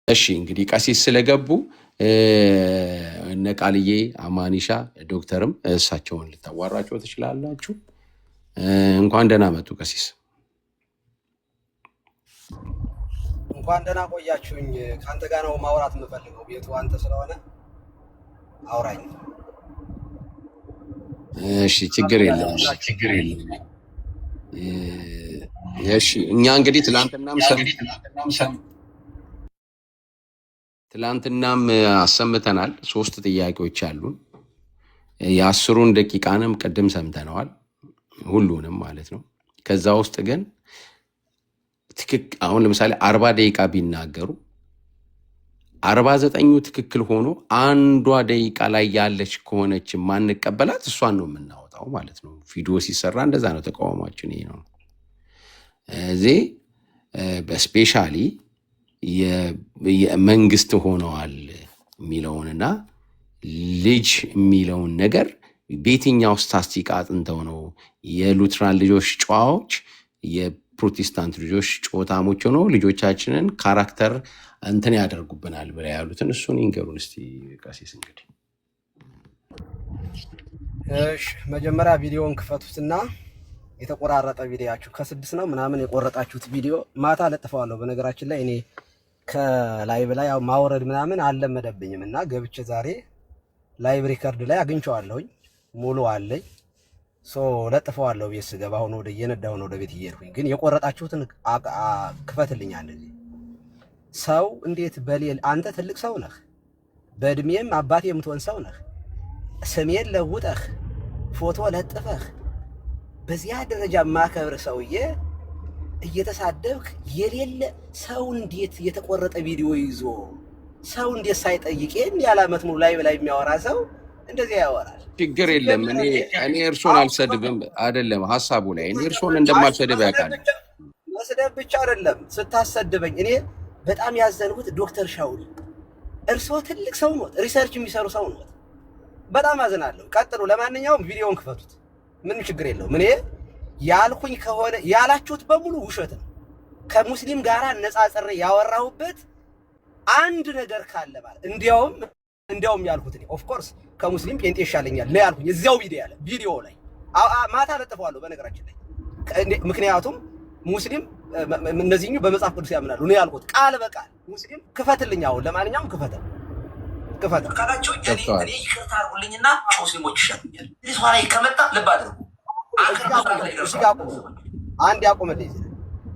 እሺ እንግዲህ ቀሲስ ስለገቡ እነ ቃልዬ አማኒሻ ዶክተርም እሳቸውን ልታዋራቸው ትችላላችሁ። እንኳን ደህና መጡ ቀሲስ። እንኳን ደህና ቆያችሁኝ። ካንተ ጋር ነው ማውራት የምፈልገው። ቤቱ አንተ ስለሆነ አውራኝ። እሺ ችግር የለም። እሺ እኛ እንግዲህ ትላንትናም አሰምተናል። 3 ጥያቄዎች አሉን። የ10ሩን ደቂቃንም ቅድም ሰምተነዋል፣ ሁሉንም ማለት ነው። ከዛ ውስጥ ግን አሁን ለምሳሌ 40 ደቂቃ ቢናገሩ 49ኙ ትክክል ሆኖ አንዷ ደቂቃ ላይ ያለች ከሆነች ማንቀበላት እሷን ነው የምናወጣው ማለት ነው። ቪዲዮ ሲሰራ እንደዛ ነው ተቃውሟችን። ይሄ ነው እዚህ በስፔሻሊ የመንግስት ሆነዋል የሚለውንና ልጅ የሚለውን ነገር በየትኛው ስታስቲክ አጥንተው ነው የሉትራን ልጆች ጨዋዎች የፕሮቴስታንት ልጆች ጮታሞች ሆነው ልጆቻችንን ካራክተር እንትን ያደርጉብናል ብላ ያሉትን እሱን ይንገሩን እስቲ ቀሲስ። እንግዲህ እሺ መጀመሪያ ቪዲዮውን ክፈቱትና የተቆራረጠ ቪዲዮአችሁ ከ6 ነው ምናምን የቆረጣችሁት ቪዲዮ ማታ ለጥፈዋለሁ። በነገራችን ላይ እኔ ከላይቭ ላይ ያው ማውረድ ምናምን አልለመደብኝም እና ገብቼ ዛሬ ላይቭ ሪከርድ ላይ አግኝቼዋለሁኝ። ሙሉ አለኝ ለጥፈዋለሁ። ቤት ስገባ አሁን ወደ እየነዳሁ ነው ወደ ቤት እየሄድኩኝ። ግን የቆረጣችሁትን ክፈትልኝ። እንደዚህ ሰው እንዴት በሌል አንተ ትልቅ ሰው ነህ፣ በእድሜም አባቴ የምትሆን ሰው ነህ። ስሜን ለውጠህ ፎቶ ለጥፈህ በዚያ ደረጃ ማከብር ሰውዬ እየተሳደብክ የሌለ ሰው እንዴት የተቆረጠ ቪዲዮ ይዞ ሰው እንዴት ሳይጠይቄን ያላመት ሙሉ ላይ በላይ የሚያወራ ሰው እንደዚህ ያወራል? ችግር የለም። እኔ እርሶን አልሰድብም አይደለም ሐሳቡ ላይ እኔ እርሶን እንደማልሰድብ ያውቃል። መስደብ ብቻ አይደለም ስታሰድበኝ እኔ በጣም ያዘንኩት ዶክተር ሻውል እርሶ ትልቅ ሰው ነው፣ ሪሰርች የሚሰሩ ሰው ነው። በጣም አዝናለሁ። ቀጥሉ። ለማንኛውም ቪዲዮውን ክፈቱት፣ ምንም ችግር የለውም። እኔ ያልኩኝ ከሆነ ያላችሁት በሙሉ ውሸት ነው። ከሙስሊም ጋር ነጻጽሬ ያወራሁበት አንድ ነገር ካለ ማለት እንዲያውም ያልኩት እኔ ኦፍ ኮርስ ከሙስሊም ጴንጤ ይሻለኛል ነው ያልኩኝ። እዚያው ቪዲዮ ላይ ማታ ለጥፈዋለሁ በነገራችን ላይ። ምክንያቱም ሙስሊም እነዚህኙ በመጽሐፍ ቅዱስ ያምናሉ ነው ያልኩት ቃል በቃል። ሙስሊም ክፈትልኝ። አሁን ለማንኛውም ክፈተው ካላችሁ እኔ ይቅርታ አድርጉልኝና ሙስሊሞች ይሻሉኛል። እዚህ ላይ ከመጣ ልብ አድርጉ። አንድ ያቆመልኝ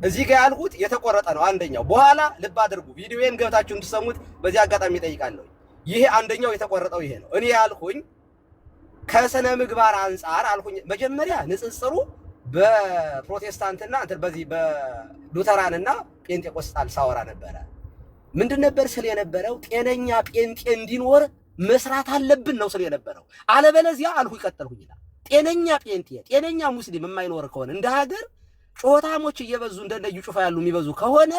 እዚህ ጋር ያልኩት የተቆረጠ ነው አንደኛው። በኋላ ልብ አድርጉ፣ ቪዲዮዬን ገብታችሁ እንድትሰሙት በዚህ አጋጣሚ እጠይቃለሁ። ይሄ አንደኛው የተቆረጠው ይሄ ነው። እኔ ያልኩኝ ከስነ ምግባር አንፃር አልኩኝ። መጀመሪያ ንጽጽሩ በፕሮቴስታንትና በዚህ በሉተራንና ጴንጤቆስጣል ሳወራ ነበረ። ምንድን ነበር ስለ የነበረው? ጤነኛ ጴንጤ እንዲኖር መስራት አለብን ነው ስለ የነበረው። አለበለዚያ አልኩ ይቀጥልኩኝ ይላል። ጤነኛ ጴንጤ ጤነኛ ሙስሊም የማይኖር ከሆነ እንደ ሀገር ጮታሞች እየበዙ እንደነዩ ጩፋ ያሉ የሚበዙ ከሆነ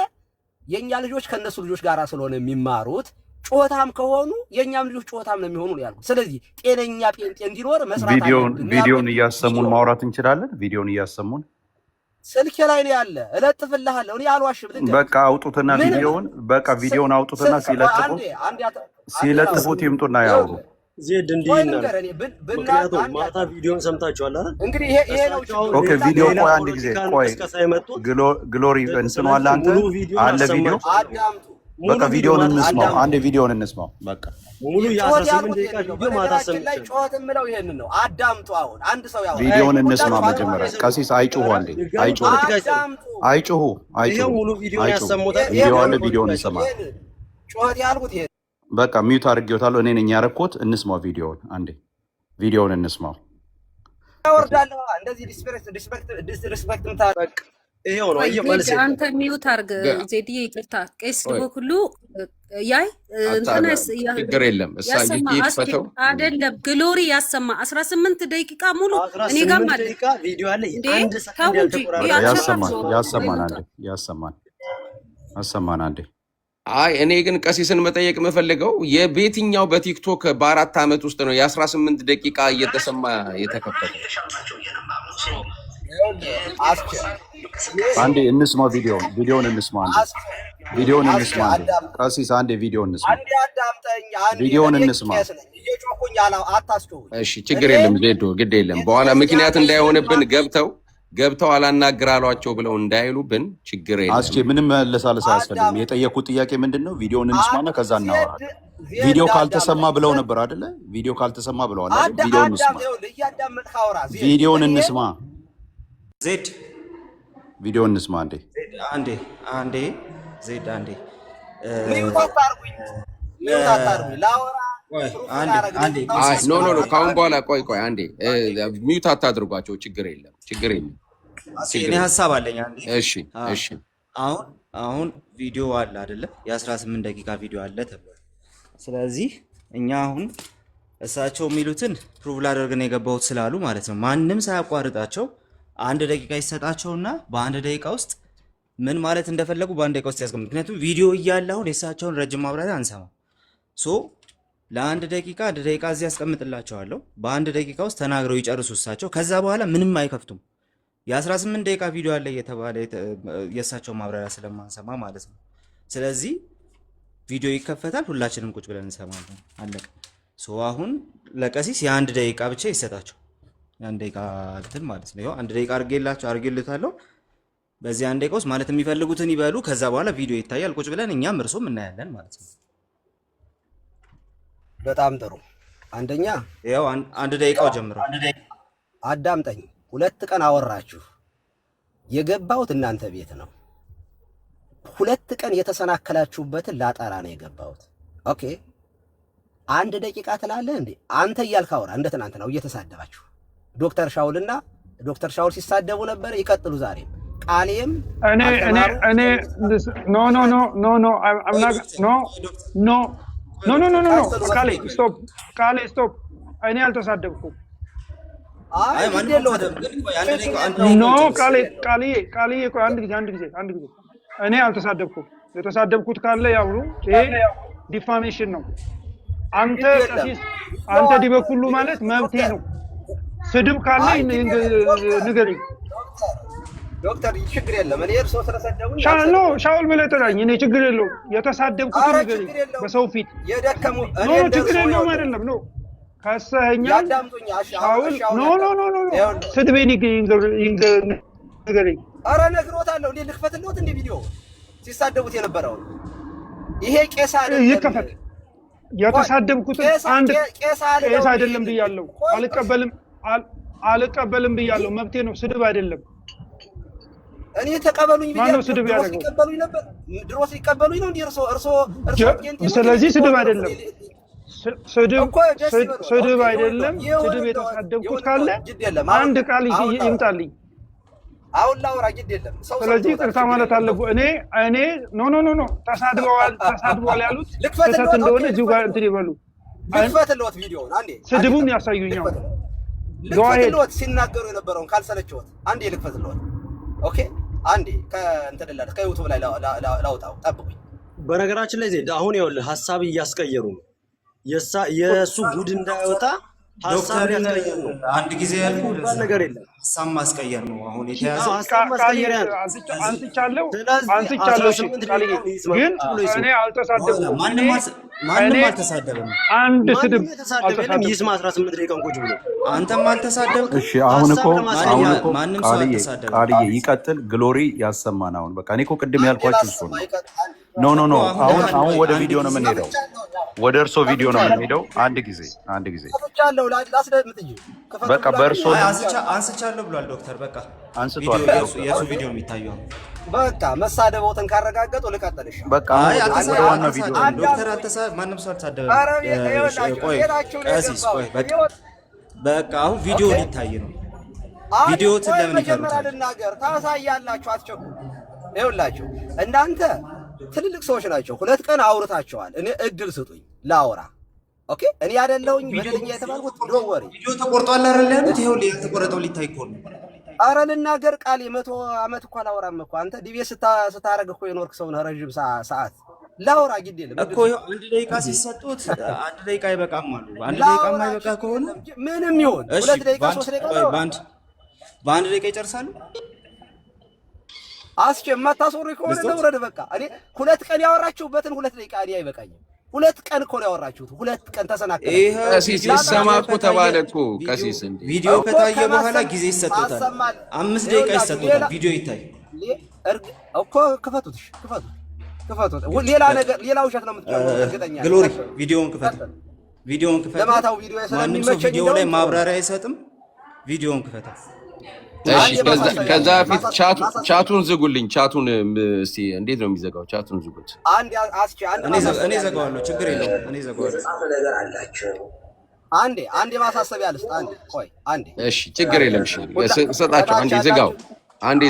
የኛ ልጆች ከነሱ ልጆች ጋር ስለሆነ የሚማሩት ጮታም ከሆኑ የኛም ልጆች ጮታም ነው የሚሆኑ ያልኩት። ስለዚህ ጤነኛ ጴንጤ እንዲኖር መስራት አለብን። ቪዲዮን እያሰሙን ማውራት እንችላለን። ቪዲዮን እያሰሙን ስልኬ ላይ ነው ያለ፣ እለጥፍልሃለሁ። እኔ አልዋሽም። በቃ አውጡትና ቪዲዮን አውጡትና ሲለጥፉት ይምጡና ያውሩ። ዜድ እንዲና ምክንያቱም ማታ ቪዲዮን ሰምታችኋል አይደል? እንግዲህ ይሄ ነው። ኦኬ ቪዲዮ ቆይ አንድ ጊዜ ቆይ ግሎሪ እንስማ አለ አንተ አለ ቪዲዮ በቃ ቪዲዮን እንስማው። አንድ ቪዲዮን እንስማው። በቃ ሙሉ የ18 ደቂቃ ቪዲዮ ማታ ሰምቻለሁ። ጮት የምለው ይሄንን ነው። አዳምጡ። አሁን አንድ ሰው ያው ቪዲዮን እንስማ መጀመሪያ። ቀሲስ አይጩሁ፣ አንዴ አይጩሁ። ይሄው ሙሉ ቪዲዮን ያሰሙታል። ቪዲዮን እንስማ። ጮት ያልኩት ይሄ በቃ ሚውት አድርጌዋለሁ። እኔ ነኝ ያረኩት። እንስማው ቪዲዮን፣ አንዴ ቪዲዮን እንስማው። ያወርዳለሁ። እንደዚህ ዲስፔክት ምታረቅ ይሄው ነው። ማለት አንተ ሚውት አድርግ ዜድዬ። ይቅርታ ቄስ በሁሉ ያይ እንትናስ ችግር የለም። እሳይፈተው አይደለም ግሎሪ ያሰማ 18 ደቂቃ ሙሉ እኔ ጋር ማለት ደቂቃ ቪዲዮ አለ። አንድ ሰከንድ ያሰማን አንዴ። አይ እኔ ግን ቀሲስን መጠየቅ የምፈልገው የቤትኛው በቲክቶክ በ4 ዓመት ውስጥ ነው የ18 ደቂቃ እየተሰማ የተከፈተው? አንዴ እንስማ ቪዲዮን እንስማ ቪዲዮን እንስማ። ቀሲስ አንዴ ቪዲዮን እንስማ። ቪዲዮን እንስማ። እሺ ችግር የለም ዜዶ ግድ የለም። በኋላ ምክንያት እንዳይሆንብን ገብተው አላናግራሏቸው ብለው እንዳይሉብን ችግር የለም። አስቼ ምንም መለሳለስ አያስፈልግም። የጠየቁት ጥያቄ ምንድነው? ቪዲዮን እንስማና ከዛ እናወራለን። ቪዲዮ ካልተሰማ ብለው ነበር አይደለ? ቪዲዮ ካልተሰማ ብለዋል አይደል? ቪዲዮን እንስማ። ዜድ ቪዲዮን እንስማ። አንዴ ዜድ አንዴ ኖ ካሁን በኋላ ቆይ አንዴ ሚዩት አታድርጓቸው። ችግር የለም። እኔ ሀሳብ አለኝ። እሺ አሁን ቪዲዮ አለ አይደለ? የ18 ደቂቃ ቪዲዮ አለ ተብሏል። ስለዚህ እኛ አሁን እሳቸው የሚሉትን ፕሩቭ ላደርግን የገባሁት ስላሉ ማለት ነው ማንም ሳያቋርጣቸው 1 ደቂቃ ይሰጣቸውና በ1 ደቂቃ ውስጥ ምን ማለት እንደፈለጉ በ1 ደቂቃ ውስጥ ያስቀምጡ። ምክንያቱም ቪዲዮ እያለ አሁን የእሳቸውን ረጅም ማብራሪያ አንሰማም። ለ1 ደቂቃ 1 ደቂቃ እዚህ ያስቀምጥላቸዋለሁ። በ1 ደቂቃ ውስጥ ተናግረው ይጨርሱ እሳቸው። ከዛ በኋላ ምንም አይከፍቱም። የ18 ደቂቃ ቪዲዮ አለ እየተባለ የእሳቸውን ማብራሪያ ስለማንሰማ ማለት ነው። ስለዚህ ቪዲዮ ይከፈታል፣ ሁላችንም ቁጭ ብለን እንሰማለን። አለቀ። አሁን ለቀሲስ የ1 ደቂቃ ብቻ ይሰጣቸው። የ1 ደቂቃ እንትን ማለት ነው። 1 ደቂቃ አድርጌልታለሁ። በዚህ 1 ደቂቃ ውስጥ ማለት የሚፈልጉትን ይበሉ። ከዛ በኋላ ቪዲዮ ይታያል፣ ቁጭ ብለን እኛም እርሶም እናያለን ማለት ነው። በጣም ጥሩ። አንደኛ ያው 1 ደቂቃው ጀምሯል። አዳምጠኝ። 2 ቀን አወራችሁ። የገባሁት እናንተ ቤት ነው። 2 ቀን የተሰናከላችሁበትን ላጠራ ነው የገባሁት። ኦኬ 1 ደቂቃ ትላለህ እንዴ? አንተ እያልክ አውራ። እንደ ትናንት ነው እየተሳደባችሁ። ዶክተር ሻውልና ዶክተር ሻውል ሲሳደቡ ነበር። ይቀጥሉ ዛሬም ቃሌም እኔ ቃሌ ስቶፕ። እኔ አልተሳደብኩም። ቃልዬ ቆይ አንድ ጊዜ እኔ አልተሳደብኩም። የተሳደብኩት ካለ ያውሩ። ይሄ ዲፋሜሽን ነው። አንተ ዲበኩሉ ማለት መብቴ ነው። ስድብ ካለ ንገሪኝ። ዶክተር ችግር የለም። እኔ እርሶ ስለሰደቡኝ ሻውል ብለህ ጥራኝ። እኔ ችግር የለውም። የተሳደብኩት ንገሪኝ በሰው ፊት። ችግር የለውም አይደለም ነው ከሰኸኛል። ሻውል ስድቤን ንገሪኝ። ኧረ ነግሮታለሁ። እንዴ ልክፈትልዎት? እንደ ቪዲዮ ሲሳደቡት የነበረው ይሄ ቄስ አይደለም። ይከፈት። የተሳደብኩትን አንድ ቄስ አይደለም ብያለሁ። አልቀበልም ብያለሁ። መብቴ ነው። ስድብ አይደለም። እኔ ተቀበሉኝ ብያለሁ። ስድብ ያደረገው ድሮ ሲቀበሉኝ ነው እንዴ? እርሶ ስለዚህ ስድብ አይደለም። ስድብ አይደለም። ስድብ የተሳደብኩት ካለ አንድ ቃል ይምጣልኝ። አሁን ላውራ ግድ የለም። ስለዚህ ቅርታ ማለት አለብህ። እኔ ኖ ተሳድበዋል ያሉት ስህተት እንደሆነ እዚሁ ጋር እንትን ይበሉ። ልክፈትልዎት ቪዲዮውን አንዴ። ስድቡን ያሳዩኛል። ልክፈትልዎት ሲናገሩ የነበረውን ካልሰለችዎት አንዴ ልክፈትልዎት። ኦኬ አንዴ ከዩቱብ ላይ ላውጣው። ጠብቁኝ። በነገራችን ላይ ዜድ አሁን ይኸውልህ ሀሳብ እያስቀየሩ ነው። የእሱ ጉድ እንዳይወጣ ሀሳብ ያስቀየሩ ነው። አንድ ጊዜ ያልኩ ነገር የለም። ሀሳብ ማስቀየር ነው አሁን የተያዘው። አንስቻለሁ። ግን እኔ አልተሳደብኩም። ማንም አልተሳደበም። አንድ ስድብ አልተሳደበም። ይስማ 18 ደቂቃ ቁጭ ብሎ አንተም አልተሳደብኩም። እሺ አሁን እኮ ማንም ሰው አልተሳደበም። ቃልዬ ይቀጥል። ግሎሪ ያሰማን። አሁን በቃ እኔ እኮ ቅድም ያልኳችሁ እሱ ነው። ኖ አሁን ወደ ቪዲዮ ነው የምንሄደው። ወደ እርሶ ቪዲዮ ነው የምንሄደው። አንድ ጊዜ በቃ በእርሶ አንስቻለሁ ብሏል ዶክተር። በቃ አንስቷል። የሱ ቪዲዮ የሚታየው በቃ መሳደቦትን ካረጋገጡ ልቀጥልሽ። በቃ ወደ ዋናው ቪዲዮ ዶክተር ማንም ሰው አልተሳደበም። ቆይ ቀሲስ ቆይ በቃ አሁን ቪዲዮ ሊታይ ነው። ቪዲዮትን ለምን ይከሩታል? ታሳያላችሁ። አትቸኩ። ይኸውላችሁ እናንተ ትልልቅ ሰዎች ናቸው። 2 ቀን አውርታቸዋል። እኔ እድል ስጡኝ ላውራ። ኦኬ እኔ አይደለሁኝ በደለኛ የተባልኩት። ዶወሪ ቪዲዮ ተቆርጧል አይደል ያሉት? ይሄው የተቆረጠው ሊታይ እኮ ነው። ኧረ ልናገር ቃል 100 ዓመት እኮ አላወራም እኮ። አንተ ዲቤ ስታረግ እኮ የኖርክ ሰው ነህ። ረጅም ሰዓት ላውራ ግድ የለም እኮ 1 ደቂቃ ሲሰጡት 1 ደቂቃ አይበቃም አሉ። 1 ደቂቃ የማይበቃ ከሆነ ምንም ይሁን 2 ደቂቃ 3 ደቂቃ በአንድ ደቂቃ ይጨርሳሉ። አስቼ የማታስወሪ ከሆነ ነውረድ በቃ እኔ 2 ቀን ያወራችሁበትን 2 ደቂቃ እኔ አይበቃኝም። 2 ቀን እኮ ነው ያወራችሁት። 2 ቀን ተሰናከለ። ቀሲስ ይሰማ እኮ ተባለ እኮ ቀሲስ እንዴ ቪዲዮ ከታየ በኋላ ጊዜ ይሰጣታል። 5 ደቂቃ ይሰጣታል። ቪዲዮ ይታይ እኮ ክፈቱት፣ ክፈቱት። ሌላ ነገር ሌላ ውሸት ነው የምትጨምሩት። እርግጠኛ ግሎሪ ቪዲዮውን ክፈት፣ ለማታው ቪዲዮ ማንም ሰው ቪዲዮ ላይ ማብራሪያ አይሰጥም። ቪዲዮውን ክፈት። እሺ ከዛ ፊት ቻቱን ዝጉልኝ። ቻቱን እስቲ እንዴት ነው የሚዘጋው? ቻቱን ዝጉት። እኔ ዘጋዋለሁ፣ ችግር የለውም። እኔ ዘጋዋለሁ። ነገር አላችሁ። አንዴ ማሳሰቢያ ልስጥ። አንዴ እሺ ችግር የለም። እሺ ሰጣችሁ። አንዴ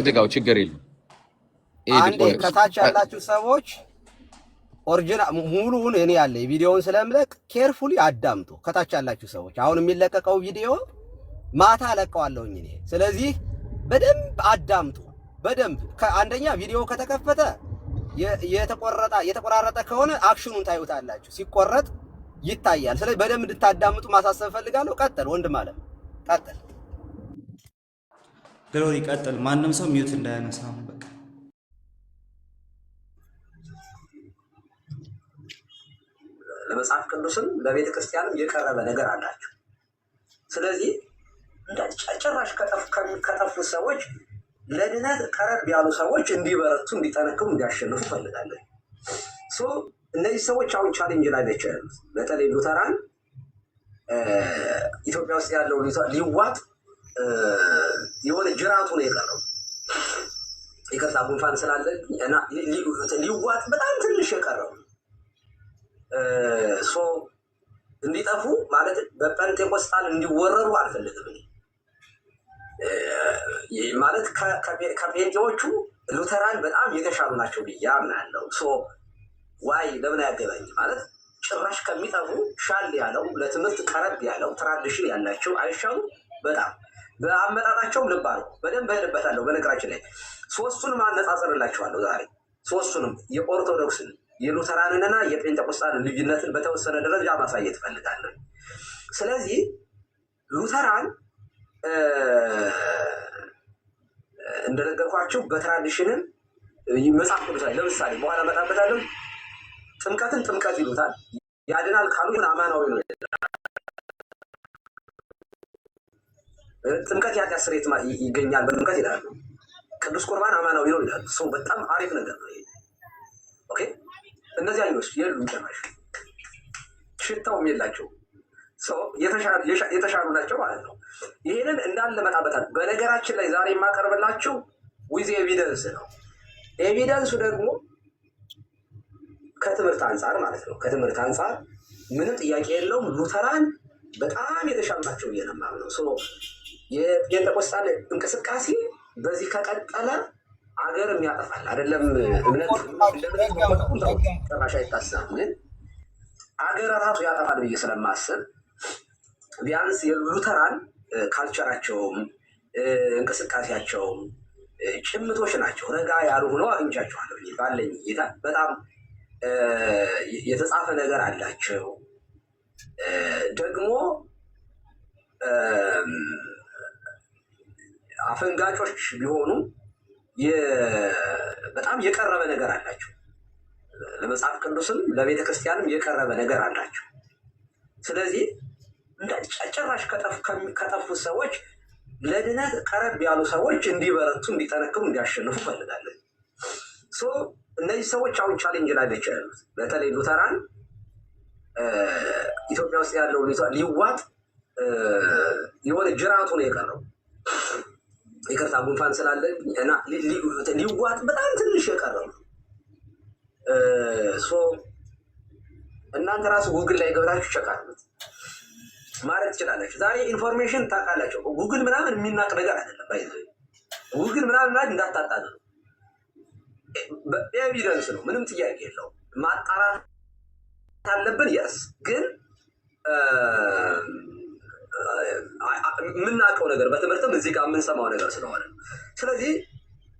ዝጋው፣ ችግር የለም። አንዴ ከታች ያላችሁ ሰዎች ኦሪጂናል ሙሉውን እኔ ያለ ቪዲዮውን ስለምለቅ ኬርፉሊ አዳምጡ። ከታች ያላችሁ ሰዎች አሁን የሚለቀቀው ቪዲዮ ማታ ለቀዋለሁኝ እኔ። ስለዚህ በደንብ አዳምጡ። በደንብ አንደኛ ቪዲዮ ከተከፈተ የተቆራረጠ ከሆነ አክሽኑን ታዩታላችሁ፣ ሲቆረጥ ይታያል። ስለዚህ በደንብ እንድታዳምጡ ማሳሰብ ፈልጋለሁ። ቀጥል ወንድም አለ፣ ቀጥል ግሎሪ፣ ቀጥል። ማንም ሰው ሚዩት እንዳያነሳ በቃ ለመጽሐፍ ቅዱስም ለቤተ ክርስቲያንም የቀረበ ነገር አላችሁ። ስለዚህ ጭራሽ ከጠፉ ሰዎች ለድነት ቀረብ ያሉ ሰዎች እንዲበረቱ፣ እንዲጠነክሩ፣ እንዲያሸንፉ ፈልጋለሁ። እነዚህ ሰዎች አሁን ቻሌንጅ ላይ ናቸው ያሉት። በተለይ ሉተራን ኢትዮጵያ ውስጥ ያለው ሊዋጥ የሆነ ጅራቱ ነው የቀረው። ይቅርታ ጉንፋን ስላለ እና ሊዋጥ በጣም ትንሽ የቀረው እንዲጠፉ ማለት በጴንጤቆስጣን እንዲወረሩ አልፈልግም። ማለት ከጴንጤዎቹ ሉተራን በጣም የተሻሉ ናቸው ብዬ አምናለሁ። ዋይ ለምን አያገባኝ ማለት ጭራሽ ከሚጠፉ ሻል ያለው ለትምህርት ቀረብ ያለው ትራዲሽን ያላቸው አይሻሉ? በጣም በአመጣጣቸውም ልባ ነው። በደንብ እሄድበታለሁ። በነገራችን ላይ 3ቱንም አነጻጽርላችኋለሁ ዛሬ 3ቱንም የኦርቶዶክስን የሉተራንንና የጴንጤቆስጣንን ልዩነትን በተወሰነ ደረጃ ማሳየት እፈልጋለሁ። ስለዚህ ሉተራን እንደነገርኳቸው በትራዲሽንን መጽሐፍ ቅዱስ ላይ ለምሳሌ በኋላ እመጣበታለሁ። ጥምቀትን ጥምቀት ይሉታል። ያድናል ካሉ ግን አማናዊ ነው። ጥምቀት የኃጢአት ስርየት ይገኛል በጥምቀት ይላሉ። ቅዱስ ቁርባን አማናዊ ነው ይላሉ። ሰው በጣም አሪፍ ነገር ነው። ኦኬ እነዚህ አይኖች የሉም፣ ጨራሽ ሽታውም የላቸው። ሰው የተሻሉ ናቸው ማለት ነው። ይሄንን እንዳለ መጣበታል። በነገራችን ላይ ዛሬ የማቀርብላችሁ ዊዝ ኤቪደንስ ነው። ኤቪደንሱ ደግሞ ከትምህርት አንጻር ማለት ነው። ከትምህርት አንጻር ምንም ጥያቄ የለውም። ሉተራን በጣም የተሻሉ ናቸው ብዬ ነው የማምነው። የጴንጤቆስጣን እንቅስቃሴ በዚህ ከቀጠለ አገርም ያጠፋል። አይደለም እምነት ጭራሽ አይታሰብም፣ ግን አገር ራሱ ያጠፋል ብዬ ስለማስብ ቢያንስ የሉተራን ካልቸራቸውም እንቅስቃሴያቸውም ጭምቶች ናቸው። ረጋ ያሉ ሆነው አግኝቻቸዋለሁ ባለኝ እይታ። በጣም የተጻፈ ነገር አላቸው። ደግሞ አፈንጋጮች ቢሆኑ በጣም የቀረበ ነገር አላቸው። ለመጽሐፍ ቅዱስም ለቤተ ክርስቲያንም የቀረበ ነገር አላቸው። ስለዚህ ጭራሽ ከጠፉ ሰዎች ለድነት ቀረብ ያሉ ሰዎች እንዲበረቱ፣ እንዲጠነክሩ፣ እንዲያሸንፉ ፈልጋለን። እነዚህ ሰዎች አሁን ቻሌንጅ ላይ ናቸው ያሉት። በተለይ ሉተራን ኢትዮጵያ ውስጥ ያለው ሊዋጥ የሆነ ጅራቱ ነው የቀረው። ይቅርታ ጉንፋን ስላለ እና ሊዋጥ በጣም ትንሽ የቀረው። እናንተ ራሱ ጉግል ላይ ገብታችሁ ቸካሉት ማለት ትችላላችሁ። ዛሬ ኢንፎርሜሽን ታውቃላችሁ። ጉግል ምናምን የሚናቅ ነገር አይደለም። ጉግል ምናምን እንዳታጣሉ፣ ኤቪደንስ ነው። ምንም ጥያቄ የለውም። ማጣራት አለብን። የስ ግን የምናውቀው ነገር በትምህርትም እዚህ ጋር የምንሰማው ነገር ስለሆነ ነው። ስለዚህ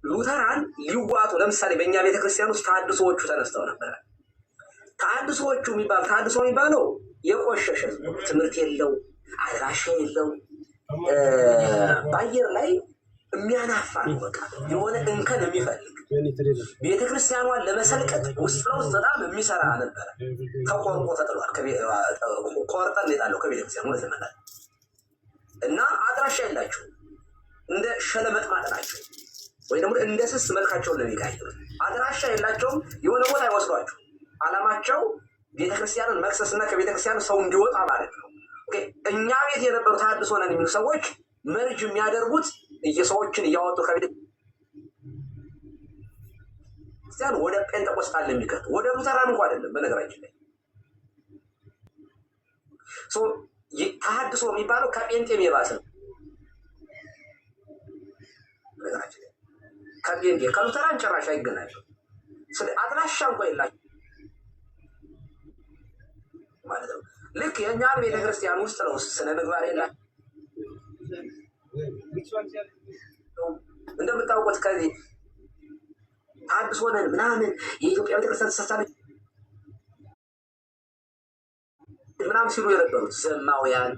ሉተራን ሊዋጡ ለምሳሌ በእኛ ቤተክርስቲያን ውስጥ ተሐድሶዎቹ ተነስተው ነበረ። ተሐድሶ የሚባለው የቆሸሸ ትምህርት የለው፣ አድራሻ የለው፣ በአየር ላይ የሚያናፋ ነው። በቃ የሆነ እንከን የሚፈልግ ቤተክርስቲያኗን ለመሰልቀጥ ውስጥ ለውስጥ በጣም የሚሰራ ነበረ። ተቆርቆ ተጥሏል። ቆርጠን የጣለው ከቤተክርስቲያኑ ለዘመናት እና አድራሻ የላቸው እንደ ሸለመጥማጥ ናቸው፣ ወይ ደግሞ እንደ ስስ መልካቸውን ለሚቃይሩ አድራሻ የላቸውም። የሆነ ቦታ ይወስዷቸው። አላማቸው ቤተክርስቲያንን መክሰስና ከቤተክርስቲያን ሰው እንዲወጣ ማለት ነው። እኛ ቤት የነበሩ ተሐድሶ ነን የሚሉ ሰዎች መርጅ የሚያደርጉት እየሰዎችን እያወጡ ከቤተክርስቲያን ወደ ጴንጤቆስጣን የሚከቱ ወደ ሉተራን እንኳ አይደለም። በነገራችን ላይ ተሐድሶ የሚባለው ከጴንጤም የባሰ ነው። በነገራችን ላይ ከጴንጤ ከሉተራን ጭራሽ አይገናኝም። አድራሻ እንኳ የላቸው ማለት ነው። ልክ የእኛን ቤተክርስቲያን ውስጥ ነው ስነ ምግባር የላቸው። እንደምታውቁት ከዚህ ተሐድሶ ነን ምናምን የኢትዮጵያ ቤተክርስቲያን ተሳሳለች ምናምን ሲሉ የነበሩት ዘማውያን፣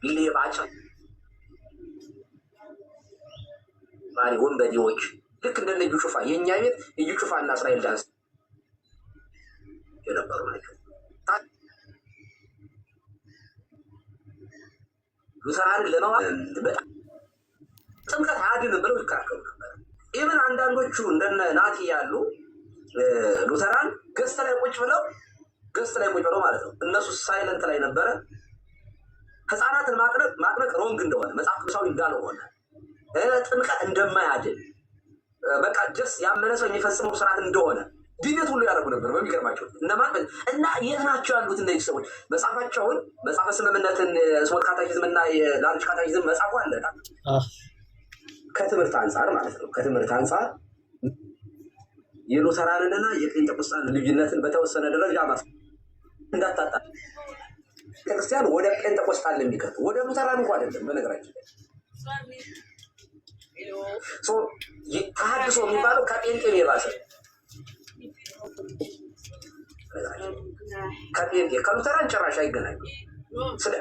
ሌባጫ ማሪ ወንበዴዎች ልክ እንደነ እዩ ጩፋ የእኛ ቤት እዩ ጩፋ እና እስራኤል ዳንስ የነበሩ ናቸው። ሉተራንን ለማዋል በጣም ጥምቀት አያድንም ብለው ይከራከሩ ነበር። ኢቨን አንዳንዶቹ እንደነ ናቲ ያሉ ሉተራን ገስት ላይ ቁጭ ብለው ማለት ነው። እነሱ ሳይለንት ላይ ነበረ። ህፃናትን ማጥመቅ ሮንግ እንደሆነ መጽሐፍ ቅዱሳዊ እንዳልሆነ ጥምቀት እንደማያድን በቃ ጀስ ያመነ ሰው የሚፈጽመው ስርዓት እንደሆነ ዲቤት ሁሉ ያደርጉ ነበር። በሚገርማቸው እና የት ናቸው ያሉት እነዚህ ሰዎች? መጽሐፋቸውን መጽሐፈ ስምምነትን ስሞል ካታኪዝም እና የላርጅ ካታኪዝም መጽሐፉ አለ። ከትምህርት አንጻር ማለት ነው። ከትምህርት አንጻር የሉተራንንና የጴንጤቆስጣን ልዩነትን በተወሰነ ደረጃ እንዳታጣ ቤተክርስቲያን ወደ ጴንጤቆስጣን የሚከቱ ወደ ሉተራን እንኳ አይደለም። በነገራችን ተሐድሶ የሚባለው ከጴንጤም የባሰ ከጴንጤ ከሉተራን ጭራሽ አይገናኙም።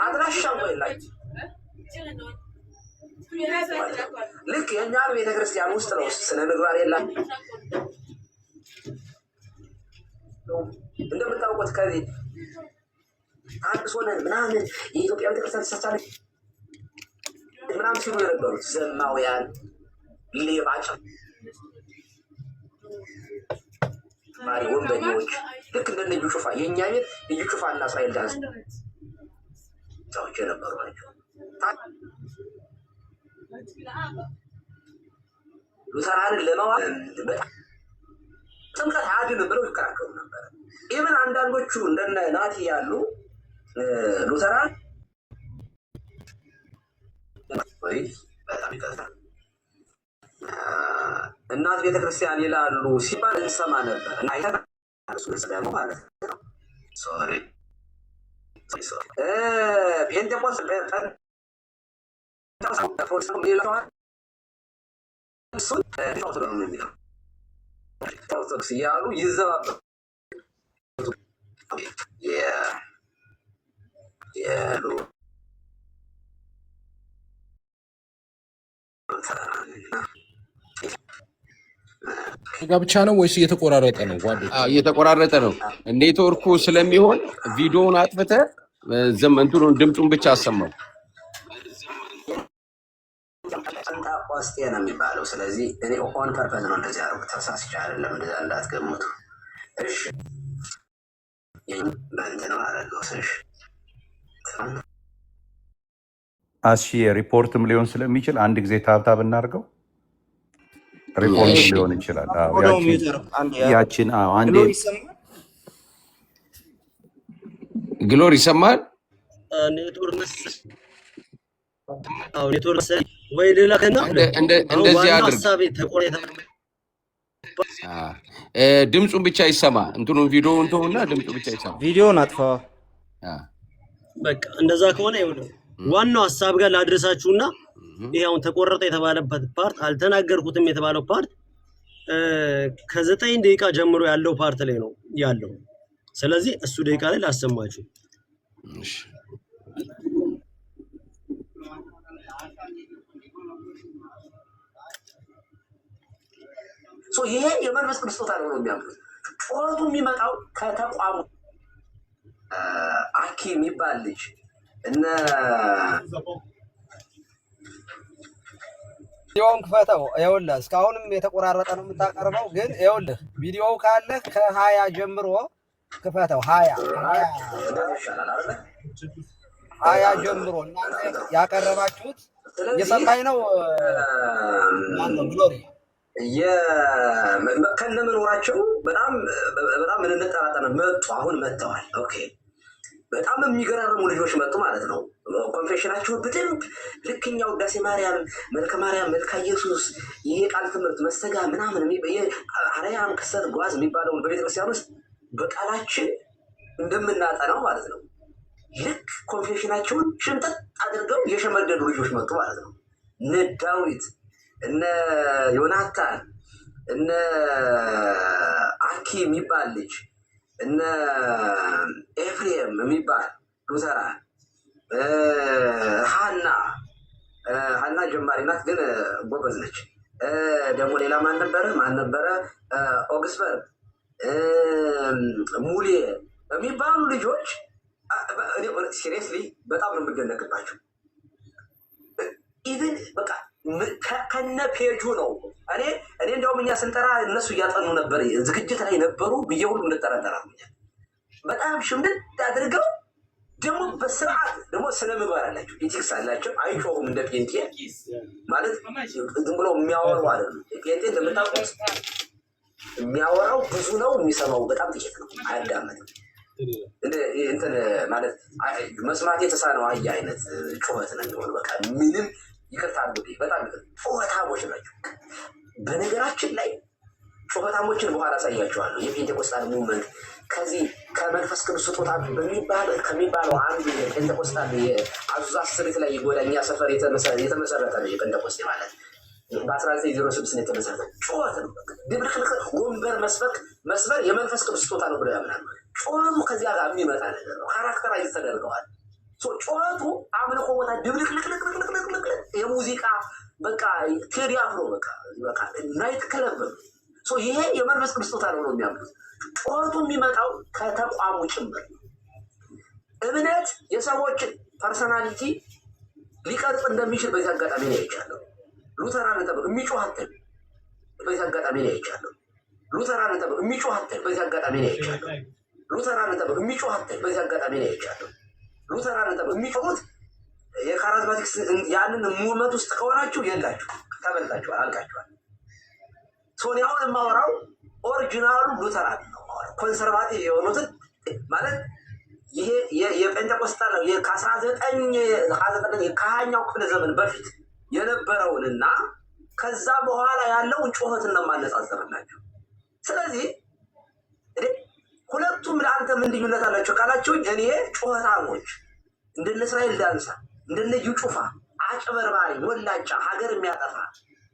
አድራሻ እንኳ የላቸው። ልክ የእኛን ቤተክርስቲያን ውስጥ ነው ስነ ምግባር የላቸው። እንደምታውቁት ከዚህ ተሐድሶ ነን ምናምን የኢትዮጵያ ቤተክርስቲያን ተሳሳለች ምናምን ሲሉ የነበሩት ዘማውያን፣ ሌባጫ ማሪ ወንበዴዎች ልክ እንደነ እዩ ጩፋ የእኛ ቤት እዩ ጩፋ እና እስራኤል ዳንስ ሰዎች የነበሩ ናቸው። ሉተራንን ለማዋል በጣም ጥምቀት አያድንም ብለው ይከራከሩ ነበር። ኢቨን አንዳንዶቹ እንደነ ናቲ ያሉ ሉተራን በጣም ይቀጥላል እናት ቤተክርስቲያን ይላሉ ሲባል እንሰማ ነበር እና ደግሞ ማለት ነው ኦርቶዶክስ እያሉ ይዘባበሩ ጋብቻ ነው ወይስ እየተቆራረጠ ነው? እየተቆራረጠ ነው። ኔትወርኩ ስለሚሆን ቪዲዮውን አጥፍተህ እንትኑን ድምፁን ብቻ አሰማው። ጴንጤቆስጤ ነው የሚባለው። ስለዚህ እኔ ኦን ፐርፐዝ ነው እንደዚህ ያደረጉት፣ ተሳስቼ አይደለም። እንደዛ እንዳትገምቱ እሺ። በእንትን ነው አደረገው። እሺ አሺ ሪፖርትም ሊሆን ስለሚችል አንድ ጊዜ ታብታብ እናድርገው። ሪፖርት ሊሆን ይችላል። ያችን አንዴ ግሎር ይሰማል። ኔትወርክ ወይ ሌላ ከና እንደዚህ አድርግ። ድምፁን ብቻ ይሰማ። እንትኑን ቪዲዮውን ተውና ድምፁ ብቻ ይሰማ። ቪዲዮውን አጥፋ። በቃ እንደዛ ከሆነ ይኸውልህ ዋናው ሀሳብ ጋር ላድረሳችሁና ይሄ አሁን ተቆረጠ የተባለበት ፓርት አልተናገርኩትም የተባለው ፓርት ከ9 ደቂቃ ጀምሮ ያለው ፓርት ላይ ነው ያለው። ስለዚህ እሱ ደቂቃ ላይ ላሰማችሁ። ይሄ የመንፈስ ቅዱስ ስጦታ ነው የሚያምኑት። ጩኸቱ የሚመጣው ከተቋሙ አኪ የሚባል ልጅ እነ ቪዲዮውን ክፈተው። ይኸውልህ እስካሁንም የተቆራረጠ ነው የምታቀርበው፣ ግን ይኸውልህ ቪዲዮው ካለህ ከ20 ጀምሮ ክፈተው። 20 ጀምሮ እናንተ ያቀረባችሁት እየሰማኝ ነው። ግሎሪ ከነመኖራቸው በጣም እንጠራጠር መጡ። አሁን መጥተዋል። ኦኬ በጣም የሚገራርሙ ልጆች መጡ ማለት ነው። ኮንፌሽናቸው በደንብ ልክኛ ውዳሴ ማርያም፣ መልከ ማርያም፣ መልካ ኢየሱስ፣ ይሄ ቃል ትምህርት መስተጋ ምናምን አርያም ክሰት ጓዝ የሚባለውን በቤተክርስቲያን ውስጥ በቃላችን እንደምናጠናው ማለት ነው። ልክ ኮንፌሽናቸውን ሽምጥጥ አድርገው የሸመደዱ ልጆች መጡ ማለት ነው። እነ ዳዊት፣ እነ ዮናታን፣ እነ አኪ የሚባል ልጅ፣ እነ ኤፍሬም የሚባል ሉተራን፣ ሀና ጀማሪ ናት ግን ጎበዝ ነች። ደግሞ ሌላ ማን ነበረ? ኦግስበርግ፣ ሙሌ የሚባሉ ልጆች ሲሪየስሊ በጣም ነው የምደነቅባቸው። ኢቭን በቃ ከነ ፔጁ ነው። እኔ እንደውም እኛ ስንጠራ እነሱ እያጠኑ ነበር፣ ዝግጅት ላይ ነበሩ ብዬ ሁሉ እንጠራጠራ። በጣም ሽምድድ አድርገው ደግሞ በስርዓት ደግሞ ስነ ምግባር አላቸው፣ ኢቲክስ አላቸው። አይጮሁም እንደ ጴንጤ ማለት ዝም ብሎ የሚያወሩ አይደሉም። ጴንጤ እንደምታውቁት የሚያወራው ብዙ ነው፣ የሚሰማው በጣም ጥቂት ነው። አያዳመጥም። እንትን ማለት መስማት የተሳነው አህያ አይነት ጩኸት ነው የሚሆኑ። በቃ ምንም ይቅርታ አድርጉ፣ በጣም ጩኸታሞች ናቸው። በነገራችን ላይ ጩኸታሞችን በኋላ አሳያቸዋለሁ። የፔንቴኮስታል ሙቭመንት ከዚህ ከመንፈስ ቅዱስ ስጦታ ከሚባለው አንዱ የፔንቴኮስታል የአዙዛ ስትሪት ላይ ጎዳኛ ሰፈር የተመሰረተ ነው። የፔንቴኮስቴ ማለት በ1906 ነው የተመሰረተ። ጩኸት ነው፣ ድብልቅልቅ ወንበር መስበር የመንፈስ ቅዱስ ስጦታ ነው ብለው ያምናሉ። ጩኸቱ ከዚያ ጋር የሚመጣ ነገር ነው። ካራክተራይዝ ተደርገዋል። ጩኸቱ አምልኮ ቦታ ድብልቅልቅልቅልቅልቅልቅ የሙዚቃ በቃ ቴዲ አፍሮ በቃ ናይት ክለብ። ይሄ የመንፈስ ቅዱስ ስጦታ ነው የሚያምኑት። ጩኸቱ የሚመጣው ከተቋሙ ጭምር። እምነት የሰዎችን ፐርሰናሊቲ ሊቀርጽ እንደሚችል በዚህ አጋጣሚ ነው አይቻለሁ። ሉተራን ተብሎ የሚጮሃተን በዚህ አጋጣሚ ነው አይቻለሁ። ሉተራን ተብሎ የሚጮሃተን በዚህ አጋጣሚ ነው አይቻለሁ። ሉተራን ተብሎ የሚጮሃተን በዚህ አጋጣሚ ነው አይቻለሁ። ሉተራን ተብሎ የሚጮሁት የካራዝማቲክስ ያንን ሙቭመንት ውስጥ ከሆናችሁ የላችሁ፣ ተበልታችኋል፣ አልቃችኋል። ሶኒ አሁን የማወራው ኦሪጂናሉ ሉተራን ነው። ኮንሰርቫቲቭ የሆኑትን ማለት ይሄ የጴንጤቆስጣል ነው ከ19ኛው ክፍለ ዘመን በፊት የነበረውንና ከዛ በኋላ ያለውን ጩኸትን ነው ማነጻጸርላችሁ። ስለዚህ ሁለቱም ለአንተ ምን ልዩነት አላቸው ካላችሁኝ፣ እኔ ጩኸታሞች እንደነ እስራኤል ዳንሳ፣ እንደነ እዩ ጩፋ፣ አጭበርባሪ፣ ወላጫ፣ ሀገር የሚያጠፋ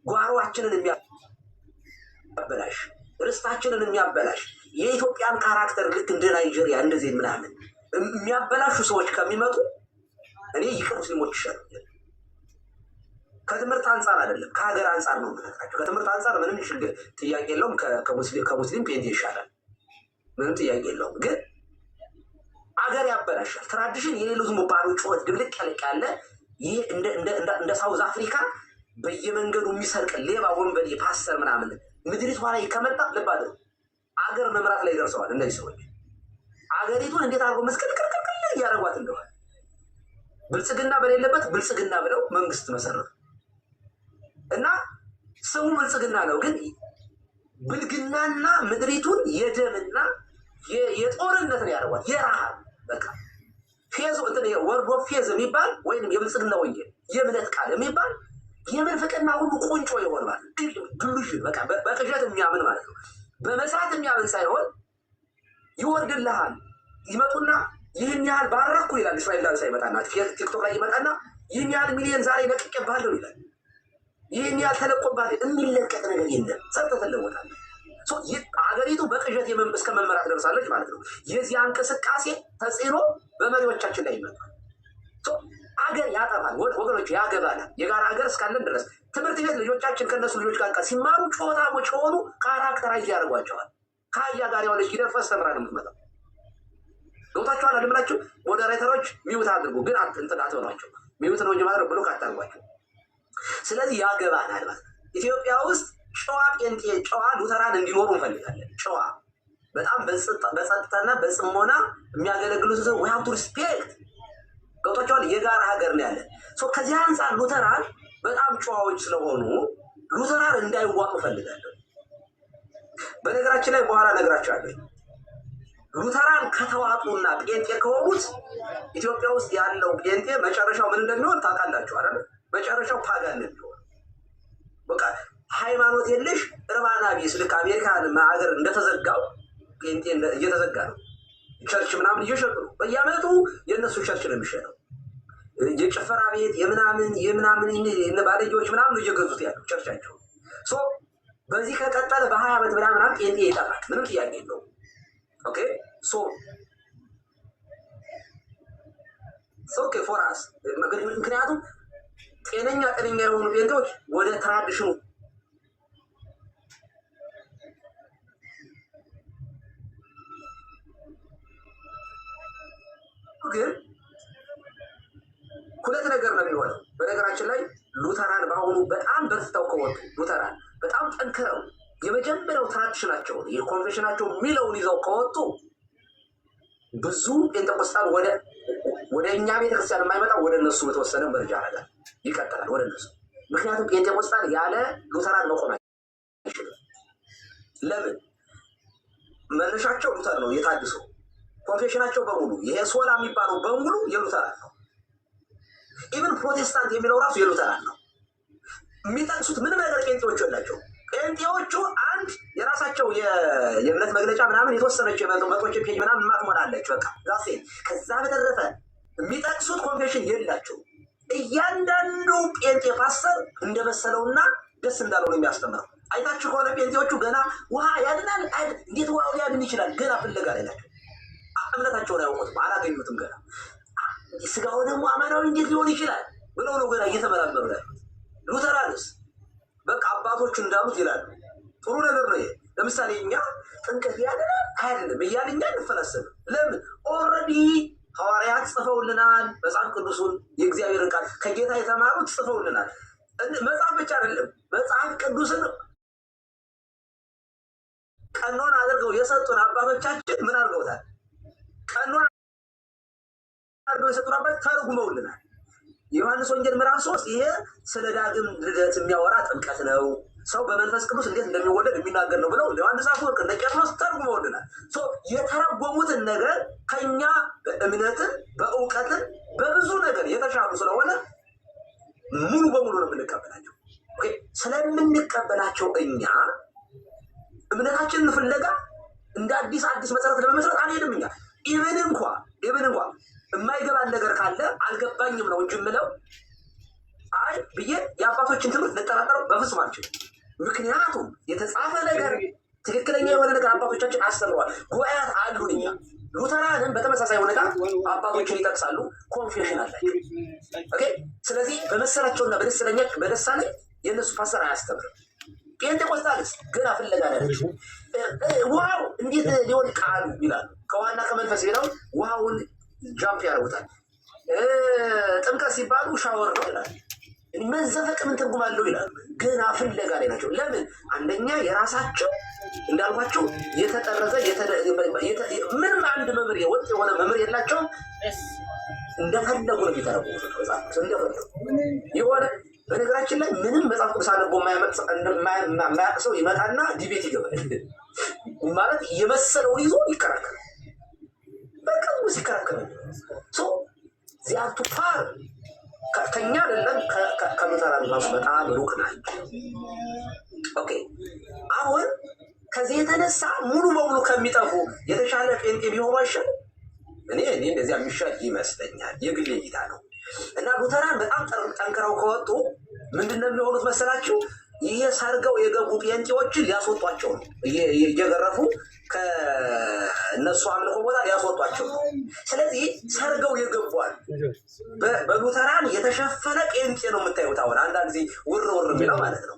ጓሮአችንን የሚያበላሽ፣ ርስታችንን የሚያበላሽ፣ የኢትዮጵያን ካራክተር ልክ እንደ ናይጄሪያ እንደዚህ ምናምን የሚያበላሹ ሰዎች ከሚመጡ እኔ ይቅር ሙስሊሞች ይሻላል። ከትምህርት አንጻር አይደለም ከሀገር አንጻር ነው የምነግራቸው። ከትምህርት አንጻር ምንም ጥያቄ የለውም። ከሙስሊም ጴንጤ ይሻላል፣ ምንም ጥያቄ የለውም። ግን አገር ያበላሻል። ትራዲሽን የሌለው ዝም ባሉ ጩኸት ድብልቅ ያለ ይህ እንደ ሳውዝ አፍሪካ በየመንገዱ የሚሰርቅ ሌባ ወንበዴ ፓስተር ምናምን ምድሪቷ ላይ ከመጣ ልባለ አገር መምራት ላይ ደርሰዋል። እነዚህ ሰዎች አገሪቱን እንዴት አድርጎ መስቀልቅልቅል እያደረጓት እንደሆነ ብልጽግና በሌለበት ብልጽግና ብለው መንግስት መሰረቱ እና ስሙ ብልጽግና ነው። ግን ብልግናና ምድሪቱን የደምና የጦርነት ነው ያደረጓት። የረሃብ በቃ ፌዝ ወርዶ ፌዝ የሚባል ወይም የብልጽግና ወንጌል የእምነት ቃል የሚባል የምንፍቅና ሁሉ ቁንጮ ይሆናል። ድሉሽን በቃ በቅዠት የሚያምን ማለት ነው። በመስራት የሚያምን ሳይሆን ይወርድልሃል። ይመጡና ይህን ያህል ባረኩ ይላል። እስራኤል ዳንሳ ይመጣና ቲክቶክ ላይ ይመጣና ይህን ያህል ሚሊዮን ዛሬ ለቅቄብሃለሁ ይላል። ይህን ያህል ተለቆብሃል። የሚለቀቅ ነገር የለም። ጸጥታ ተለወጣል። ሀገሪቱ በቅዠት እስከ መመራት ደርሳለች ማለት ነው። የዚያ እንቅስቃሴ ተጽዕኖ በመሪዎቻችን ላይ ይመጣል። አገር ያጠፋል ወገኖች፣ ያገባናል። የጋራ ሀገር እስካለን ድረስ ትምህርት ቤት ልጆቻችን ከነሱ ልጆች ጋር ሲማሩ ጮታሞች ሆኑ ካራክተራይዝ ያደርጓቸዋል። ከአህያ ጋር የሆነች ሂደት ፈስተምራ ነው የምትመጣው። ገብታችኋል አይደል? ሞዴሬተሮች ሚውት አድርጉ፣ ግን እንትን አትበሏቸው። ሚውት ነው እንጂ ማድረግ ብሎክ አታርጓቸው። ስለዚህ ያገባናል ማለት ኢትዮጵያ ውስጥ ጨዋ ጴንጤ፣ ጨዋ ሉተራን እንዲኖሩ እንፈልጋለን። ጨዋ በጣም በጸጥታና በጽሞና የሚያገለግሉት ሰው we have to respect። ገብታችኋል? የጋራ ሀገር ነው ያለን። ከዚህ አንጻር ሉተራን በጣም ጨዋዎች ስለሆኑ ሉተራን እንዳይዋጡ እፈልጋለሁ። በነገራችን ላይ በኋላ እነግራቸዋለሁ። ሉተራን ከተዋጡና ጴንጤ ከሆኑት ኢትዮጵያ ውስጥ ያለው ጴንጤ መጨረሻው ምን እንደሚሆን ታውቃላችሁ አይደል? መጨረሻው ፓጋን እንደሚሆን በቃ ሃይማኖት የለሽ እርባና ቢስ ልክ አሜሪካን ሀገር እንደተዘጋው ጴንጤ እየተዘጋ ነው። ቸርች ምናምን እየሸጡ ነው። በየዓመቱ የእነሱ ቸርች ነው የሚሸጠው። የጭፈራ ቤት የምናምን ባለጌዎች ምናምን እየገዙት ያለው ቸርቻቸው። በዚህ ከቀጠለ በ20 ዓመት ምናምን ጴንጤ ይጠፋል። ምንም ጥያቄ የለውም። ኦኬ ኦኬ ፎር አስ ምክንያቱም ጤነኛ የሆኑ ጴንጤዎች ወደ ትራዲሽኑ ግን ሁለት ነገር ነው የሚሆነው። በነገራችን ላይ ሉተራን በአሁኑ በጣም በርትተው ከወጡ ሉተራን በጣም ጠንክረው የመጀመሪያው ትራዲሽናቸውን የኮንቬንሽናቸው የሚለውን ይዘው ከወጡ ብዙ ጴንጤቆስጣን ወደ እኛ ቤተክርስቲያን የማይመጣ ወደ እነሱ በተወሰነ መረጃ ያደርጋል፣ ይቀጥላል ወደ እነሱ። ምክንያቱም ጴንጤቆስጣን ያለ ሉተራን መቆም አይችልም። ለምን? መነሻቸው ሉተር ነው። የታድሶ ኮንፌሽናቸው በሙሉ ይሄ ሶላ የሚባለው በሙሉ የሉተራን ነው። ኢቨን ፕሮቴስታንት የሚለው ራሱ የሉተራን ነው። የሚጠቅሱት ምንም ነገር ጴንጤዎቹ የላቸው። ጴንጤዎቹ አንድ የራሳቸው የእምነት መግለጫ ምናምን የተወሰነች መቶች ፔጅ ምናምን ማትሞላለች በቃ ዛሴ። ከዛ በተረፈ የሚጠቅሱት ኮንፌሽን የላቸው። እያንዳንዱ ጴንጤ ፓስተር እንደመሰለውና ደስ እንዳለው ነው የሚያስተምረው። አይታችሁ ከሆነ ጴንጤዎቹ ገና ውሃ ያድናል እንዴት ውሃ ሊያድን ይችላል? ገና ፍለጋ ላይ ናቸው። እምነታቸውን አያውቁትም፣ አላገኙትም ገና። ስጋው ደግሞ አማናዊ እንዴት ሊሆን ይችላል ብለው ነው ገና እየተመራመሩ ያሉት። ሉተራንስ በቃ አባቶቹ እንዳሉት ይላሉ። ጥሩ ነገር ነው ይሄ። ለምሳሌ እኛ ጥምቀት ያድናል አይደለም እያልን እኛ እንፈላሰብ። ለምን? ኦልሬዲ ሐዋርያት ጽፈውልናል። መጽሐፍ ቅዱሱን የእግዚአብሔርን ቃል ከጌታ የተማሩት ጽፈውልናል። መጽሐፍ ብቻ አይደለም፣ መጽሐፍ ቅዱስን ቀኖን አድርገው የሰጡን አባቶቻችን ምን አድርገውታል? ቀኖን አድርገው የሰጡን አባቶች ተርጉመውልናል። የዮሐንስ ወንጌል ምዕራፍ 3 ይሄ ስለ ዳግም ልደት የሚያወራ ጥምቀት ነው፣ ሰው በመንፈስ ቅዱስ እንዴት እንደሚወለድ የሚናገር ነው ብለው ዮሐንስ አፈወርቅ እነ ቄርሎስ ተርጉመውልናል። የተረጎሙትን ነገር ከኛ በእምነትን በእውቀትን በብዙ ነገር የተሻሉ ስለሆነ ሙሉ በሙሉ ነው የምንቀበላቸው። ስለምንቀበላቸው እኛ እምነታችንን ፍለጋ እንደ አዲስ መሰረት ለመመስረት አንሄድም። እኛ ኢቨን እንኳ የማይገባን ነገር ካለ አልገባኝም ነው እንጂ የምለው አይ ብዬ የአባቶችን ትምህርት ልጠራጠረው በፍጹም አልችልም። ምክንያቱም የተጻፈ ነገር ትክክለኛ የሆነ ነገር አባቶቻችን አስተምረዋል። ጉባኤያት አሉን። እኛ ሉተራንን በተመሳሳይ ሁኔታ አባቶችን ይጠቅሳሉ፣ ኮንፌሽን አላቸው። ኦኬ። ስለዚህ በመሰላቸውና በደሳለኝ የእነሱ ፓስተር አያስተምርም። ጴንጤቆስጣልስ ገና ፍለጋ ያለችው ውሃው እንዴት ሊሆን ቃሉ ይላሉ። ከዋና ከመንፈስ ሌላው ውሃውን ጃምፕ ያደርጉታል። ጥምቀት ሲባሉ ሻወር ነው ይላል። መዘፈቅ ምን ትርጉም አለው ይላሉ። ገና ፍለጋ ላይ ናቸው። ለምን? አንደኛ የራሳቸው እንዳልኳቸው የተጠረዘ ምንም አንድ መምህር ወጥ የሆነ መምህር የላቸውም። እንደፈለጉ ነው የሚተረጉሙት እንደፈለጉ የሆነ በነገራችን ላይ ምንም መጽሐፍ ቅዱስ አነቦ የማያውቅ ሰው ይመጣና ዲቤት ይገባል። ማለት የመሰለውን ይዞ ይከራከራል። በቃ ይከራከራል። ዚያቱ ፓር ከኛ አይደለም ከሉተራን ራሱ በጣም ሩቅ ናቸው። ኦኬ። አሁን ከዚህ የተነሳ ሙሉ በሙሉ ከሚጠፉ የተሻለ ጴንጤ ቢሆኑ አይሻል? እኔ እንደዚያ የሚሻል ይመስለኛል። የግሌ እይታ ነው። እና ሉተራን በጣም ጠንክረው ከወጡ ምንድነው የሚሆኑት መሰላችሁ? ይሄ ሰርገው የገቡ ጴንጤዎችን ሊያስወጧቸው ነው። እየገረፉ ከእነሱ አምልኮ ቦታ ሊያስወጧቸው ነው። ስለዚህ ሰርገው የገቧል። በሉተራን የተሸፈነ ጴንጤ ነው የምታዩት አሁን አንዳንድ ጊዜ ውር የሚለው ማለት ነው።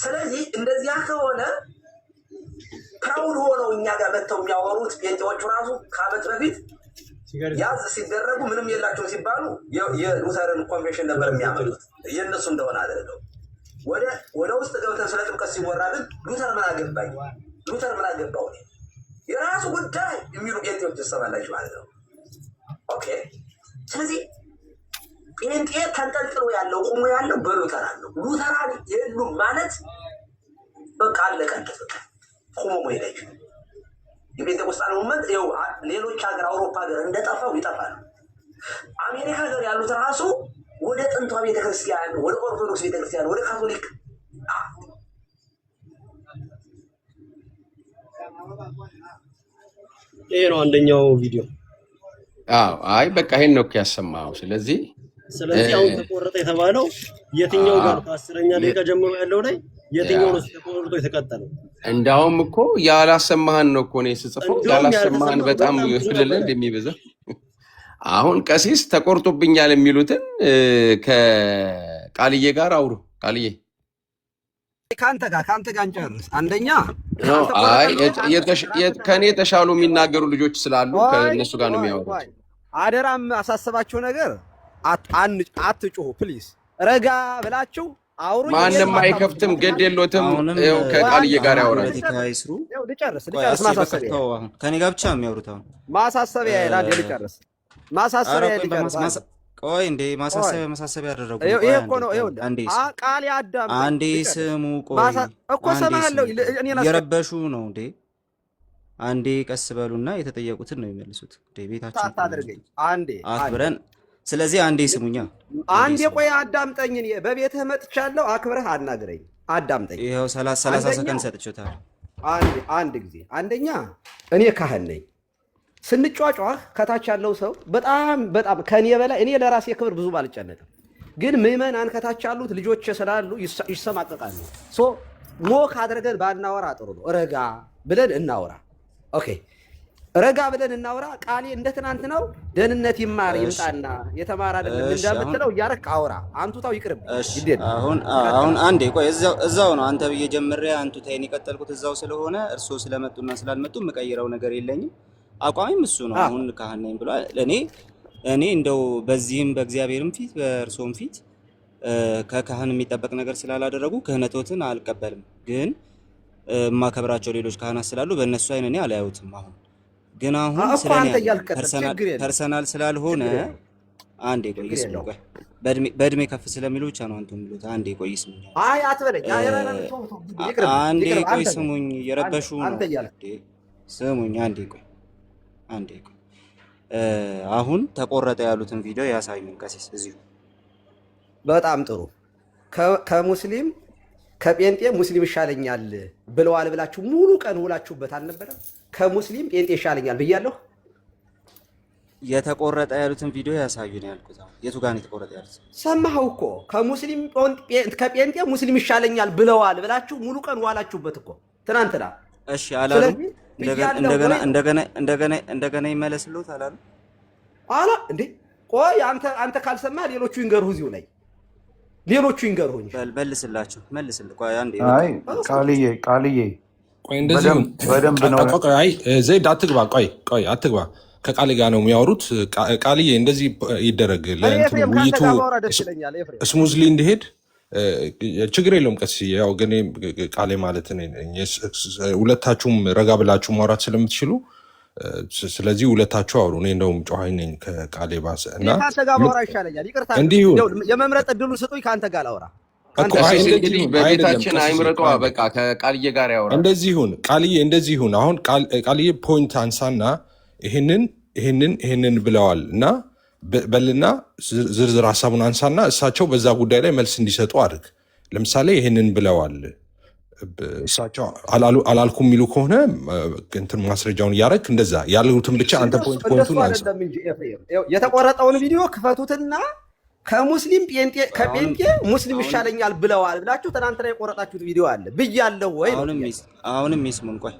ስለዚህ እንደዚያ ከሆነ ፕራውድ ሆነው እኛ ጋር መጥተው የሚያወሩት ጴንጤዎቹ ራሱ ከዓመት በፊት ያዝ ሲደረጉ ምንም የላቸውም ሲባሉ የሉተርን ኮንቬንሽን ነበር የሚያመጡት የእነሱ እንደሆነ አድርገው ወደ ውስጥ ገብተን ስለ ጥምቀት ሲወራ ግን ሉተር ምን አገባኝ፣ ሉተር ምን አገባው የራሱ ጉዳይ የሚሉ ጴንጤዎች ትሰማላችሁ ማለት ነው። ኦኬ። ስለዚህ ጴንጤ ተንጠልጥሎ ያለው ቁሞ ያለው በሉተራን ነው። ሉተራን የሉም ማለት በቃ አለቀለት። በቃ ቁሞ ሄደች። የጴንጤቆስጣን ሙቭመንት ይኸው ሌሎች ሀገር አውሮፓ ሀገር እንደጠፋው ይጠፋል። አሜሪካ ሀገር ያሉት ራሱ ወደ ጥንቷ ቤተክርስቲያን፣ ወደ ኦርቶዶክስ ቤተክርስቲያን፣ ወደ ካቶሊክ ይሄ ነው አንደኛው ቪዲዮ። አይ በቃ ይሄን ነው ያሰማው። ስለዚህ አሁን ተቆረጠ የተባለው የትኛው ጋር ከ10ኛ ደቂቃ ጀምሮ ያለው ላይ የትኛው ነው ተቆርጦ የተቀጠለው? እንዳውም እኮ ያላሰማህን ነው እኮ ነው ስጽፈው ያላሰማህን በጣም ፍልል እንደሚበዛ አሁን ቀሲስ ተቆርጦብኛል የሚሉትን ከቃልዬ ጋር አውሩ። ቃልዬ ካንተ ጋር እንጨርስ። አንደኛ ከኔ የተሻሉ የሚናገሩ ልጆች ስላሉ ከነሱ ጋር ነው የሚያወሩት። አደራም አሳሰባችሁ ነገር አትጩሁ ፕሊዝ። ረጋ ብላችሁ አውሩ። ማንም አይከፍትም፣ ገድ የሎትም። ከቃልዬ ጋር ያወራል። ልጨርስ ማሳሰቢያ ከኔ ጋር ብቻ የሚያወሩት አሁን ማሳሰቢያ ይላል። ልጨርስ ማሳሰቢያ ልጨርስ። ቆይ እንዴ ማሳሰቢያ ያደረጉ ይሄ እኮ ነው። ቃል ያዳም አንዴ ስሙ። ቆይ እኮ ሰማሃለሁ። የረበሹ ነው እንዴ። አንዴ ቀስ በሉና የተጠየቁትን ነው የሚመልሱት። ቤታችን ታታድርገኝ አንዴ አክብረን። ስለዚህ አንዴ ስሙኛ። አንዴ ቆይ አዳምጠኝ። እኔ በቤትህ መጥቻለሁ። አክብረህ አናግረኝ። አዳምጠኝ። ይሄው 30 ሰከንድ ሰጥቼታለሁ። አንድ ጊዜ አንደኛ እኔ ካህን ነኝ። ስንጫጫህ ከታች ያለው ሰው በጣም ከኔ በላይ እኔ ለራሴ ክብር ብዙ ባልጨነቅም፣ ግን ምዕመናን ከታች ያሉት ልጆች ስላሉ ይሰማቀቃሉ። ሞክ አድርገን ባናወራ ጥሩ ነው። ረጋ ብለን እናወራ። ኦኬ፣ ረጋ ብለን እናወራ። ቃሌ እንደ ትናንት ነው። ደህንነት ይማር ይምጣና የተማረ አይደለም እንደምትለው እያረክ አውራ። አንቱታው ይቅርብ። አሁን አንዴ ቆይ፣ እዛው ነው አንተ ብዬ ጀምሬ አንቱታዬን የቀጠልኩት እዛው ስለሆነ እርስዎ ስለመጡና ስላልመጡ የምቀይረው ነገር የለኝም። አቋሚም እሱ ነው። አሁን ካህን ነኝ ብሏል። እኔ እንደው በዚህም በእግዚአብሔርም ፊት በእርሶም ፊት ከካህን የሚጠበቅ ነገር ስላላደረጉ ክህነቶትን አልቀበልም። ግን የማከብራቸው ሌሎች ካህናት ስላሉ በእነሱ አይን እኔ አላያዩትም። አሁን ግን አሁን ፐርሰናል ስላልሆነ አንዴ ቆይ ይስሙ። ቆይ በእድሜ ከፍ ስለሚሉ ብቻ ነው አንተ የሚሉት። አንዴ ቆይ ይስሙ። አይ አትበለኝ። አንዴ ቆይ ስሙኝ። እየረበሹ ነው። ስሙኝ አንዴ ቆይ አሁን ተቆረጠ ያሉትን ቪዲዮ ያሳዩን ቀሲስ እዚሁ። በጣም ጥሩ። ከሙስሊም ከጴንጤ ሙስሊም ይሻለኛል ብለዋል ብላችሁ ሙሉ ቀን ውላችሁበት አልነበረም? ከሙስሊም ጴንጤ ይሻለኛል ብያለሁ። የተቆረጠ ያሉትን ቪዲዮ ያሳዩን ያልኩት አሁን የቱ ጋር ነው የተቆረጠ ያሉት? ሰማኸው እኮ ከጴንጤ ሙስሊም ይሻለኛል ብለዋል ብላችሁ ሙሉ ቀን ዋላችሁበት እኮ ትናንትና። እሺ አላሉ? እንደገና ይመለስልዎት አላሉ? እንዴ ቆይ አንተ ካልሰማ ሌሎቹ ይንገሩህ። እዚሁ ላይ ሌሎቹ ይንገሩህ እንጂ መልስላቸው። ቆይ አንዴ ቃልዬ ቆይ እንደዚህ በደንብ ነው። አይ ዘይድ አትግባ። ቆይ አትግባ። ከቃል ጋር ነው የሚያወሩት። ቃልዬ እንደዚህ ይደረግ። ውይይቱ ስሙዝሊ እንዲሄድ ችግር የለውም። ቀስ ያው ግን ቃሌ ማለት ሁለታችሁም ረጋ ብላችሁ ማውራት ስለምትችሉ ስለዚህ ሁለታችሁ አውሩ። እኔ እንደውም ጨዋኝ ነኝ ከቃሌ ባሰ እና ከአንተ ጋር ማውራ ይሻለኛል። ይቅርታ የመምረጥ እድሉን ስጡኝ። ከአንተ ጋር ላውራ። በቤታችን አይምረጧ። በቃ ከቃልዬ ጋር ያውራ። እንደዚህ ይሁን ቃልዬ፣ እንደዚህ ይሁን። አሁን ቃልዬ ፖይንት አንሳና ይሄንን ብለዋል እና በልና ዝርዝር ሀሳቡን አንሳና እሳቸው በዛ ጉዳይ ላይ መልስ እንዲሰጡ አድርግ። ለምሳሌ ይሄንን ብለዋል እሳቸው አላልኩም የሚሉ ከሆነ እንትን ማስረጃውን እያደረግ እንደዛ ያሉትን ብቻ አንተ ፖይንቱን አንሳ። የተቆረጠውን ቪዲዮ ክፈቱትና ከሙስሊም ጴንጤ ከጴንጤ ሙስሊም ይሻለኛል ብለዋል ብላችሁ ትናንትና የቆረጣችሁት ቪዲዮ አለ ብያለሁ ወይ? አሁንም ይስሙን። ቆይ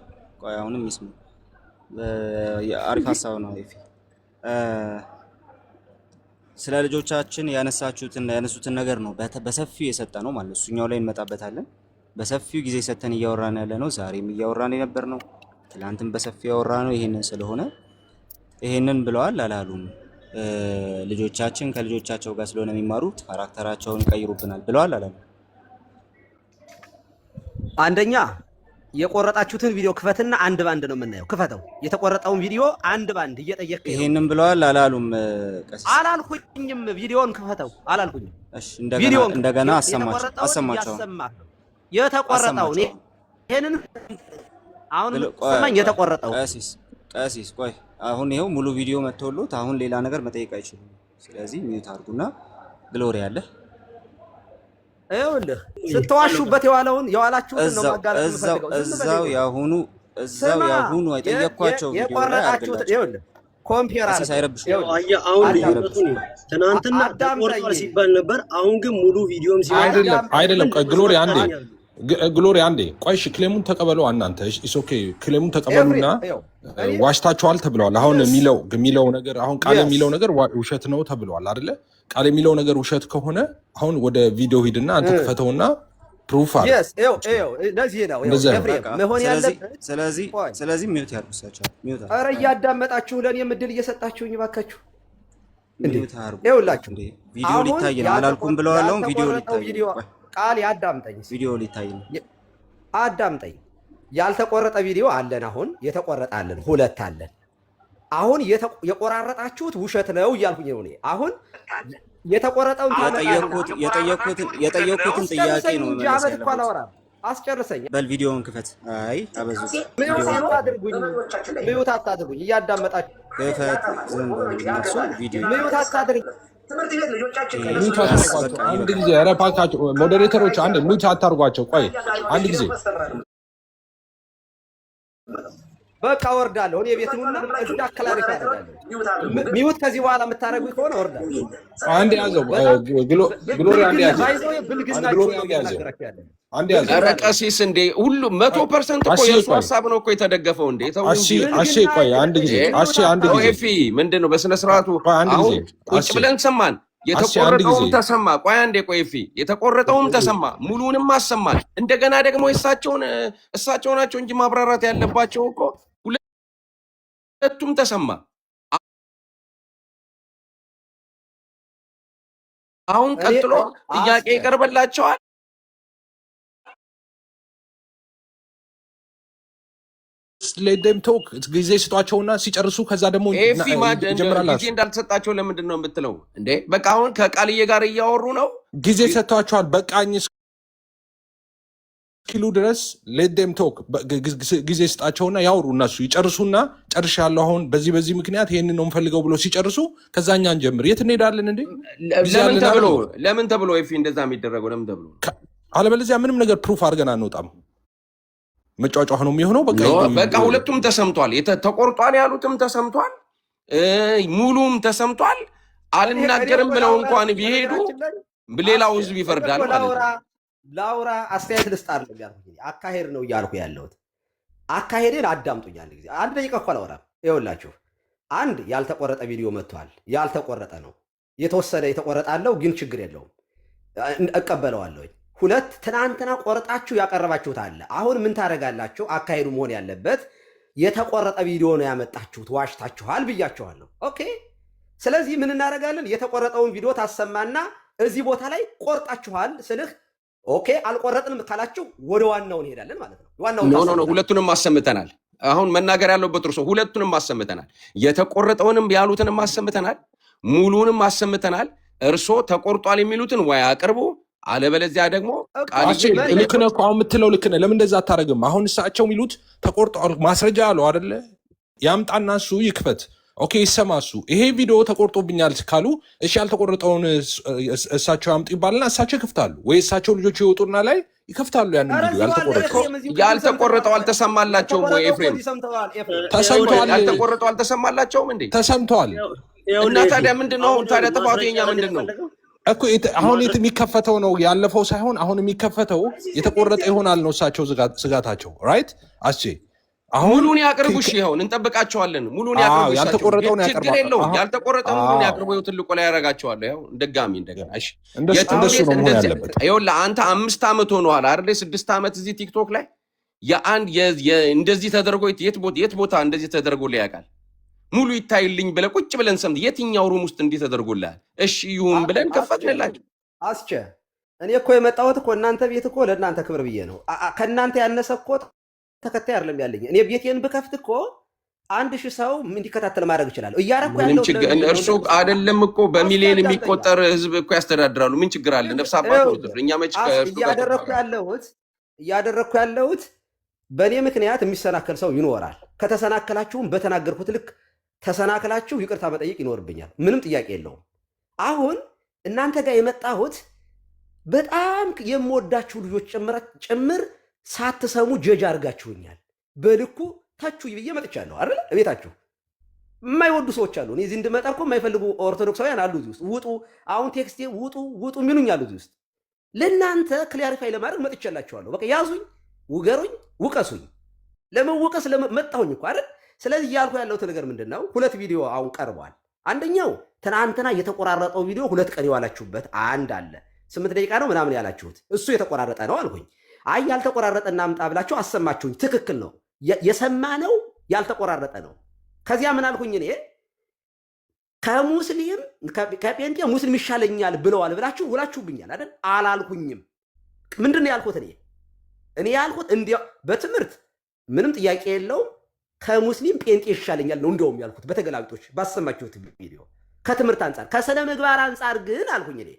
አሁንም ይስሙን። አሪፍ ሀሳብ ነው። ስለ ልጆቻችን ያነሱትን ነገር ነው በሰፊው የሰጠ ነው ማለት እሱኛው ላይ እንመጣበታለን። በሰፊው ጊዜ ሰተን እያወራን ያለ ነው። ዛሬም እያወራን የነበር ነው። ትላንትም በሰፊው ያወራ ነው። ይሄንን ስለሆነ ይሄንን ብለዋል አላሉም። ልጆቻችን ከልጆቻቸው ጋር ስለሆነ የሚማሩት ካራክተራቸውን ይቀይሩብናል ብለዋል አላሉም። አንደኛ የቆረጣችሁትን ቪዲዮ ክፈትና አንድ ባንድ ነው የምናየው። ክፈተው። የተቆረጠውን ቪዲዮ አንድ ባንድ እየጠየቅክ ይሄንን ብለዋል አላሉም። አላልኩኝም። ቪዲዮን ክፈተው አላልኩኝም። እሺ እንደገና አሰማቸው። የተቆረጠውን ይሄንን አሁን ሰማኝ። የተቆረጠው ቀሲስ ቆይ አሁን ይሄው ሙሉ ቪዲዮ መጥቶሎት አሁን ሌላ ነገር መጠየቅ አይችልም። ስለዚህ ሚዩት አድርጉና ግሎሪ አለ ይኸውልህ ስትዋሹበት የዋላችሁትን ነው ማጋለጥ የምፈልገው። እዛው ያሁኑ የጠየኳቸው ቪዲዮ ላይ አድርጋችሁ ይኸውልህ ኮምፒውተር አለ ሳይረብሽ አሁን ልዩነቱን ትናንትና ተቆርጧል ሲባል ነበር። አሁን ግን ሙሉ ቪዲዮም ሲባል አይደለም። ቆይ ግሎሪ አንዴ ቆይ እሺ፣ ክሌሙን ተቀበሉ እናንተ። ኢስ ኦኬ ክሌሙን ተቀበሉና ዋሽታችኋል ተብለዋል። አሁን የሚለው ነገር አሁን ቃል የሚለው ነገር ውሸት ነው ተብለዋል አይደለ? ቃል የሚለው ነገር ውሸት ከሆነ አሁን ወደ ቪዲዮ ሂድና አንተ ክፈተውና ፕሩፍ አለ። ስለዚህ ሚውት ያርጉሳቸው። ኧረ እያዳመጣችሁ ለእኔም እድል እየሰጣችሁኝ እባካችሁ። ይኸውላችሁ ቪዲዮ ሊታይ ነው አላልኩም ብለዋል። አሁን ቪዲዮ ሊታይ ቃል ያዳምጠኝ። ቪዲዮ ሊታይ ነው አዳምጠኝ። ያልተቆረጠ ቪዲዮ አለን። አሁን የተቆረጠ አለን፣ 2 አለን። አሁን የቆራረጣችሁት ውሸት ነው እያልኩኝ ነው እኔ። አሁን የተቆረጠውን የጠየቁትን ጥያቄ ነው መመለስ ያለበት። አስጨርሰኝ። በል ቪዲዮውን ክፈት። አይ አበዙ። ሚዩት አታድርጉኝ። እያዳመጣችሁ ክፈት። ዝም ብለሱ ቪዲዮ ሚዩት አታድርጉኝ። አንድ ጊዜ ኧረ እባካችሁ ሞዴሬተሮች አንድ ሚዩት አታርጓቸው። ቆይ አንድ ጊዜ በቃ ወርዳለሁ። እኔ ቤት ነውና እዚህ አከላሪፍ አደርጋለሁ። ሚዩት ከዚህ በኋላ የምታረጉ ከሆነ ወርዳለሁ። አንድ ያዘው ግሎሪ አንድ ያዘው አንድ ያዘው። ኧረ ቀሲስ እንዴ ሁሉ 100% እኮ የእሱ ሀሳብ ነው እኮ የተደገፈው እንዴ። አሺ ቆይ አንድ ጊዜ አንድ ጊዜ ኤፊ ምንድነው በስነ ስርዓቱ አሁን ቁጭ ብለን ሰማን። የተቆረጠውም ተሰማ። ቆይ አንዴ ቆይ ኤፊ የተቆረጠውም ተሰማ፣ ሙሉንም አሰማል። እንደገና ደግሞ እሳቸው ናቸው እንጂ ማብራራት ያለባቸው እኮ ሁለቱም ተሰማ። አሁን ቀጥሎ ጥያቄ ይቀርበላቸዋል። ለደም ቶክ ጊዜ ስጧቸውና ሲጨርሱ ከዛ ደግሞ ጊዜ እንዳልተሰጣቸው ለምንድን ነው የምትለው እንዴ? በቃ አሁን ከቃልዬ ጋር እያወሩ ነው። ጊዜ ሰጥቷቸዋል። በቃኝ እስኪሉ ድረስ ለደም ቶክ ጊዜ ስጣቸውና ያወሩ። እነሱ ይጨርሱና ጨርሻለሁ አሁን በዚህ ምክንያት ይሄንን ነው የምፈልገው ብሎ ሲጨርሱ ከዛኛ እንጀምር። የት እንሄዳለን እንዴ? ለምን ተብሎ ኤፊ እንደዛ የሚደረገው ለምን ተብሎ? አለበለዚያ ምንም ነገር ፕሩፍ አድርገን አንወጣም። መጫጫህ ነው የሚሆነው። በቃ ሁለቱም ተሰምቷል። ተቆርጧል ያሉትም ተሰምቷል፣ ሙሉም ተሰምቷል። አልናገርም ብለው እንኳን ቢሄዱ ሌላው ህዝብ ይፈርዳል ማለት ነው። ላውራ አስተያየት ልስጥ አይደለም ያልኩኝ፣ አካሄድ ነው እያልኩ ያለሁት። አካሄዴን አዳምጡኝ። አንድ ጊዜ 1 ደቂቃ እኮ አላወራም። ይኸውላችሁ አንድ ያልተቆረጠ ቪዲዮ መጥቷል። ያልተቆረጠ ነው የተወሰነ የተቆረጠ አለው፣ ግን ችግር የለውም እቀበለዋለሁ። 2 ትናንትና ቆርጣችሁ ያቀረባችሁት አለ። አሁን ምን ታደርጋላችሁ? አካሄዱ መሆን ያለበት የተቆረጠ ቪዲዮ ነው ያመጣችሁት፣ ዋሽታችኋል ብያችኋለሁ። ኦኬ። ስለዚህ ምን እናደርጋለን? የተቆረጠውን ቪዲዮ ታሰማና እዚህ ቦታ ላይ ቆርጣችኋል ስልህ ኦኬ፣ አልቆረጥንም ካላችሁ ወደ ዋናው እንሄዳለን ማለት ነው። ዋናው ሁለቱንም አሰምተናል። አሁን መናገር ያለበት እርሶ ሁለቱንም አሰምተናል። የተቆረጠውንም ያሉትንም አሰምተናል፣ ሙሉንም አሰምተናል። እርሶ ተቆርጧል የሚሉትን ወይ አቅርቡ፣ አለበለዚያ ደግሞ ልክ ነህ እኮ አሁን የምትለው ልክ ነህ። ለምን እንደዛ አታደርግም? አሁን እሳቸው የሚሉት ተቆርጧል ማስረጃ አለው አይደለ? ያምጣና እሱ ይክፈት። ኦኬ ይሰማ። እሱ ይሄ ቪዲዮ ተቆርጦብኛል ካሉ እሺ፣ ያልተቆረጠውን እሳቸው ያምጡ ይባልና እሳቸው ይከፍታሉ፣ ወይ እሳቸው ልጆች ይወጡና ላይ ይከፍታሉ ያንን ቪዲዮ። ያልተቆረጠው አልተሰማላቸውም ወይ ኤፍሬም? ተሰምተዋል። ያልተቆረጠው አልተሰማላቸውም እንዴ? ተሰምተዋል። እና ታዲያ ምንድነው? ታዲያ ጥፋቱ የኛ ምንድነው? እኮ አሁን የሚከፈተው ነው ያለፈው ሳይሆን አሁን የሚከፈተው የተቆረጠ ይሆናል ነው እሳቸው ስጋታቸው። ራይት አስቼ አሁን ሙሉን ያቅርቡ። እሺ ይሁን እንጠብቃቸዋለን። ሙሉን ያቅርቡ። ያልተቆረጠውን ያቅርቡ። ችግር የለውም። ያልተቆረጠ ሙሉን ያቅርቡ። ይኸው ትልቁ ላይ ያደርጋቸዋለሁ። ይኸው ድጋሚ እንደገና እሺ፣ እንደሱ ነው መሆን ያለበት። ይኸውልህ አንተ 5 ዓመት ሆኖሃል አይደል? 6 ዓመት እዚህ ቲክቶክ ላይ እንደዚህ ተደርጎ የት ቦታ እንደዚህ ተደርጎ ላይ ያውቃል? ሙሉ ይታይልኝ ብለህ ቁጭ ብለን ሰምተህ የትኛው ሩም ውስጥ እንዲህ ተደርጎልሃል? እሺ ይሁን ብለን ከፈትንላቸው። አስቼ እኔ እኮ የመጣሁት እኮ እናንተ ቤት እኮ ለእናንተ ክብር ብዬ ነው። ከእናንተ ያነሰ እኮ ተከታይ አይደለም ያለኝ። እኔ ቤቴን ብከፍት እኮ 1000 ሰው እንዲከታተል ማድረግ ይችላል። እያረኩ ያለው እርሱ አይደለም እኮ በሚሊዮን የሚቆጠር ህዝብ እኮ ያስተዳድራሉ። ምን ችግር አለ? ነፍስ አባት ነው። እኛ መች እያደረኩ ያለሁት በእኔ ምክንያት የሚሰናከል ሰው ይኖራል። ከተሰናከላችሁም በተናገርኩት ልክ ተሰናክላችሁ ይቅርታ መጠየቅ ይኖርብኛል። ምንም ጥያቄ የለውም። አሁን እናንተ ጋር የመጣሁት በጣም የምወዳችሁ ልጆች ጭምር ሳትሰሙ ጀጅ አድርጋችሁኛል። በልኩ ታችሁ ብዬ መጥቻለሁ አይደል? ቤታችሁ የማይወዱ ሰዎች አሉ። እኔ እዚህ እንድመጣ እኮ የማይፈልጉ ኦርቶዶክሳውያን አሉ እዚህ ውስጥ። ውጡ አሁን ቴክስቴ ውጡ የሚሉኝ አሉ እዚህ ውስጥ። ለእናንተ ክሊያሪፋይ ለማድረግ መጥቻላችኋለሁ። በቃ ያዙኝ፣ ውገሩኝ፣ ውቀሱኝ። ለመወቀስ መጣሁኝ እኮ አይደል? ስለዚህ እያልኩ ያለሁት ነገር ምንድን ነው? 2 ቪዲዮ አሁን ቀርቧል። አንደኛው ትናንትና የተቆራረጠው ቪዲዮ 2 ቀን የዋላችሁበት አንድ አለ። 8 ደቂቃ ነው ምናምን ያላችሁት እሱ የተቆራረጠ ነው አልኩኝ። አይ ያልተቆራረጠ እናምጣ ብላችሁ አሰማችሁኝ። ትክክል ነው። የሰማነው ያልተቆራረጠ ነው። ከዚያ ምን አልኩኝ? እኔ ከጴንጤ ሙስሊም ይሻለኛል ብለዋል ብላችሁ ውላችሁብኛል አይደል? አላልኩኝም። ምንድን ነው ያልኩት? እኔ ያልኩት እንዲያው በትምህርት ምንም ጥያቄ የለውም ከሙስሊም ጴንጤ ይሻለኛል ነው እንደውም ያልኩት። በተገላቢጦች ባሰማችሁት ቪዲዮ ከትምህርት አንጻር ከስነ ምግባር አንጻር ግን አልኩኝ። እኔ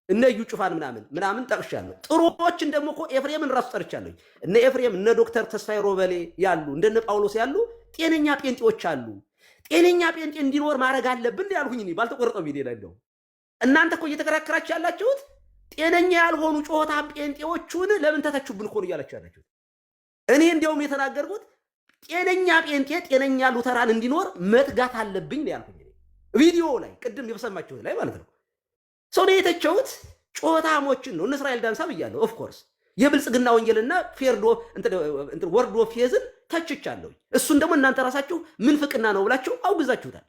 እነ እዩ ጩፋን ምናምን ጠቅሻለሁ። ጥሩዎችን ደግሞ እኮ ኤፍሬምን ራሱ ጠርቻለሁ። እነ ኤፍሬም እነ ዶክተር ተስፋዬ ሮበሌ ያሉ እንደነ ጳውሎስ ያሉ ጤነኛ ጴንጤዎች አሉ። ጤነኛ ጴንጤ እንዲኖር ማድረግ አለብን ያልኩኝ እኔ ባልተቆረጠው ቪዲዮ ላይ ነው። እናንተ እኮ እየተከራከራችሁ ያላችሁት ጤነኛ ያልሆኑ ጮታ ጴንጤዎቹን ለምን ተተቹብን እኮ ነው እያላችሁ ያላችሁት። እኔ እንዲያውም የተናገርኩት ጤነኛ ጴንጤ ጤነኛ ሉተራን እንዲኖር መትጋት አለብኝ ነው ያልኩኝ ቪዲዮ ላይ ቅድም የሰማችሁት ላይ ማለት ነው። ሰው ነው የተቸውት ጮታሞችን ነው። እነ እስራኤል ዳንሳ ብያለሁ። ኦፍ ኮርስ የብልጽግና ወንጌልና ወርድ ኦፍ ፌዝን ተችቻለሁ። እሱን ደግሞ እናንተ ራሳችሁ ምንፍቅና ነው ብላችሁ አውግዛችሁታል።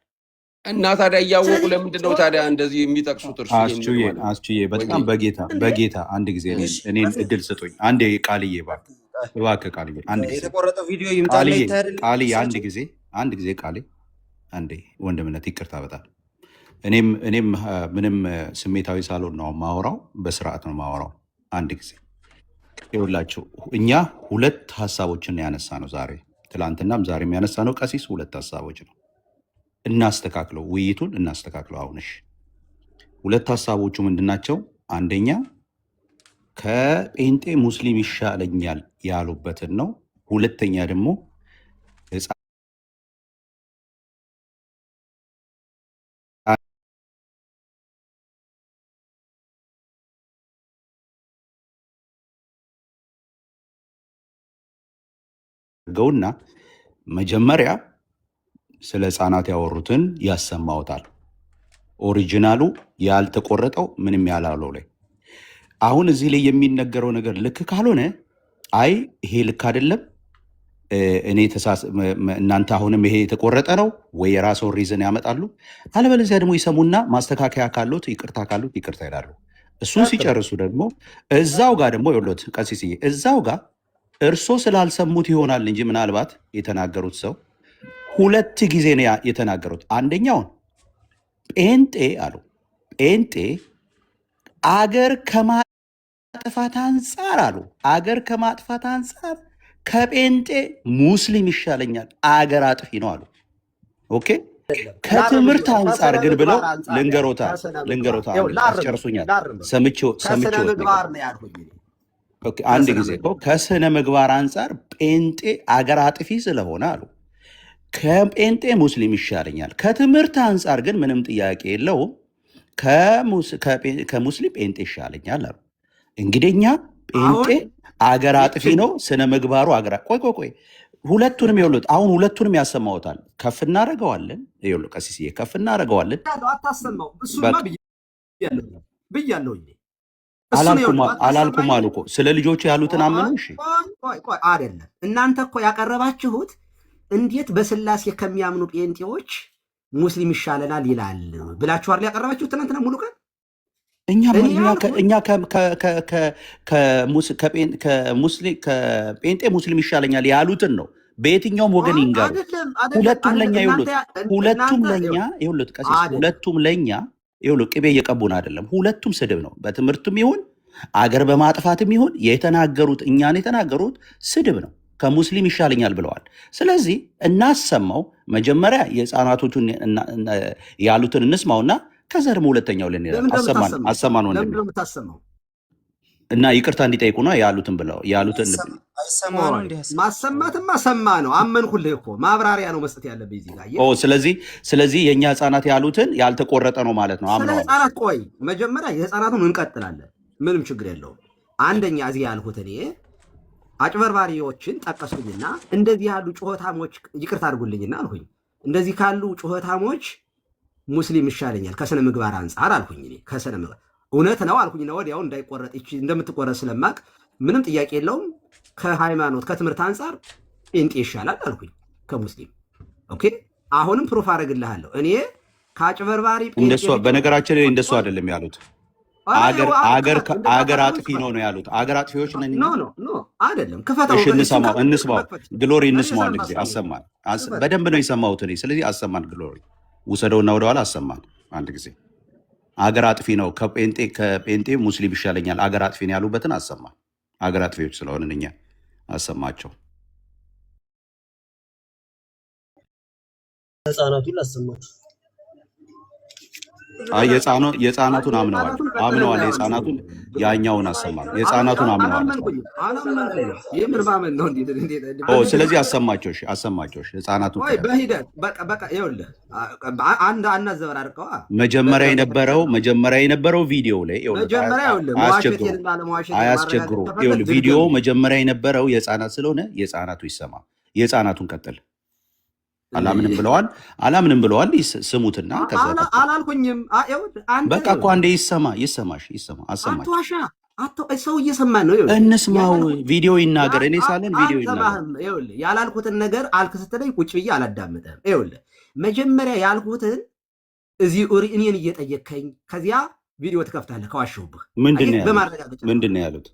እና ታዲያ እያወቁ ለምንድን ነው ታዲያ እንደዚህ የሚጠቅሱት? አስችዬ በጣም በጌታ አንድ ጊዜ እኔን እድል ስጡኝ። አንዴ ቃልዬ እባክህ ቃልዬ አንድ ጊዜ የተቆረጠው ቪዲዮ ቃልዬ አንድ ጊዜ ቃሌ አንዴ ወንድምነት ይቅርታ በጣም እኔም ምንም ስሜታዊ ሳልሆን ነው ማወራው፣ በስርዓት ነው ማወራው። አንድ ጊዜ ይኸውላችሁ እኛ 2 ሀሳቦችን ያነሳ ነው ዛሬ፣ ትላንትናም ዛሬም ያነሳ ነው ቀሲስ 2 ሀሳቦች ነው። እናስተካክለው፣ ውይይቱን እናስተካክለው። አሁንሽ 2 ሀሳቦቹ ምንድናቸው? አንደኛ ከጴንጤ ሙስሊም ይሻለኛል ያሉበትን ነው። ሁለተኛ ደግሞ ገውና መጀመሪያ ስለ ህፃናት ያወሩትን ያሰማውታል። ኦሪጂናሉ ያልተቆረጠው ምንም ያላለው ላይ አሁን እዚህ ላይ የሚነገረው ነገር ልክ ካልሆነ አይ ይሄ ልክ አይደለም፣ እኔ እናንተ አሁንም ይሄ የተቆረጠ ነው ወይ የራስዎን ሪዝን ያመጣሉ። አለበለዚያ ደግሞ ይሰሙና ማስተካከያ ካሉት ይቅርታ ካሉት ይቅርታ ይላሉ። እሱን ሲጨርሱ ደግሞ እዛው ጋር ደግሞ ይኸውልዎት ቀሲስዬ፣ እዛው ጋር እርሶ ስላልሰሙት ይሆናል እንጂ ምናልባት የተናገሩት ሰው 2 ጊዜ ነው የተናገሩት። አንደኛውን ጴንጤ አሉ። ጴንጤ አገር ከማጥፋት አንጻር አሉ። አገር ከማጥፋት አንጻር ከጴንጤ ሙስሊም ይሻለኛል፣ አገር አጥፊ ነው አሉ። ኦኬ ከትምህርት አንጻር ግን ብለው ልንገሮታ አስጨርሱኛል። ሰምቼው አንድ ጊዜ ከስነ ምግባር አንጻር ጴንጤ አገር አጥፊ ስለሆነ አሉ ከጴንጤ ሙስሊም ይሻለኛል። ከትምህርት አንጻር ግን ምንም ጥያቄ የለውም ከሙስሊም ጴንጤ ይሻለኛል አሉ። እንግዲኛ ጴንጤ አገር አጥፊ ነው፣ ስነ ምግባሩ አገር ቆይ ሁለቱንም ይኸውልህ፣ አሁን ሁለቱንም ያሰማውታል። ከፍ እናደርገዋለን። ይኸውልህ ቀሲስዬ ከፍ እናደርገዋለን። ብያለሁ እንዴ? አላልኩም አሉ እኮ ስለ ልጆቹ ያሉትን አመኑ። እሺ ቆይ አይደለም እናንተ እኮ ያቀረባችሁት እንዴት በስላሴ ከሚያምኑ ጴንጤዎች ሙስሊም ይሻለናል ይላል ብላችሁ አይደል ያቀረባችሁት ትናንትና ሙሉ ቀን። እኛ ከጴንጤ ሙስሊም ይሻለኛል ያሉትን ነው። በየትኛውም ወገን ይንገሩ። ሁለቱም ለኛ ሁለቱም ለኛ ቅቤ እየቀቡን አይደለም። ሁለቱም ስድብ ነው። በትምህርትም ይሁን አገር በማጥፋትም ይሁን እኛን የተናገሩት ስድብ ነው። ከሙስሊም ይሻለኛል ብለዋል። ስለዚህ እናሰማው። መጀመሪያ የህፃናቶቹን ያሉትን እንስማውና ከዛ ደግሞ ሁለተኛው አሰማን እና ይቅርታ እንዲጠይቁ ነው ያሉትን ብለው ያሉትን ማሰማትማ ሰማ ነው። አመንኩልህ እኮ ማብራሪያ ነው መስጠት ያለብኝ እዚህ ጋር። ስለዚህ የእኛ ህፃናት ያሉትን ያልተቆረጠ ነው ማለት ነው። ስለ ህፃናት ቆይ መጀመሪያ የህፃናቱን እንቀጥላለን። ምንም ችግር የለውም። አንደኛ እዚህ ያልኩት እኔ አጭበርባሪዎችን ጠቀስኩኝና እንደዚህ ያሉ ጩኸታሞች ይቅርታ አድርጉልኝና አልኩኝ። እንደዚህ ካሉ ጩኸታሞች ሙስሊም ይሻለኛል ከስነ ምግባር አንጻር አልኩኝ። እኔ ከስነ ምግባር እውነት ነው አልኩኝና ወዲያው እንዳይቆረጥ እንደምትቆረጥ ስለማቅ ምንም ጥያቄ የለውም። ከሃይማኖት ከትምህርት አንጻር ጴንጤ ይሻላል አልኩኝ ከሙስሊም። ኦኬ አሁንም ፕሩፍ አደርግልሃለሁ። እኔ ከአጭበርባሪ በነገራችን ላይ እንደሱ አይደለም ያሉት። አገር አጥፊ ነው ያሉት። አገር አጥፊዎች ነን አይደለም። እንስማው ግሎሪ እንስማው። አንድ ጊዜ አሰማን። በደንብ ነው የሰማሁት እኔ። ስለዚህ አሰማን ግሎሪ ውሰደውና ወደኋላ አሰማን አንድ ጊዜ። አገር አጥፊ ነው ከጴንጤ ሙስሊም ይሻለኛል አገር አጥፊ ነው ያሉበትን አሰማን። አገር አጥፊዎች ስለሆንን እኛ አሰማቸው። ህፃናቱን ላሰማችሁ። የህፃናቱን አምነዋል። የህፃናቱን ያኛውን አሰማን። የህፃናቱን አምነዋል። ስለዚህ አሰማቸው። አሰማቸው ህፃናቱን በሂደት በቃ ይኸውልህ አናዘበራርቀዋ። መጀመሪያ የነበረው ቪዲዮ ላይ አያስቸግሩ። ቪዲዮ መጀመሪያ የነበረው የህፃናት ስለሆነ የህፃናቱ ይሰማ። የህፃናቱን ቀጥል። አላምንም ብለዋል። ስሙትና አላልኩኝም። በቃ እኮ አንዴ ይሰማሽ አሰማች። ሰው እየሰማን ነው። እንስማው። ቪዲዮ ይናገር። እኔ ሳለን ቪዲዮ ይናገር። ያላልኩትን ነገር አልክ ስትለኝ ቁጭ ብዬ አላዳምጥም። ይኸውልህ መጀመሪያ ያልኩትን እዚህ እኔን እየጠየከኝ ከዚያ ቪዲዮ ትከፍታለህ ከዋሸሁብህ። ምንድን ነው ያሉት?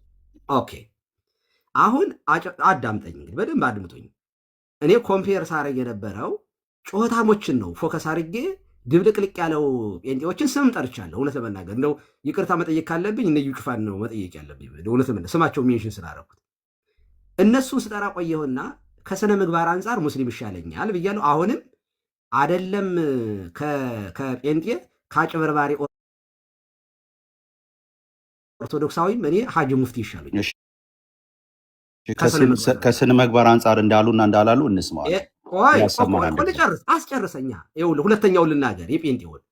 ኦኬ አሁን አዳምጠኝ እንግዲህ በደንብ አድምጦኝ። እኔ ኮምፔር ሳረግ የነበረው ጩኸታሞችን ነው ፎከስ አድርጌ ድብልቅልቅ ያለው ጴንጤዎችን ስም ጠርቻለሁ። እውነት ለመናገር እንደው ይቅርታ መጠየቅ ካለብኝ እነ ጩፋን ነው መጠየቅ ያለብኝ። እውነት ለመናገር ስማቸው ሜንሽን ስላደረኩት እነሱን ስጠራ ቆየሁና ከስነ ምግባር አንጻር ሙስሊም ይሻለኛል ብያለሁ። አሁንም አይደለም ከጴንጤ ከአጭበርባሪ ኦርቶዶክሳዊም እኔ ሀጂ ሙፍቲ ይሻሉኛል። ከስነ ምግባር አንጻር እንዳሉና እንዳላሉ እንስማዋለን። ልጨርስ፣ አስጨርሰኛ። ይኸውልህ ሁለተኛውን ልናገር። የጴንጤውን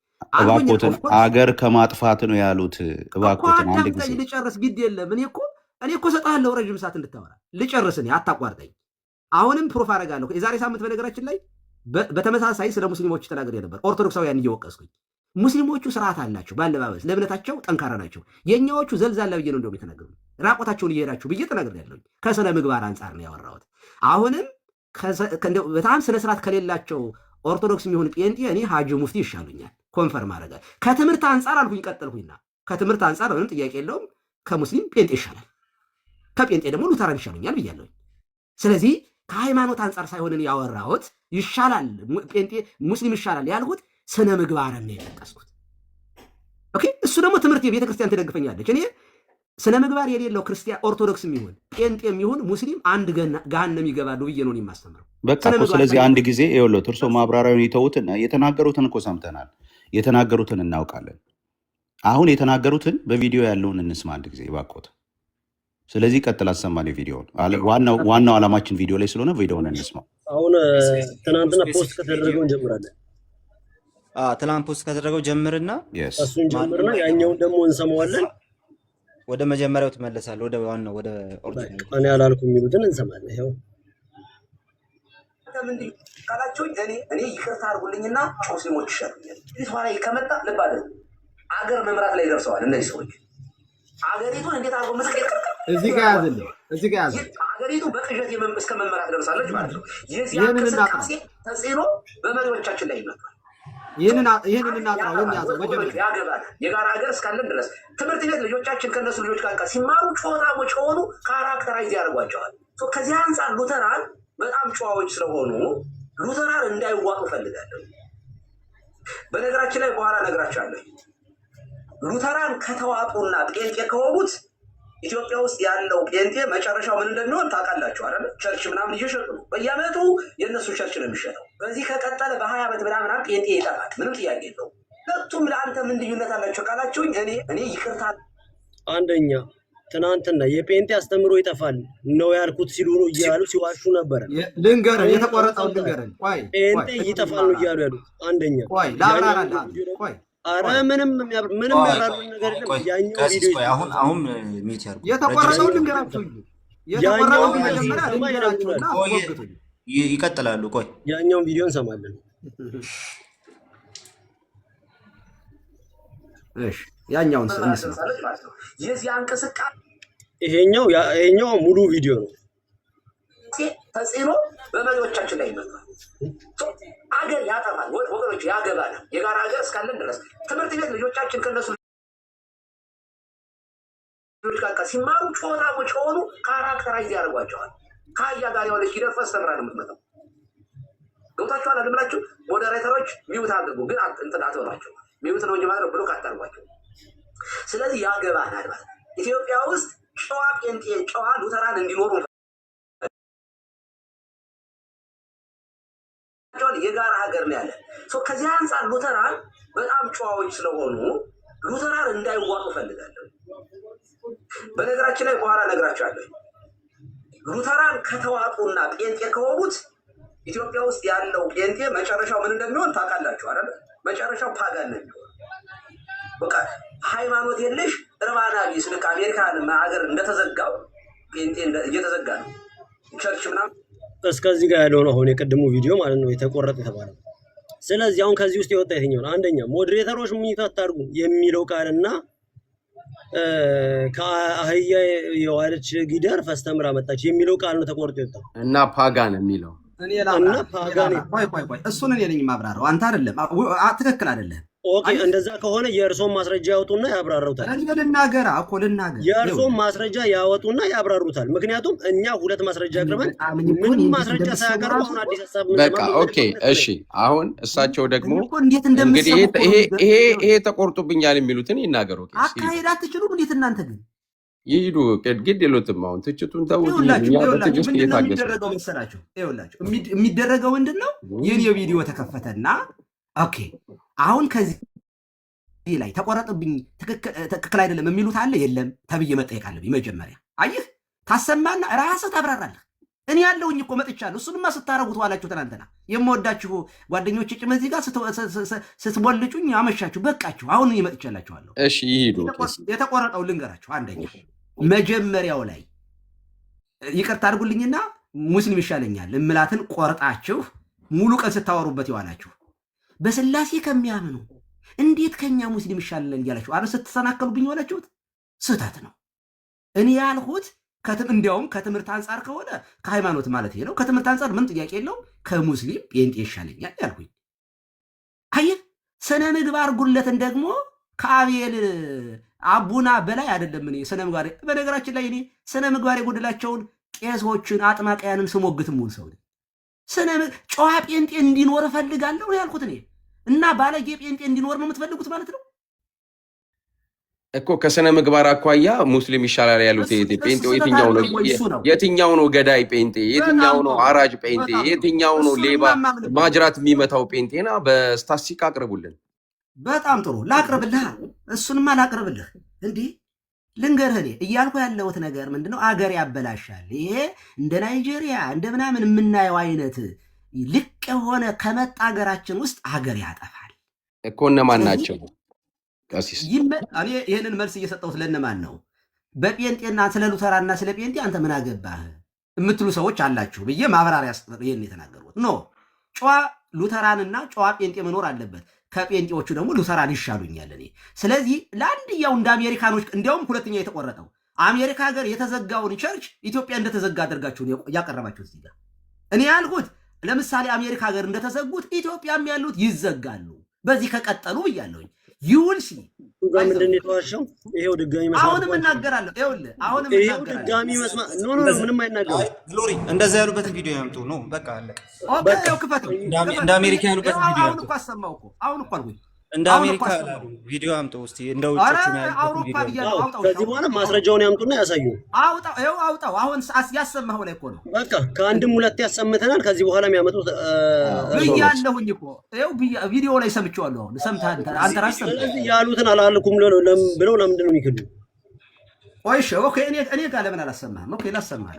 እባክዎትን አገር ከማጥፋት ነው ያሉት። እባክዎትን አንድ ጊዜ ልጨርስ። ግድ የለም እኔ እኮ እሰጥሃለሁ ረዥም ሰዓት እንድታወራ። ልጨርስ፣ እኔ አታቋርጠኝ። አሁንም ፕሮፍ አደርጋለሁ። የዛሬ ሳምንት በነገራችን ላይ በተመሳሳይ ስለ ሙስሊሞች ተናግሬ ነበር፣ ኦርቶዶክሳውያን እየወቀስኩኝ። ሙስሊሞቹ ስርዓት አላቸው፣ ባለባበስ ለእምነታቸው ጠንካራ ናቸው። የእኛዎቹ ዘልዛላ ብዬ ነው እንደውም የተናገሩ፣ ራቆታቸውን እየሄዳችሁ ብዬ ተናግሬያለሁ። ከስነ ምግባር አንጻር ነው ያወራሁት። አሁንም በጣም ስነ ስርዓት ከሌላቸው ኦርቶዶክስ የሚሆን ጴንጤ እኔ ሀጂ ሙፍቲ ይሻሉኛል። ኮንፈርም አደረጋል። ከትምህርት አንጻር አልኩኝ፣ ቀጠልኩኝና ከትምህርት አንጻር ምንም ጥያቄ የለውም ከሙስሊም ጴንጤ ይሻላል፣ ከጴንጤ ደግሞ ሉተራን ይሻሉኛል ብያለሁኝ። ስለዚህ ከሃይማኖት አንጻር ሳይሆንን ያወራሁት ይሻላል ጴንጤ ሙስሊም ይሻላል ያልኩት ስነ ምግባርን ነው የጠቀስኩት። ኦኬ እሱ ደግሞ ትምህርት የቤተክርስቲያን ትደግፈኛለች። እኔ ስነ ምግባር የሌለው ክርስቲያን ኦርቶዶክስ የሚሆን ጴንጤ የሚሆን ሙስሊም አንድ ገሃነም ይገባሉ ብዬ ነው የማስተምረው። በቃ እኮ ስለዚህ አንድ ጊዜ ይኸውልህ እርሶ ማብራሪያውን ይተውትና የተናገሩትን እኮ ሰምተናል፣ የተናገሩትን እናውቃለን። አሁን የተናገሩትን በቪዲዮ ያለውን እንስማ አንድ ጊዜ እባክዎት። ስለዚህ ቀጥል፣ አሰማን የቪዲዮውን። ዋናው ዓላማችን ቪዲዮ ላይ ስለሆነ ቪዲዮውን እንስማው። አሁን ትናንትና ፖስት ከተደረገው እንጀምራለን። ትናንት ፖስት ከተደረገው ጀምርና እሱን ጀምርና ያኛውን ደግሞ እንሰማዋለን። ወደ መጀመሪያው ትመለሳለህ። ወደ ዋናው ወደ ኦሪጂናል እኔ አላልኩም የሚሉትን እንሰማለን። ይኸው ምንድን ካላችሁኝ እኔ ይቅርታ አድርጉልኝና ሙስሊሞች ይሻሉኛል። ኋላ ከመጣ ልብ አድርጉ። አገር መምራት ላይ ደርሰዋል እነዚህ ሰዎች። አገሪቱን እንዴት አድርጎ መስቀል እዚህ ጋር ያዝልኝ፣ እዚህ ጋር ያዝልኝ። አገሪቱ በቅዠት እስከ መመራት ደርሳለች ማለት ነው። የዚህ እንቅስቃሴ ተጽዕኖ በመሪዎቻችን ላይ ይመጣል። ይህንን እናጥራው ያዘው መጀመሪያ ያገባል። የጋራ ሀገር እስካለን ድረስ ትምህርት ቤት ልጆቻችን ከነሱ ልጆች ጋር ሲማሩ ጨዋታሞች ከሆኑ ካራክተራይዝ ያደርጓቸዋል። ከዚህ አንጻር ሉተራን በጣም ጨዋዎች ስለሆኑ ሉተራን እንዳይዋጡ ፈልጋለሁ። በነገራችን ላይ በኋላ እነግራቸዋለሁ። ሉተራን ከተዋጡና ጴንጤ ከሆኑት ኢትዮጵያ ውስጥ ያለው ጴንጤ መጨረሻው ምን እንደሚሆን ታውቃላችሁ አይደል? ቸርች ምናምን እየሸጡ ነው። በየዓመቱ የእነሱ ቸርች ነው የሚሸጠው። በዚህ ከቀጠለ በ20 ዓመት ምናምን ጴንጤ ይጠፋል። ምንም ጥያቄ የለውም። ሁለቱም ለአንተ ምን ልዩነት አላቸው ካላችሁኝ እኔ ይቅርታ አንደኛ ትናንትና የጴንጤ አስተምሮ ይጠፋል ነው ያልኩት ሲሉ ነው እያሉ ሲዋሹ ነበር። ልንገርህ፣ የተቆረጠው ልንገርህ። ቆይ ጴንጤ ይጠፋል ነው እያሉ ያሉት። አንደኛ ቆይ ላብራራልህ። ቆይ አረ ምንም ያራሩ ነገር የለም። ያኛው ቪዲዮ አሁን ሚት ያርጉ የተቆረጠው ልንገራችሁ። የተቆረጠው ይቀጥላሉ። ቆይ ያኛውን ቪዲዮ እንሰማለን። እሺ ያኛውን እንስማ። የዚህ እንቅስቃሴ ይሄኛው ሙሉ ቪዲዮ ነው። ተጽዕኖ በመሪዎቻችን ላይ ይመጣል። አገር ያጠፋል ወገኖች፣ ያገባል። የጋራ ሀገር እስካለን ድረስ ትምህርት ቤት ልጆቻችን ከነሱ ልጆች ጋር ሲማሩ ጨዋታሞች ከሆኑ ካራክተራይዝ ያደርጓቸዋል። ከአህያ ጋር የሆነች ሂደር ፈስተምራ ነው የምትመጣው። ገብታችኋል አልምላችሁ? ሞዴሬተሮች ሚውት አድርጉ፣ ግን እንትን አትበሏቸው። ሚውት ነው እንጂ ማለት ብሎክ አታርጓቸው። ስለዚህ ያገባናል ማለት ኢትዮጵያ ውስጥ ጨዋ ጴንጤ ጨዋ ሉተራን እንዲኖሩ የጋራ ሀገር ነው ያለን። ከዚህ አንጻር ሉተራን በጣም ጨዋዎች ስለሆኑ ሉተራን እንዳይዋጡ ፈልጋለሁ። በነገራችን ላይ በኋላ እነግራቸዋለሁ። ሉተራን ከተዋጡና ጴንጤ ከሆኑት ኢትዮጵያ ውስጥ ያለው ጴንጤ መጨረሻው ምን እንደሚሆን ታውቃላችሁ አይደል? መጨረሻው ፓጋን ነው የሚሆን። በቃ ሃይማኖት የለሽ እርባና ቢስ ልክ አሜሪካን ሀገር እንደተዘጋው ጴንጤ እየተዘጋ ነው ቸርች ምናምን እስከዚህ ጋር ያለው ነው አሁን የቀድሞ ቪዲዮ ማለት ነው የተቆረጠ የተባለው። ስለዚህ አሁን ከዚህ ውስጥ የወጣ የትኛው ነው? አንደኛ ሞዴሬተሮች ሚውት አታርጉ የሚለው ቃልና ከአህያ የዋለች ጊደር ፈስተምራ መጣች የሚለው ቃል ነው ተቆርጦ የወጣው እና ፓጋን የሚለው እና ፓጋን። ቆይ እሱን እኔ ነኝ የማብራራው፣ አንተ አይደለም። ትክክል አይደለም። ኦኬ እንደዛ ከሆነ የእርሶን ማስረጃ ያወጡና ያብራሩታል። ልናገር። የእርሶን ማስረጃ ያወጡና ያብራሩታል። ምክንያቱም እኛ ሁለት ማስረጃ አቅርበን ምን ማስረጃ ሳያቀርቡ አሁን አዲስ ሀሳብ በቃ ኦኬ እሺ። አሁን እሳቸው ደግሞ እንግዲህ ይሄ ተቆርጦብኛል የሚሉትን ይናገሩ። አካሄድ አትችሉም እንዴት እናንተ ግን ይሄዱ ግድ የሉትም። አሁን ትችቱን ተውት። የሚደረገው መሰላችሁ? ይኸውላችሁ የሚደረገው ምንድን ነው? የኔ ቪዲዮ ተከፈተና ኦኬ አሁን ከዚህ ላይ ተቆረጥብኝ ትክክል አይደለም የሚሉት አለ የለም ተብዬ መጠየቅ አለብኝ መጀመሪያ። አየህ ታሰማና ራስህ ታብራራለህ። እኔ ያለውኝ እኮ መጥቻለሁ። እሱንማ ስታረጉት ዋላችሁ። ትናንትና የምወዳችሁ ጓደኞች ጭምር እዚህ ጋር ስትቦልጩኝ አመሻችሁ፣ በቃችሁ። አሁን እኔ መጥቻላችኋለሁ። እሺ ይሄዱ። የተቆረጠው ልንገራችሁ። አንደኛ መጀመሪያው ላይ ይቅርታ አድርጉልኝና ሙስሊም ይሻለኛል እምላትን ቆርጣችሁ ሙሉ ቀን ስታወሩበት ይዋላችሁ። በስላሴ ከሚያምኑ እንዴት ከኛ ሙስሊም ይሻላል እያላችሁ አረ ስትሰናከሉብኝ ዋላችሁት። ስህተት ነው። እኔ ያልሁት እንዲያውም ከትምህርት አንጻር ከሆነ ከሃይማኖት ማለት ይሄ ነው። ከትምህርት አንጻር ምን ጥያቄ የለው። ከሙስሊም ጴንጤ ይሻለኛል ያልኩኝ። አየህ ስነ ምግባር ጉለትን ደግሞ ከአቤል አቡና በላይ አይደለም። እኔ ስነ ምግባር በነገራችን ላይ እኔ ስነ ምግባር የጎደላቸውን ቄሶችን አጥማቂያንን ስሞግትም ሙሉ ሰው ጨዋ ጴንጤ እንዲኖር እፈልጋለሁ ያልኩት እኔ እና ባለጌ ጴንጤ እንዲኖር ነው የምትፈልጉት ማለት ነው እኮ። ከስነ ምግባር አኳያ ሙስሊም ይሻላል ያሉት ጴንጤ የትኛው ነው? ገዳይ ጴንጤ የትኛው ነው? አራጅ ጴንጤ የትኛው ነው? ሌባ ማጅራት የሚመታው ጴንጤና በስታስቲክ አቅርቡልን። በጣም ጥሩ ላቅርብልህ። እሱንማ ላቅርብልህ። እንዲህ ልንገርህ እኔ እያልኩ ያለሁት ነገር ምንድነው? አገር ያበላሻል። ይሄ እንደ ናይጄሪያ እንደ ምናምን የምናየው አይነት ልቅ የሆነ ከመጣ ሀገራችን ውስጥ አገር ያጠፋል እኮ። እነማን ናቸው? እኔ ይህንን መልስ እየሰጠሁት ለእነማን ነው? በጴንጤና ስለ ሉተራና ስለ ጴንጤ አንተ ምን አገባህ የምትሉ ሰዎች አላችሁ ብዬ ማብራሪያ ይህን የተናገሩት ኖ ጨዋ ሉተራንና ጨዋ ጴንጤ መኖር አለበት። ከጴንጤዎቹ ደግሞ ሉተራን ይሻሉኛል እኔ። ስለዚህ ለአንድያው እንደ አሜሪካኖች እንዲያውም ሁለተኛ የተቆረጠው አሜሪካ ሀገር የተዘጋውን ቸርች ኢትዮጵያ እንደተዘጋ አድርጋችሁ ያቀረባችሁ እዚህ ጋር። እኔ ያልኩት ለምሳሌ አሜሪካ ሀገር እንደተዘጉት ኢትዮጵያም ያሉት ይዘጋሉ በዚህ ከቀጠሉ ብያለሁኝ። ይውልሲ ምንድን ነው የተዋሸው? ይሄው ድጋሚ መስማት አሁንም እናገራለሁ። ይኸውልህ አሁንም እናገራለሁ። ድጋሚ መስማት ኖ ምንም አይናገርም። ግሎሪ እንደዛ ያሉበትን ቪዲዮ ያምጡ ነው በቃ አለቀ። ኦኬ ክፈተው። እንደ አሜሪካ ያሉበትን ቪዲዮ አሁን እኮ አሰማው እኮ አሁን እኮ አልኩኝ። እንደ አሜሪካ ቪዲዮ ያምጡ እስቲ እንደ ውጭቹ ነው አውሮፓ ቪዲዮ አውጣው። ከዚህ በኋላ ማስረጃውን ያምጡና ያሳዩ። አውጣው ይኸው አውጣው። አሁን ያሰማው ላይ እኮ ነው። በቃ ከአንድም ሁለት ያሰምተናል። ከዚህ በኋላ የሚያመጡት ብያለሁኝ እኮ ይኸው ቪዲዮ ላይ ሰምቼዋለሁ። አሁን ሰምተሃል አንተ ራስህ። ስለዚህ ያሉትን አላልኩም ብለው ለምንድን ነው የሚክዱ? ቆይሽ ኦኬ እኔ ጋር ለምን አላሰማህም? ኦኬ ላሰማህ።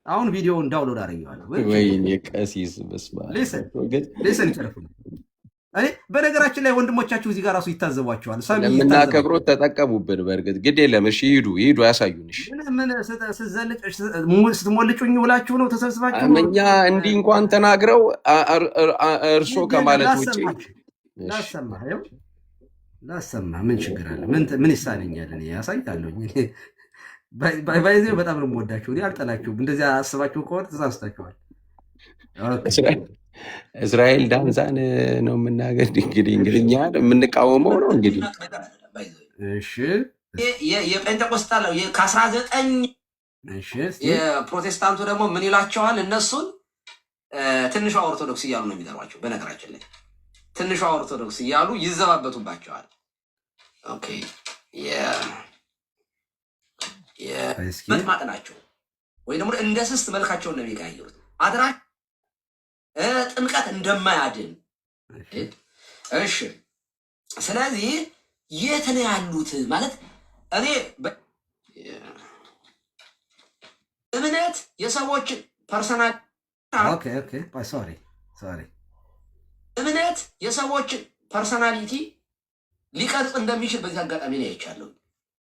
አሁን ቪዲዮውን ዳውንሎድ አደረገዋለሁ። ወይኔ ቀሲስ በስመ አብ ሊስን ይጨርፉ። እኔ በነገራችን ላይ ወንድሞቻችሁ እዚህ ጋር ራሱ ይታዘቧቸዋል። ለምናከብሮት ተጠቀሙብን። በእርግጥ ግድ የለም። እሺ ሂዱ ያሳዩንሽ። ምን ስትሞልጩኝ ውላችሁ ነው ተሰብስባችሁ? እኛ እንዲህ እንኳን ተናግረው እርሶ ከማለት ውጭ ላሰማ ምን ችግር አለ? ምን ይሳነኛል? እኔ ያሳይታለሁኝ። ባይዜ በጣም ነው የምወዳችሁ። እኔ አልጠላችሁም። እንደዚህ አስባችሁ ከሆነ ተሳስታችኋል። እስራኤል ዳንሳን ነው የምናገር። እንግዲህ እንግሊዝኛ የምንቃወመው ነው እንግዲህ። እሺ የጴንጤቆስታል ከ19 የፕሮቴስታንቱ ደግሞ ምን ይላቸዋል? እነሱን ትንሿ ኦርቶዶክስ እያሉ ነው የሚጠሯቸው። በነገራችን ላይ ትንሿ ኦርቶዶክስ እያሉ ይዘባበቱባቸዋል። ኦኬ መጥማጥ ናቸው ወይ ደግሞ እንደ ስስት መልካቸውን ነው የሚቀያየሩት። አድራ ጥምቀት እንደማያድን። እሺ ስለዚህ የት ነው ያሉት ማለት እኔ እምነት የሰዎችን ፐርሰናል እምነት የሰዎችን ፐርሰናሊቲ ሊቀርጽ እንደሚችል በዚህ አጋጣሚ ነው አይቻለሁ።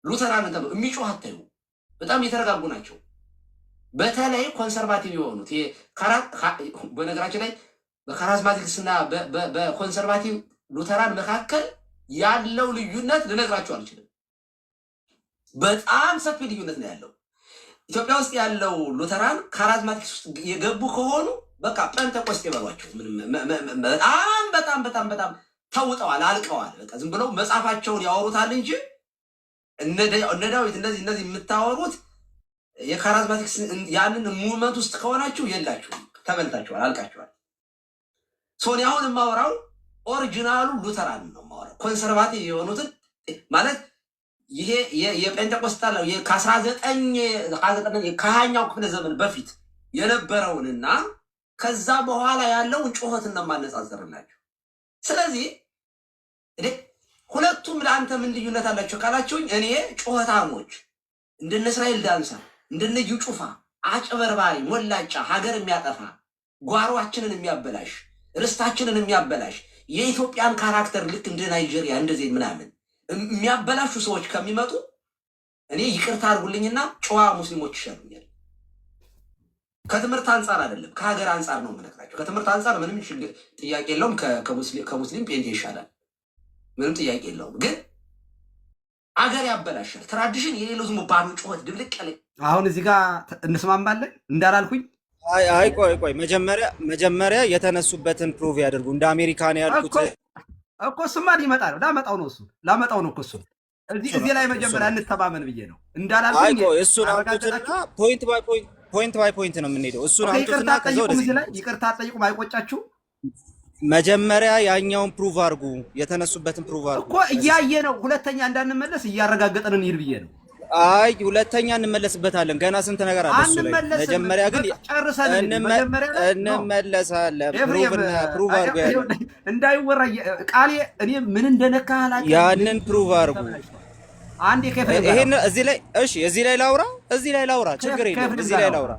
ሉተራን የሚጮህ አታዩ፣ በጣም የተረጋጉ ናቸው። በተለይ ኮንሰርቫቲቭ የሆኑት በነገራችን ላይ በካራዝማቲክስ እና በኮንሰርቫቲቭ ሉተራን መካከል ያለው ልዩነት ልነግራችሁ አልችልም። በጣም ሰፊ ልዩነት ነው ያለው። ኢትዮጵያ ውስጥ ያለው ሉተራን ካራዝማቲክስ ውስጥ የገቡ ከሆኑ በቃ ጴንጤቆስጤ ይበሏቸው። በጣም በጣም በጣም በጣም ተውጠዋል፣ አልቀዋል። በቃ ዝም ብለው መጽሐፋቸውን ያወሩታል እንጂ እነ ዳዊት እነዚህ የምታወሩት የካራዝማቲክስ ያንን ሙቭመንት ውስጥ ከሆናችሁ የላችሁ፣ ተበልታችኋል፣ አልቃችኋል። ሶኒ አሁን የማወራው ኦሪጂናሉ ሉተራን ነው የማወራው። ኮንሰርቫቲቭ የሆኑትን ማለት ይሄ የጴንጤቆስታል ከ19ኛው ክፍለ ዘመን በፊት የነበረውንና ከዛ በኋላ ያለውን ጩኸት ነው የማነጻጸርላችሁ። ስለዚህ ሁለቱም ለአንተ ምን ልዩነት አላቸው ካላችሁኝ፣ እኔ ጩኸታሞች እንደነ እስራኤል ዳንሳ እንደነ እዩ ጩፋ አጭበርባሪ፣ ሞላጫ፣ ሀገር የሚያጠፋ ጓሯችንን የሚያበላሽ ርስታችንን የሚያበላሽ የኢትዮጵያን ካራክተር ልክ እንደ ናይጄሪያ እንደዚህ ምናምን የሚያበላሹ ሰዎች ከሚመጡ እኔ ይቅርታ አድርጉልኝና ጨዋ ሙስሊሞች ይሻሉኛል። ከትምህርት አንጻር አይደለም ከሀገር አንጻር ነው የምነግራቸው። ከትምህርት አንጻር ምንም ችግር ጥያቄ የለውም። ከሙስሊም ጴንጤ ይሻላል፣ ምንም ጥያቄ የለውም። ግን አገር ያበላሻል። ትራዲሽን የሌለው ዝም ባዶ ጩኸት ድብልቅ ያለ። አሁን እዚህ ጋር እንስማማለን እንዳላልኩኝ። አይ ቆይ መጀመሪያ የተነሱበትን ፕሩቭ ያደርጉ። እንደ አሜሪካን ያልኩት እኮ እሱማ ሊመጣ ነው። ላመጣው ነው እኮ እሱ እዚህ ላይ መጀመሪያ እንተማመን ብዬ ነው እንዳላልኩኝ። እሱን አምጡትና ፖይንት ባይ ፖይንት ነው የምንሄደው። እሱን አምጡትና ከዛ ወደዚህ ይቅርታ ጠይቁ። አይቆጫችሁ? መጀመሪያ ያኛውን ፕሩቭ አድርጉ፣ የተነሱበትን ፕሩቭ አድርጉ እኮ እያየ ነው። ሁለተኛ እንዳንመለስ እያረጋገጠን እንሂድ ብዬ ነው። አይ ሁለተኛ እንመለስበታለን። ገና ስንት ነገር አለ እሱ ላይ። መጀመሪያ ግን እንመለሳለን። ፕሩቭ አድርጉ። እንዳይወራ ቃሌ እኔ ምን እንደነካ አላውቅም። ያንን ፕሩቭ አድርጉ። አንዴ ይሄን እዚህ ላይ እሺ፣ እዚህ ላይ ላውራ፣ ችግር የለውም። እዚህ ላይ ላውራ፣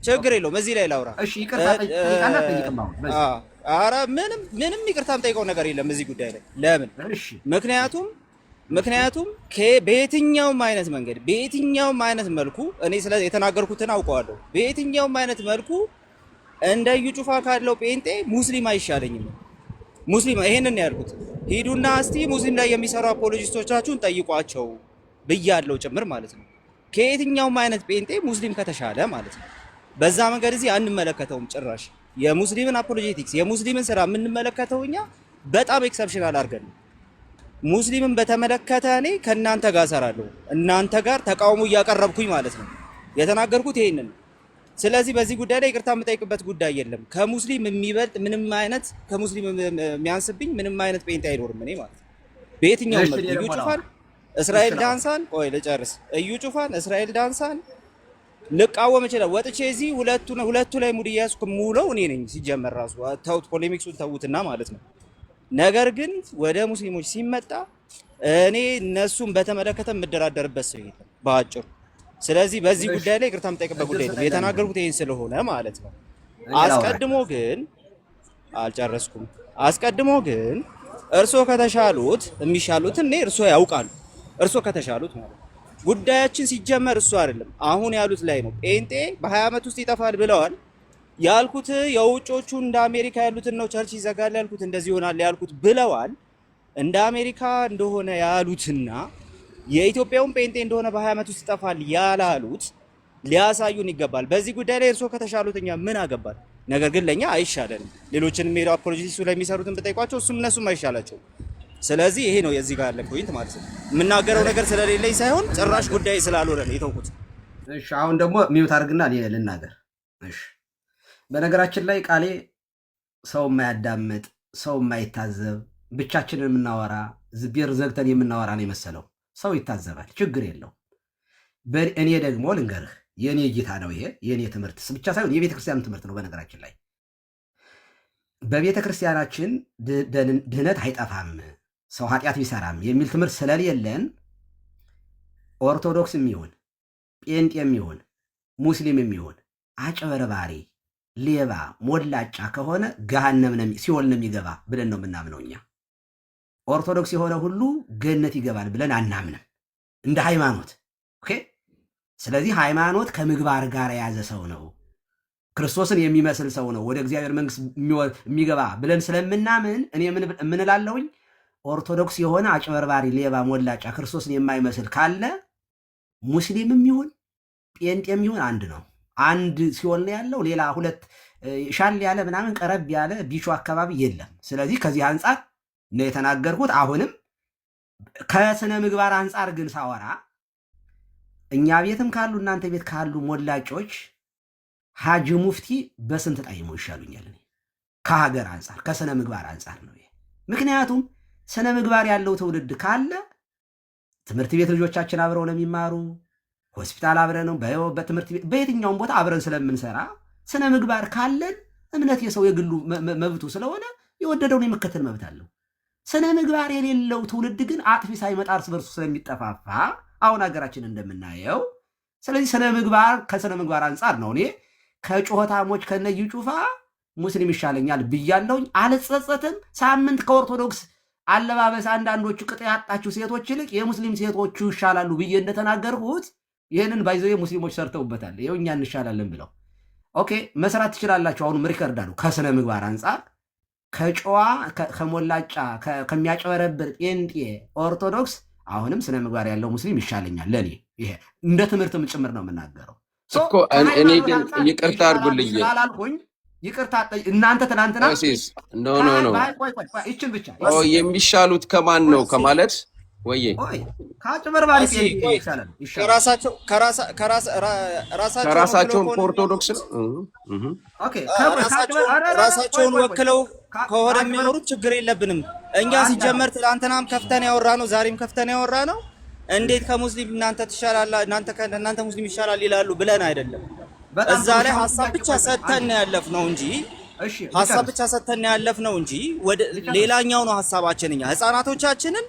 ችግር የለውም። እዚህ ላይ ላውራ። እሺ፣ ይቅርታ ጠይቃለሁ። ኧረ ምንም ይቅርታ የምጠይቀው ነገር የለም እዚህ ጉዳይ ላይ። ለምን? ምክንያቱም በየትኛውም አይነት መንገድ በየትኛውም አይነት መልኩ እኔ ስለዚህ የተናገርኩትን አውቀዋለሁ። በየትኛውም አይነት መልኩ እንደ እዩ ጩፋ ካለው ጴንጤ ሙስሊም አይሻለኝም። ሙስሊም ይሄንን ያልኩት ሂዱና እስቲ ሙስሊም ላይ የሚሰሩ አፖሎጂስቶቻችሁን ጠይቋቸው ብያለው ጭምር ማለት ነው። ከየትኛውም አይነት ጴንጤ ሙስሊም ከተሻለ ማለት ነው። በዛ መንገድ እዚህ አንመለከተውም ጭራሽ። የሙስሊምን አፖሎጄቲክስ የሙስሊምን ስራ የምንመለከተው እኛ በጣም ኤክሰፕሽናል አድርገን ነው። ሙስሊምን በተመለከተ እኔ ከእናንተ ጋር እሰራለሁ፣ እናንተ ጋር ተቃውሞ እያቀረብኩኝ ማለት ነው። የተናገርኩት ይሄንን። ስለዚህ በዚህ ጉዳይ ላይ ይቅርታ የምጠይቅበት ጉዳይ የለም። ከሙስሊም የሚበልጥ ምንም አይነት ከሙስሊም የሚያንስብኝ ምንም አይነት ጴንጤ አይኖርም እኔ ማለት ነው። በየትኛውም መልኩ እዩ ጩፋን፣ እስራኤል ዳንሳን፣ ቆይ ልጨርስ። እዩ ጩፋን፣ እስራኤል ዳንሳን ልቃወም ይችላል። ወጥቼ እዚህ ሁለቱ ላይ ሙድ እያያዝኩ የምውለው እኔ ነኝ ሲጀመር ራሱ ተውት፣ ፖሌሚክሱን ተውትና ማለት ነው። ነገር ግን ወደ ሙስሊሞች ሲመጣ እኔ እነሱን በተመለከተ የምደራደርበት ሰው የለም በአጭሩ። ስለዚህ በዚህ ጉዳይ ላይ ይቅርታ የምጠይቅበት ጉዳይ የለም። የተናገርኩት ይሄን ስለሆነ ማለት ነው። አስቀድሞ ግን አልጨረስኩም። አስቀድሞ ግን እርሶ ከተሻሉት የሚሻሉትን እኔ እርሶ ያውቃሉ። እርሶ ከተሻሉት ማለት ነው። ጉዳያችን ሲጀመር እሱ አይደለም አሁን ያሉት ላይ ነው። ጴንጤ በ20 ዓመት ውስጥ ይጠፋል ብለዋል ያልኩት። የውጮቹ እንደ አሜሪካ ያሉትን ነው ቸርች ይዘጋል ያልኩት፣ እንደዚህ ይሆናል ያልኩት ብለዋል። እንደ አሜሪካ እንደሆነ ያሉትና የኢትዮጵያውን ጴንጤ እንደሆነ በ20 ዓመት ውስጥ ይጠፋል ያላሉት ሊያሳዩን ይገባል። በዚህ ጉዳይ ላይ እርሶ ከተሻሉት እኛ ምን አገባል? ነገር ግን ለኛ አይሻለንም። ሌሎችንም ሄዶ አፖሎጂስቱ ላይ የሚሰሩትን ብጠይቋቸው እነሱም አይሻላቸው። ስለዚህ ይሄ ነው የዚህ ጋር ያለ ፖይንት ማለት ነው። የምናገረው ነገር ስለሌለኝ ሳይሆን ጭራሽ ጉዳይ ስላልሆነ ነው የተውኩት። እሺ አሁን ደግሞ ሚውት አድርግና ልናገር። እሺ በነገራችን ላይ ቃሌ ሰው የማያዳምጥ ሰው የማይታዘብ ብቻችንን የምናወራ ዝቤር ዘግተን የምናወራ ነው የመሰለው። ሰው ይታዘባል፣ ችግር የለው። እኔ ደግሞ ልንገርህ የእኔ እይታ ነው ይሄ። የእኔ ትምህርት ብቻ ሳይሆን የቤተ ክርስቲያን ትምህርት ነው። በነገራችን ላይ በቤተ ክርስቲያናችን ድህነት አይጠፋም ሰው ኃጢአት ቢሰራም የሚል ትምህርት ስለሌለን ኦርቶዶክስ የሚሆን ጴንጤ የሚሆን ሙስሊም የሚሆን አጭበርባሪ፣ ሌባ፣ ሞላጫ ከሆነ ገሃነም ሲኦል ነው የሚገባ ብለን ነው የምናምነው እኛ። ኦርቶዶክስ የሆነ ሁሉ ገነት ይገባል ብለን አናምንም እንደ ሃይማኖት። ኦኬ። ስለዚህ ሃይማኖት ከምግባር ጋር የያዘ ሰው ነው፣ ክርስቶስን የሚመስል ሰው ነው ወደ እግዚአብሔር መንግስት የሚገባ ብለን ስለምናምን እኔ ምን እላለሁኝ? ኦርቶዶክስ የሆነ አጭበርባሪ፣ ሌባ፣ ሞላጫ ክርስቶስን የማይመስል ካለ ሙስሊምም ይሁን ጴንጤም ይሁን አንድ ነው። አንድ ሲሆን ነው ያለው። ሌላ ሁለት ሻል ያለ ምናምን ቀረብ ያለ ቢቹ አካባቢ የለም። ስለዚህ ከዚህ አንጻር ነው የተናገርኩት። አሁንም ከስነ ምግባር አንጻር ግን ሳወራ እኛ ቤትም ካሉ እናንተ ቤት ካሉ ሞላጮች ሀጂ ሙፍቲ በስንት ጣይሞ ይሻሉኛል ከሀገር አንጻር ከስነ ምግባር አንጻር ነው። ምክንያቱም ስነ ምግባር ያለው ትውልድ ካለ ትምህርት ቤት ልጆቻችን አብረው ነው የሚማሩ፣ ሆስፒታል አብረን ነው፣ በትምህርት ቤት በየትኛውም ቦታ አብረን ስለምንሰራ ስነ ምግባር ካለን እምነት የሰው የግሉ መብቱ ስለሆነ የወደደውን የመከተል መብት አለው። ስነ ምግባር የሌለው ትውልድ ግን አጥፊ ሳይመጣ እርስ በርሱ ስለሚጠፋፋ አሁን ሀገራችን እንደምናየው። ስለዚህ ስነ ምግባር ከስነ ምግባር አንጻር ነው እኔ ከጩኸታሞች ከነዩ ጩፋ ሙስሊም ይሻለኛል ብያለሁኝ። አልጸጸትም። ሳምንት ከኦርቶዶክስ አለባበስ አንዳንዶቹ ቅጥ ያጣችሁ ሴቶች ይልቅ የሙስሊም ሴቶቹ ይሻላሉ ብዬ እንደተናገርሁት ይህንን ባይዘው ሙስሊሞች ሰርተውበታል። ይኸው እኛ እንሻላለን ብለው ኦኬ መስራት ትችላላችሁ። አሁንም ሪከርድ አሉ። ከስነ ምግባር አንጻር ከጨዋ ከሞላጫ ከሚያጨበረብር ጴንጤ ኦርቶዶክስ አሁንም ስነ ምግባር ያለው ሙስሊም ይሻለኛል ለኔ። ይሄ እንደ ትምህርትም ጭምር ነው የምናገረው እኮ። እኔ ግን ይቅርታ አድርጉልኝ ስላላልኩኝ ይቅርታ እናንተ ትናንትና ኖ ይችን ብቻ የሚሻሉት ከማን ነው ከማለት ወይ ከአጭበርባሪ ይሻላል። ከራሳቸውን ከኦርቶዶክስ ራሳቸውን ወክለው ከሆነ የሚኖሩት ችግር የለብንም እኛ። ሲጀመር ትናንትናም ከፍተን ያወራ ነው፣ ዛሬም ከፍተን ያወራ ነው። እንዴት ከሙስሊም እናንተ ትሻላላ እናንተ ሙስሊም ይሻላል ይላሉ ብለን አይደለም። እዛ ላይ ሀሳብ ብቻ ሰጥተን ያለፍነው እንጂ ሀሳብ ብቻ ሰጥተን ያለፍነው እንጂ ወደ ሌላኛው ነው ሀሳባችን። እኛ ህፃናቶቻችንን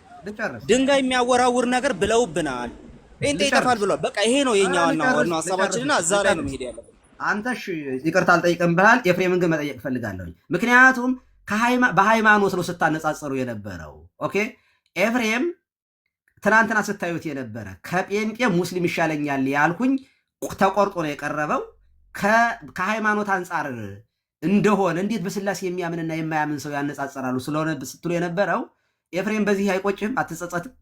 ድንጋይ የሚያወራውር ነገር ብለውብናል። ጴንጤ ይጠፋል ብሏል። በቃ ይሄ ነው የኛ ዋናው ሀሳባችንና እዛ ላይ ነው መሄድ ያለብን። አንተሽ ይቅርታ አልጠይቅም ብሃል። ኤፍሬምን ግን መጠየቅ እፈልጋለሁ። ምክንያቱም በሃይማኖት ነው ስታነጻጸሩ የነበረው። ኦኬ ኤፍሬም ትናንትና ስታዩት የነበረ ከጴንጤ ሙስሊም ይሻለኛል ያልኩኝ ተቆርጦ ነው የቀረበው። ከሃይማኖት አንጻር እንደሆነ እንዴት በስላሴ የሚያምንና የማያምን ሰው ያነጻጸራሉ ስለሆነ ስትሉ የነበረው ኤፍሬም በዚህ አይቆጭም? አትጸጸትም?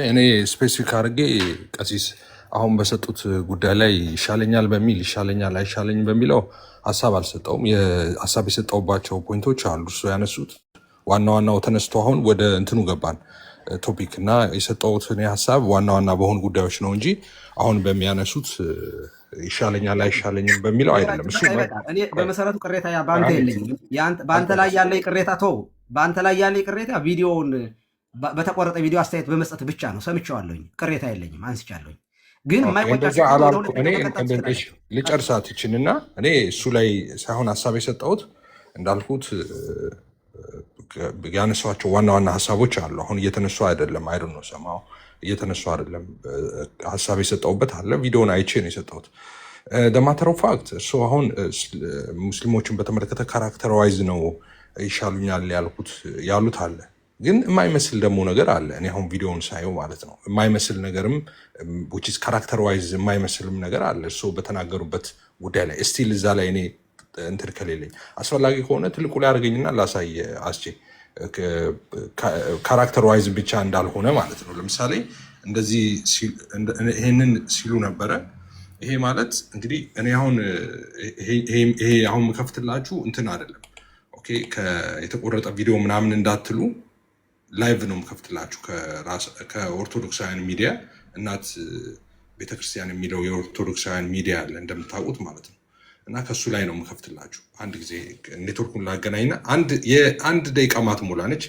እኔ ስፔሲፊክ አድርጌ ቀሲስ አሁን በሰጡት ጉዳይ ላይ ይሻለኛል በሚል ይሻለኛል አይሻለኝም በሚለው ሀሳብ አልሰጠውም። ሀሳብ የሰጠውባቸው ፖይንቶች አሉ እሱ ያነሱት ዋና ዋናው ተነስቶ አሁን ወደ እንትኑ ገባን ቶፒክ እና የሰጠውት እኔ ሀሳብ ዋና ዋና በሆኑ ጉዳዮች ነው እንጂ አሁን በሚያነሱት ይሻለኛል አይሻለኝም በሚለው አይደለም። እሱ እኔ በመሰረቱ ቅሬታ በአንተ የለኝም። በአንተ ላይ ያለ ቅሬታ ተው፣ በአንተ ላይ ያለ ቅሬታ ቪዲዮውን በተቆረጠ ቪዲዮ አስተያየት በመስጠት ብቻ ነው። ሰምቼዋለሁኝ፣ ቅሬታ የለኝም፣ አንስቻለሁኝ። ግን ልጨርሳት ይችንና እኔ እሱ ላይ ሳይሆን ሀሳብ የሰጠሁት እንዳልኩት ያነሷቸው ዋና ዋና ሀሳቦች አሉ። አሁን እየተነሱ አይደለም፣ አይደ ነው ሰማው እየተነሱ አይደለም። ሀሳብ የሰጠሁበት አለ። ቪዲዮን አይቼ ነው የሰጠሁት። ማተር ኦፍ ፋክት እሱ አሁን ሙስሊሞችን በተመለከተ ካራክተራይዝ ነው ይሻሉኛል ያሉት አለ። ግን የማይመስል ደግሞ ነገር አለ። እኔ አሁን ቪዲዮውን ሳየው ማለት ነው የማይመስል ነገርም ካራክተራይዝ የማይመስልም ነገር አለ እሱ በተናገሩበት ጉዳይ ላይ እስቲል እዛ ላይ እኔ እንትን ከሌለኝ አስፈላጊ ከሆነ ትልቁ ላይ አድርገኝና ላሳይ አስቼ ካራክተር ዋይዝ ብቻ እንዳልሆነ ማለት ነው። ለምሳሌ እንደዚህ ይሄንን ሲሉ ነበረ። ይሄ ማለት እንግዲህ እኔ አሁን ይሄ አሁን የምከፍትላችሁ እንትን አይደለም። ኦኬ የተቆረጠ ቪዲዮ ምናምን እንዳትሉ ላይቭ ነው የምከፍትላችሁ ከኦርቶዶክሳውያን ሚዲያ እናት ቤተክርስቲያን የሚለው የኦርቶዶክሳውያን ሚዲያ አለ እንደምታውቁት ማለት ነው። እና ከሱ ላይ ነው የምከፍትላችሁ። አንድ ጊዜ ኔትወርኩን ላገናኝና የአንድ ደቂቃ ማትሞላ ነች።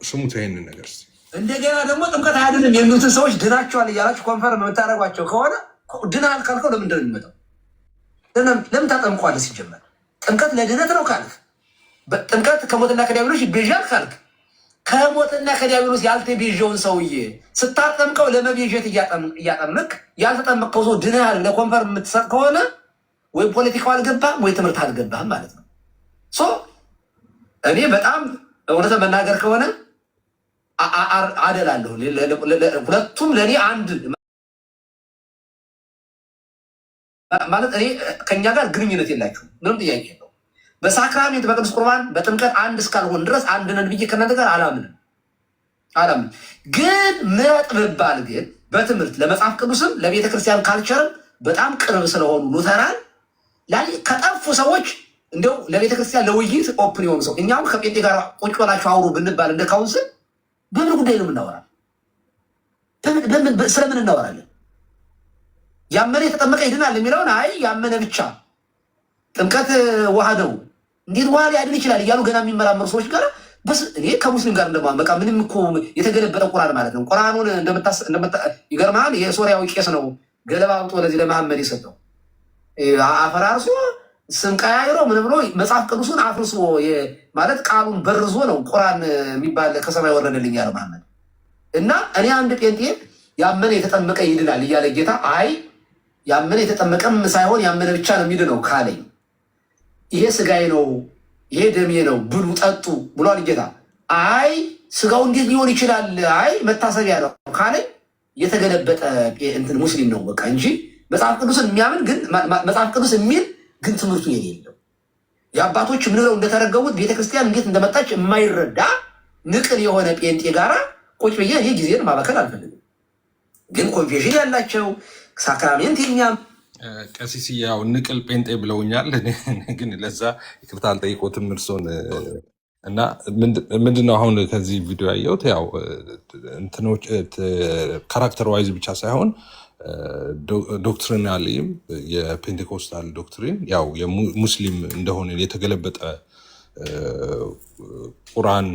ስሙት ይሄንን ነገር። እንደገና ደግሞ ጥምቀት አያድንም የሚሉትን ሰዎች ድናቸዋል እያላችሁ ኮንፈርም የምታደርጓቸው ከሆነ ድናል ካልከው ለምንድን ነው የሚመጣው? ለምን ታጠምቀዋለህ? ሲጀመር ጥምቀት ለድነት ነው ካልክ ጥምቀት ከሞትና ከዲያብሎስ ይቤዣል ካልክ ከሞትና ከዲያብሎስ ያልተቤዣውን ሰውዬ ስታጠምቀው ለመቤዠት እያጠምቅ ያልተጠመቀው ሰው ድነሃል ለኮንፈርም የምትሰጥ ከሆነ ወይ ፖለቲካው አልገባህም ወይ ትምህርት አልገባህም ማለት ነው። እኔ በጣም እውነት መናገር ከሆነ አደላለሁ። ሁለቱም ለእኔ አንድ ማለት እኔ ከእኛ ጋር ግንኙነት የላችሁም፣ ምንም ጥያቄ የለው። በሳክራሜንት በቅዱስ ቁርባን በጥምቀት አንድ እስካልሆን ድረስ አንድ ነን ብዬ ከእናንተ ጋር አላምንም። ግን ምረጥ ብባል ግን በትምህርት ለመጽሐፍ ቅዱስም ለቤተ ክርስቲያን ካልቸርም በጣም ቅርብ ስለሆኑ ሉተራን ላይ ከጠፉ ሰዎች እንደው ለቤተ ክርስቲያን ለውይይት ኦፕን የሆኑ ሰው እኛም ከጴንጤ ጋር ቁጭ ብላችሁ አውሩ ብንባል እንደ ካውንስል በምን ጉዳይ ነው የምናወራ? ስለምን እናወራለን? ያመነ የተጠመቀ ይድናል የሚለውን አይ ያመነ ብቻ ጥምቀት ውሃ ነው እንዴት ውሃ ሊያድን ይችላል እያሉ ገና የሚመራመሩ ሰዎች ጋር እኔ ከሙስሊም ጋር እንደማመቃ ምንም እኮ የተገለበጠ ቁርአን ማለት ነው። ቁርአኑን ይገርምሃል፣ የሶሪያዊ ቄስ ነው ገለባ አውጦ ለዚህ ለመሐመድ የሰጠው አፈራርሶ ስም ቀያይሮ ምን ብሎ መጽሐፍ ቅዱሱን አፍርሶ ማለት ቃሉን በርዞ ነው ቁርአን የሚባል ከሰማይ ወረደልኝ ያለው መሐመድ። እና እኔ አንድ ጴንጤ ያመነ የተጠመቀ ይድናል እያለ ጌታ አይ ያመነ የተጠመቀም ሳይሆን ያመነ ብቻ ነው የሚድነው ካለኝ ይሄ ስጋዬ ነው ይሄ ደሜ ነው ብሉ ጠጡ ብሏል ጌታ። አይ ስጋው እንዴት ሊሆን ይችላል? አይ መታሰቢያ ነው ካለኝ የተገለበጠ እንትን ሙስሊም ነው በቃ እንጂ መጽሐፍ ቅዱስን የሚያምን ግን መጽሐፍ ቅዱስ የሚል ግን ትምህርቱ የሌለው የአባቶች ምንለው እንደተረገሙት ቤተክርስቲያን እንዴት እንደመጣች የማይረዳ ንቅል የሆነ ጴንጤ ጋራ ቁጭ ብዬ ይህ ጊዜን ማባከል አልፈልግም። ግን ኮንፌሽን ያላቸው ሳክራሜንት የኛም ቀሲስ ያው ንቅል ጴንጤ ብለውኛል። ግን ለዛ ይቅርታ አልጠይቆትም እርሶን እና ምንድነው አሁን ከዚህ ቪዲዮ ያየሁት ያው እንትኖች ካራክተር ዋይዝ ብቻ ሳይሆን ዶክትሪናሊም የፔንቴኮስታል ዶክትሪን ያው የሙስሊም እንደሆነ የተገለበጠ ቁርአን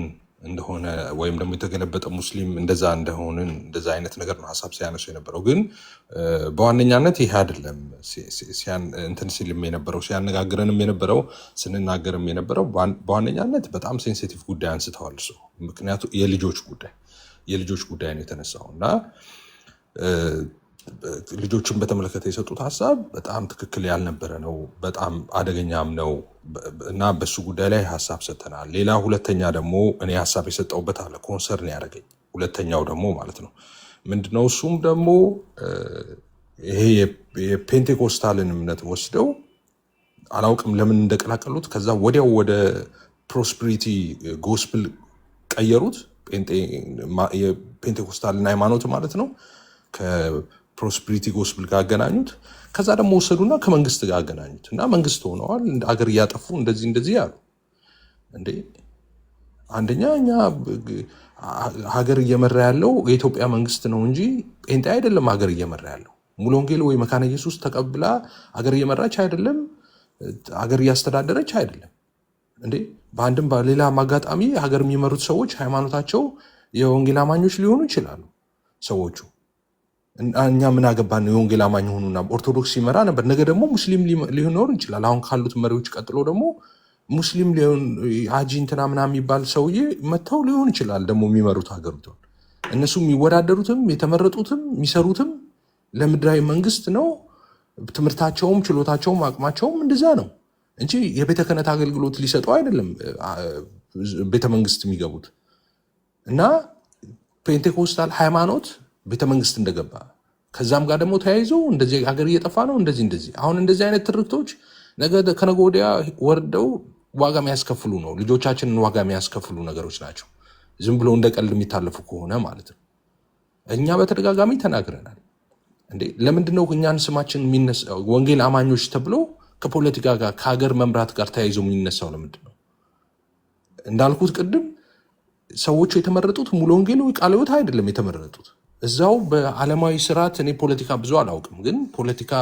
እንደሆነ ወይም ደግሞ የተገለበጠ ሙስሊም እንደዛ እንደሆነ እንደዛ አይነት ነገር ነው ሀሳብ ሲያነሱ የነበረው። ግን በዋነኛነት ይሄ አይደለም እንትን ሲልም የነበረው ሲያነጋግረንም የነበረው ስንናገርም የነበረው በዋነኛነት በጣም ሴንሲቲቭ ጉዳይ አንስተዋል እሱ። ምክንያቱ የልጆች ጉዳይ ነው የተነሳው እና ልጆችን በተመለከተ የሰጡት ሀሳብ በጣም ትክክል ያልነበረ ነው፣ በጣም አደገኛም ነው እና በሱ ጉዳይ ላይ ሀሳብ ሰጥተናል። ሌላ ሁለተኛ ደግሞ እኔ ሀሳብ የሰጠውበት አለ ኮንሰርን ያደረገኝ ሁለተኛው ደግሞ ማለት ነው ምንድነው እሱም ደግሞ ይሄ የፔንቴኮስታልን እምነት ወስደው አላውቅም ለምን እንደቀላቀሉት ከዛ ወዲያው ወደ ፕሮስፐሪቲ ጎስፕል ቀየሩት። የፔንቴኮስታልን ሃይማኖት ማለት ነው ከፕሮስፐሪቲ ጎስፕል ጋር አገናኙት። ከዛ ደግሞ ወሰዱና ከመንግስት ጋር አገናኙት እና መንግስት ሆነዋል። አገር እያጠፉ እንደዚህ ያሉ እንዴ! አንደኛ እኛ ሀገር እየመራ ያለው የኢትዮጵያ መንግስት ነው እንጂ ጴንጤ አይደለም። ሀገር እየመራ ያለው ሙሉ ወንጌል ወይ መካነ ኢየሱስ ተቀብላ ሀገር እየመራች አይደለም፣ ሀገር እያስተዳደረች አይደለም። እንዴ በአንድም በሌላም አጋጣሚ ሀገር የሚመሩት ሰዎች ሃይማኖታቸው የወንጌል አማኞች ሊሆኑ ይችላሉ ሰዎቹ። እኛ ምን አገባን? የወንጌል አማኝ ሆኑና ኦርቶዶክስ ሲመራ ነበር። ነገ ደግሞ ሙስሊም ሊኖር ይችላል። አሁን ካሉት መሪዎች ቀጥሎ ደግሞ ሙስሊም ሊሆን ሀጂ እንትና ምናምን የሚባል ሰውዬ መጥተው ሊሆን ይችላል ደግሞ የሚመሩት ሀገሪቱን። እነሱ የሚወዳደሩትም የተመረጡትም የሚሰሩትም ለምድራዊ መንግስት ነው። ትምህርታቸውም ችሎታቸውም አቅማቸውም እንደዛ ነው እንጂ የቤተ ክህነት አገልግሎት ሊሰጡ አይደለም ቤተ መንግስት የሚገቡት። እና ፔንቴኮስታል ሃይማኖት ቤተ መንግስት እንደገባ ከዛም ጋር ደግሞ ተያይዞ እንደዚህ ሀገር እየጠፋ ነው እንደዚህ አሁን እንደዚህ አይነት ትርክቶች ነገ ከነገ ወዲያ ወርደው ዋጋ የሚያስከፍሉ ነው። ልጆቻችንን ዋጋ የሚያስከፍሉ ነገሮች ናቸው። ዝም ብሎ እንደ ቀልድ የሚታለፉ ከሆነ ማለት ነው። እኛ በተደጋጋሚ ተናግረናል። እንዴ ለምንድነው እኛን ስማችን የሚነሳው? ወንጌል አማኞች ተብሎ ከፖለቲካ ጋር ከሀገር መምራት ጋር ተያይዞ የሚነሳው ለምንድን ነው? እንዳልኩት ቅድም ሰዎቹ የተመረጡት ሙሉ ወንጌል ወይ ቃለ ሕይወት አይደለም የተመረጡት። እዛው በዓለማዊ ስርዓት እኔ ፖለቲካ ብዙ አላውቅም፣ ግን ፖለቲካ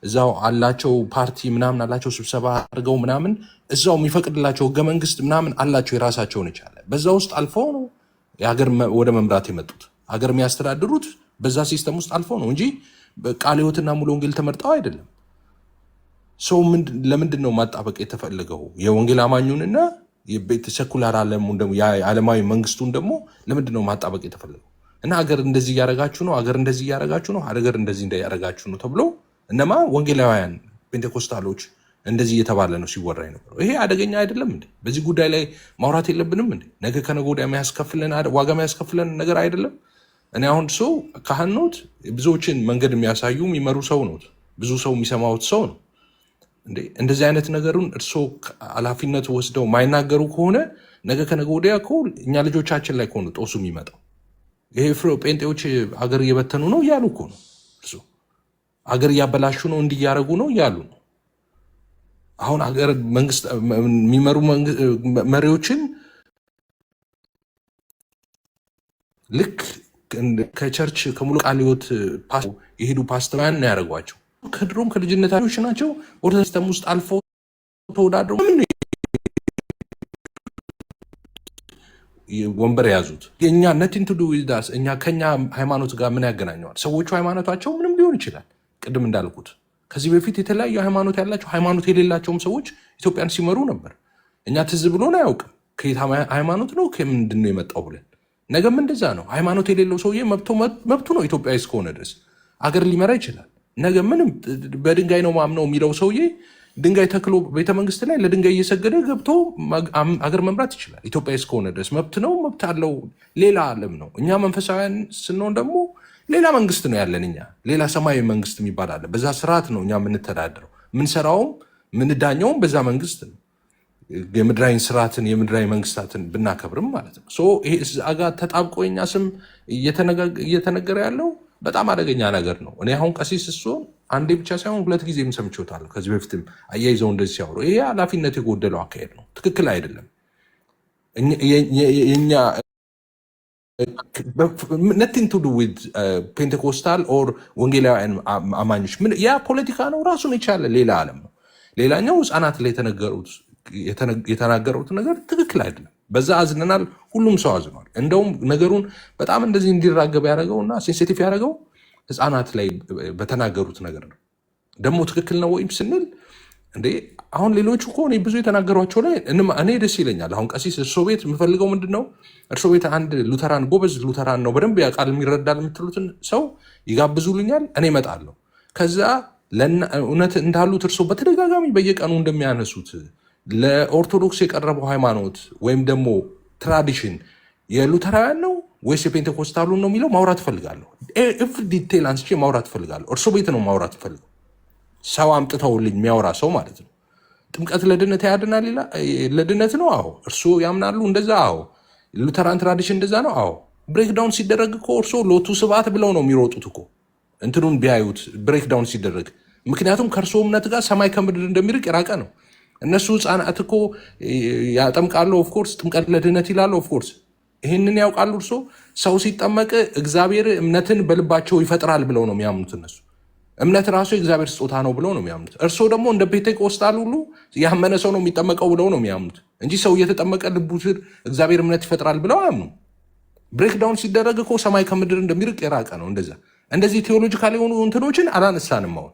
እዛው አላቸው፣ ፓርቲ ምናምን አላቸው፣ ስብሰባ አድርገው ምናምን እዛው የሚፈቅድላቸው ህገ መንግስት ምናምን አላቸው የራሳቸውን የቻለ። በዛ ውስጥ አልፈው ነው የሀገር ወደ መምራት የመጡት። ሀገር የሚያስተዳድሩት በዛ ሲስተም ውስጥ አልፈው ነው እንጂ ቃለ ሕይወትና ሙሉ ወንጌል ተመርጠው አይደለም። ሰው ለምንድን ነው ማጣበቅ የተፈለገው? የወንጌል አማኙንና ሴኩላር ዓለማዊ መንግስቱን ደግሞ ለምንድን ነው ማጣበቅ የተፈለገው? እና ሀገር እንደዚህ እያረጋችሁ ነው፣ ሀገር እንደዚህ እያረጋችሁ ነው፣ ሀገር እንደዚህ እያረጋችሁ ነው ተብሎ እነማ ወንጌላውያን ፔንቴኮስታሎች እንደዚህ እየተባለ ነው ሲወራ የነበረው። ይሄ አደገኛ አይደለም እንዴ? በዚህ ጉዳይ ላይ ማውራት የለብንም እንዴ? ነገ ከነገ ወዲያ ዋጋ የሚያስከፍለን ነገር አይደለም? እኔ አሁን ሰው ካህን ኖት፣ ብዙዎችን መንገድ የሚያሳዩ የሚመሩ ሰው ኖት፣ ብዙ ሰው የሚሰማውት ሰው ነው እንዴ? እንደዚህ አይነት ነገሩን እርስዎ ኃላፊነት ወስደው ማይናገሩ ከሆነ ነገ ከነገ ወዲያ እኮ እኛ ልጆቻችን ላይ ከሆኑ ጦሱ የሚመጣው ይሄ ጴንጤዎች አገር እየበተኑ ነው እያሉ እኮ ነው። እርስዎ አገር እያበላሹ ነው እንዲያረጉ ነው እያሉ ነው። አሁን አገር መንግስት የሚመሩ መሪዎችን ልክ ከቸርች ከሙሉ ቃለ ሕይወት የሄዱ ፓስተርያን ነው ያደረጓቸው። ከድሮም ከልጅነታቸው ናቸው ወደ ሲስተም ውስጥ አልፈው ተወዳድረው ምን ወንበር የያዙት። የእኛ ነቲንግ ቱ ዱ ዊዝ ዳስ እኛ ከኛ ሃይማኖት ጋር ምን ያገናኘዋል? ሰዎቹ ሃይማኖታቸው ምንም ሊሆን ይችላል። ቅድም እንዳልኩት ከዚህ በፊት የተለያዩ ሃይማኖት ያላቸው ሃይማኖት የሌላቸውም ሰዎች ኢትዮጵያን ሲመሩ ነበር። እኛ ትዝ ብሎን አያውቅም ከየት ሃይማኖት ነው ከምንድን ነው የመጣው ብለን። ነገም እንደዛ ነው። ሃይማኖት የሌለው ሰውዬ መብቱ ነው ኢትዮጵያዊ እስከሆነ ድረስ አገር ሊመራ ይችላል። ነገ ምንም በድንጋይ ነው ማምነው የሚለው ሰውዬ ድንጋይ ተክሎ ቤተመንግስት ላይ ለድንጋይ እየሰገደ ገብቶ አገር መምራት ይችላል። ኢትዮጵያ እስከሆነ ድረስ መብት ነው፣ መብት አለው። ሌላ ዓለም ነው። እኛ መንፈሳውያን ስንሆን ደግሞ ሌላ መንግስት ነው ያለን። እኛ ሌላ ሰማያዊ መንግስት የሚባል አለ። በዛ ስርዓት ነው እኛ የምንተዳደረው፣ ምንሰራውም ምንዳኘውም በዛ መንግስት ነው። የምድራዊ ስርዓትን የምድራዊ መንግስታትን ብናከብርም ማለት ነው። ይሄ እዛ ጋር ተጣብቆ የኛ ስም እየተነገረ ያለው በጣም አደገኛ ነገር ነው። እኔ አሁን ቀሲስ ስሆን አንዴ ብቻ ሳይሆን 2 ጊዜም ሰምቼዋለሁ። ከዚህ በፊትም አያይዘው እንደዚህ ሲያወሩ ይሄ ኃላፊነት የጎደለው አካሄድ ነው። ትክክል አይደለም። የኛ ነቲንግ ቱ ዱ ዊዝ ፔንቴኮስታል ኦር ወንጌላውያን አማኞች ያ ፖለቲካ ነው፣ ራሱን የቻለ ሌላ ዓለም ነው። ሌላኛው ህፃናት ላይ የተናገሩት ነገር ትክክል አይደለም። በዛ አዝነናል። ሁሉም ሰው አዝኗል። እንደውም ነገሩን በጣም እንደዚህ እንዲራገብ ያደረገው እና ሴንሲቲቭ ያደረገው ህፃናት ላይ በተናገሩት ነገር ነው። ደግሞ ትክክል ነው ወይም ስንል እንዴ አሁን ሌሎቹ እኮ እኔ ብዙ የተናገሯቸው ላይ እኔ ደስ ይለኛል። አሁን ቀሲስ እርሶ ቤት የምፈልገው ምንድን ነው? እርሶ ቤት አንድ ሉተራን ጎበዝ ሉተራን ነው በደንብ ያውቃል የሚረዳል የምትሉትን ሰው ይጋብዙልኛል፣ እኔ እመጣለሁ። ከዛ እውነት እንዳሉት እርሶ በተደጋጋሚ በየቀኑ እንደሚያነሱት ለኦርቶዶክስ የቀረበው ሃይማኖት ወይም ደግሞ ትራዲሽን የሉተራውያን ነው ወይስ የፔንቴኮስታሉ ነው የሚለው ማውራት እፈልጋለሁ። ኤቭሪ ዲቴል አንስቼ ማውራት እፈልጋለሁ። እርሶ ቤት ነው ማውራት እፈልጋለሁ። ሰው አምጥተውልኝ የሚያወራ ሰው ማለት ነው። ጥምቀት ለድነት ያድናል ለድነት ነው። አዎ። እርሶ ያምናሉ እንደዛ? አዎ። ሉተራን ትራዲሽን እንደዛ ነው። አዎ። ብሬክዳውን ሲደረግ እኮ እርሶ ሎቱ ስብሐት ብለው ነው የሚሮጡት እኮ እንትኑን ቢያዩት ብሬክዳውን ሲደረግ። ምክንያቱም ከእርሶ እምነት ጋር ሰማይ ከምድር እንደሚርቅ የራቀ ነው። እነሱ ህፃናት እኮ ያጠምቃሉ፣ ኦፍኮርስ ጥምቀት ለድነት ይላሉ፣ ኦፍኮርስ ይህንን ያውቃሉ። እርሶ ሰው ሲጠመቅ እግዚአብሔር እምነትን በልባቸው ይፈጥራል ብለው ነው የሚያምኑት እነሱ። እምነት ራሱ የእግዚአብሔር ስጦታ ነው ብለው ነው የሚያምኑት። እርሶ ደግሞ እንደ ፔንቴኮስታል ሁሉ ያመነ ሰው ነው የሚጠመቀው ብለው ነው የሚያምኑት እንጂ ሰው እየተጠመቀ ልቡ ስር እግዚአብሔር እምነት ይፈጥራል ብለው አያምኑ። ብሬክዳውን ሲደረግ እኮ ሰማይ ከምድር እንደሚርቅ የራቀ ነው። እንደዚህ ቴዎሎጂካል የሆኑ እንትኖችን አላነሳንም። አሁን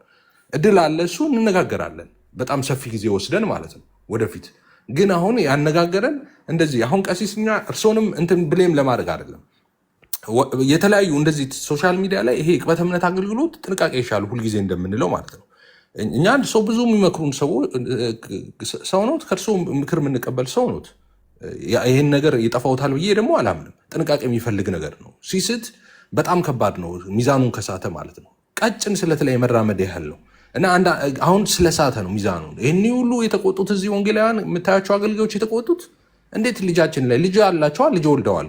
እድል አለ፣ እሱ እንነጋገራለን በጣም ሰፊ ጊዜ ወስደን ማለት ነው ወደፊት። ግን አሁን ያነጋገረን እንደዚህ አሁን ቀሲስኛ እርሶንም እንትን ብሌም ለማድረግ አይደለም። የተለያዩ እንደዚህ ሶሻል ሚዲያ ላይ ይሄ ቅበተ እምነት አገልግሎት ጥንቃቄ ይሻሉ ሁልጊዜ እንደምንለው ማለት ነው። እኛ አንድ ሰው ብዙ የሚመክሩን ሰው ኖት፣ ከእርሶ ምክር የምንቀበል ሰው ኖት። ይህን ነገር ይጠፋውታል ብዬ ደግሞ አላምንም። ጥንቃቄ የሚፈልግ ነገር ነው። ሲስት በጣም ከባድ ነው፣ ሚዛኑን ከሳተ ማለት ነው። ቀጭን ስለት ላይ የመራመድ ያህል ነው እና አሁን ስለሳተ ነው ሚዛኑ። ይህን ሁሉ የተቆጡት እዚህ ወንጌላውያን የምታያቸው አገልጋዮች የተቆጡት እንዴት ልጃችን ላይ ልጅ አላቸዋል፣ ልጅ ወልደዋል፣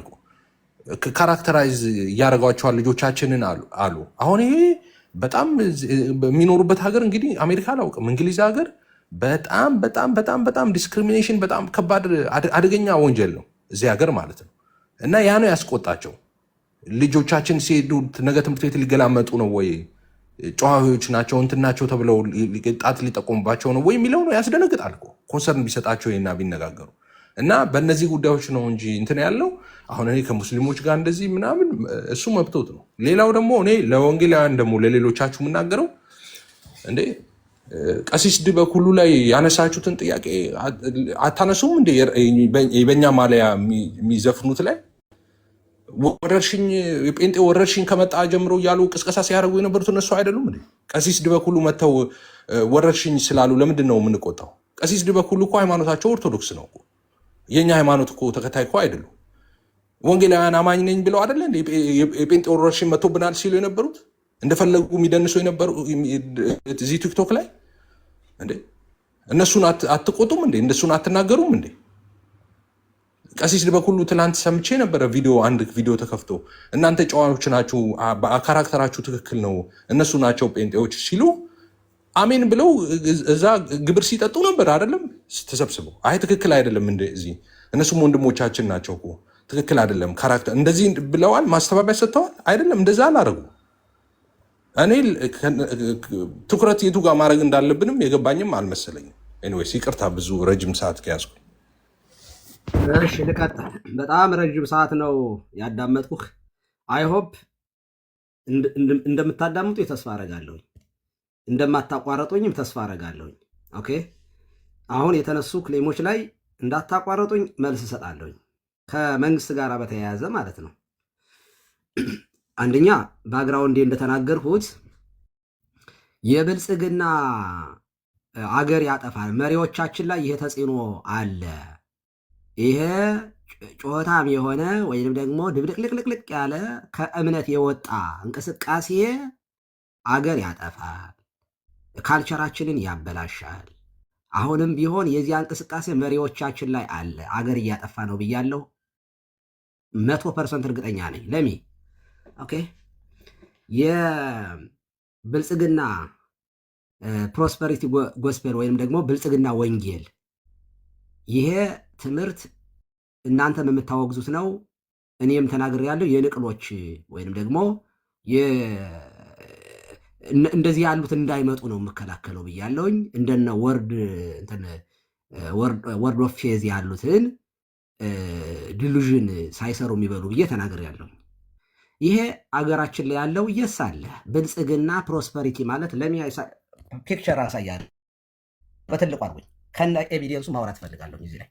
ካራክተራይዝ እያደረጓቸዋል ልጆቻችንን አሉ። አሁን ይሄ በጣም የሚኖሩበት ሀገር እንግዲህ አሜሪካ አላውቅም፣ እንግሊዝ ሀገር በጣም በጣም በጣም በጣም ዲስክሪሚኔሽን በጣም ከባድ አደገኛ ወንጀል ነው እዚህ ሀገር ማለት ነው። እና ያ ነው ያስቆጣቸው። ልጆቻችን ሲሄዱ ነገ ትምህርት ቤት ሊገላመጡ ነው ወይ ጨዋዎች ናቸው እንትናቸው ተብለው ጣት ሊጠቆሙባቸው ነው ወይ የሚለው ነው ያስደነግጣል እኮ። ኮንሰርን ቢሰጣቸው እና ቢነጋገሩ እና በእነዚህ ጉዳዮች ነው እንጂ እንትን ያለው አሁን እኔ ከሙስሊሞች ጋር እንደዚህ ምናምን እሱ መብቶት ነው። ሌላው ደግሞ እኔ ለወንጌላውያን ደግሞ ለሌሎቻችሁ የምናገረው እንዴ ቀሲስ ድበኩሉ ላይ ያነሳችሁትን ጥያቄ አታነሱም እንዴ? በእኛ ማሊያ የሚዘፍኑት ላይ ወረርሽኝ የጴንጤ ወረርሽኝ ከመጣ ጀምሮ እያሉ ቅስቀሳ ሲያደርጉ የነበሩት እነሱ አይደሉም እንዴ? ቀሲስ ድበኩሉ መጥተው ወረርሽኝ ስላሉ ለምንድን ነው የምንቆጣው? ቀሲስ ድበኩሉ እኮ ሃይማኖታቸው ኦርቶዶክስ ነው እኮ። የእኛ ሃይማኖት እኮ ተከታይ እኮ አይደሉም። ወንጌላውያን አማኝ ነኝ ብለው አይደለ የጴንጤ ወረርሽኝ መጥቶብናል ሲሉ የነበሩት እንደፈለጉ የሚደንሱ የነበሩ እዚህ ቲክቶክ ላይ እንዴ። እነሱን አትቆጡም እንዴ? እነሱን አትናገሩም እንዴ? ቀሲስ ድበኩሉ ትናንት ሰምቼ ነበረ አንድ ቪዲዮ ተከፍቶ እናንተ ጨዋዎች ናችሁ፣ ካራክተራችሁ ትክክል ነው፣ እነሱ ናቸው ጴንጤዎች ሲሉ አሜን ብለው እዛ ግብር ሲጠጡ ነበር አይደለም ተሰብስበው። አይ ትክክል አይደለም እንደዚህ እነሱም ወንድሞቻችን ናቸው እኮ ትክክል አይደለም ካራክተር እንደዚህ ብለዋል፣ ማስተባበያ ሰጥተዋል አይደለም። እንደዛ አላረጉ። እኔ ትኩረት የቱ ጋር ማድረግ እንዳለብንም የገባኝም አልመሰለኝም። ኤኒዌይስ ይቅርታ ብዙ ረጅም ሰዓት ከያዝኩ። እሺ ልቀጥል። በጣም ረጅም ሰዓት ነው ያዳመጥኩህ። አይሆፕ እንደምታዳምጡ ተስፋ አረጋለሁኝ፣ እንደማታቋረጡኝም ተስፋ አረጋለሁኝ። ኦኬ አሁን የተነሱ ክሌሞች ላይ እንዳታቋረጡኝ መልስ እሰጣለሁኝ፣ ከመንግስት ጋር በተያያዘ ማለት ነው። አንደኛ ባግራውንዴ እንደተናገርኩት የብልጽግና አገር ያጠፋል መሪዎቻችን ላይ ይሄ ተጽዕኖ አለ። ይሄ ጮታም የሆነ ወይም ደግሞ ድብልቅልቅልቅ ያለ ከእምነት የወጣ እንቅስቃሴ አገር ያጠፋል፣ ካልቸራችንን ያበላሻል። አሁንም ቢሆን የዚያ እንቅስቃሴ መሪዎቻችን ላይ አለ፣ አገር እያጠፋ ነው ብያለሁ። 100% እርግጠኛ ነኝ። ለሚ ኦኬ የብልጽግና ፕሮስፐሪቲ ጎስፔል ወይም ደግሞ ብልጽግና ወንጌል ይሄ ትምህርት እናንተም የምታወግዙት ነው። እኔም ተናግሬያለሁ። የንቅሎች ወይም ደግሞ እንደዚህ ያሉት እንዳይመጡ ነው የምከላከለው ብያለሁኝ። እንደነ ወርድ ኦፍ ፌዝ ያሉትን ዲሉዥን ሳይሰሩ የሚበሉ ብዬ ተናግሬያለሁ። ይሄ አገራችን ላይ ያለው አለ ብልጽግና ፕሮስፐሪቲ ማለት ፒክቸር አሳያለሁ። በትልቁ አድርጎኝ ከነ ኤቪደንሱ ማውራት ፈልጋለሁ እዚህ ላይ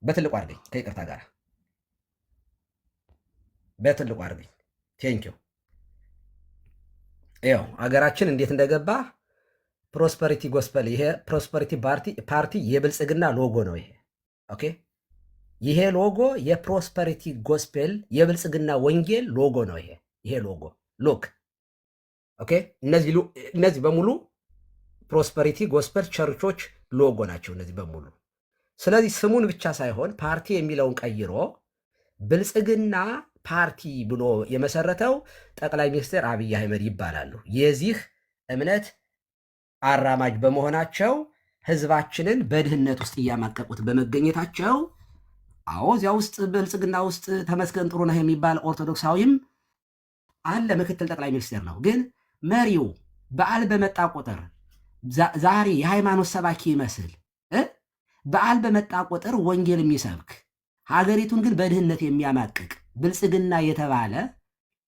በትልቁ አድርገኝ ከይቅርታ ጋር በትልቁ አድርገኝ። ቴንኪው። ይኸው አገራችን እንዴት እንደገባ ፕሮስፐሪቲ ጎስፐል፣ ይሄ ፕሮስፐሪቲ ፓርቲ የብልጽግና ሎጎ ነው። ይሄ ኦኬ፣ ይሄ ሎጎ የፕሮስፐሪቲ ጎስፔል የብልጽግና ወንጌል ሎጎ ነው። ይሄ ሎጎ ሎክ ኦኬ። እነዚህ በሙሉ ፕሮስፐሪቲ ጎስፐል ቸርቾች ሎጎ ናቸው እነዚህ በሙሉ። ስለዚህ ስሙን ብቻ ሳይሆን ፓርቲ የሚለውን ቀይሮ ብልጽግና ፓርቲ ብሎ የመሰረተው ጠቅላይ ሚኒስትር አብይ አህመድ ይባላሉ። የዚህ እምነት አራማጅ በመሆናቸው ህዝባችንን በድህነት ውስጥ እያማቀቁት በመገኘታቸው አዎ እዚያ ውስጥ ብልጽግና ውስጥ ተመስገን ጥሩነህ የሚባል ኦርቶዶክሳዊም አለ፣ ምክትል ጠቅላይ ሚኒስትር ነው። ግን መሪው በዓል በመጣ ቁጥር ዛሬ የሃይማኖት ሰባኪ ይመስል በዓል በመጣ ቁጥር ወንጌል የሚሰብክ ሀገሪቱን ግን በድህነት የሚያማቅቅ ብልጽግና የተባለ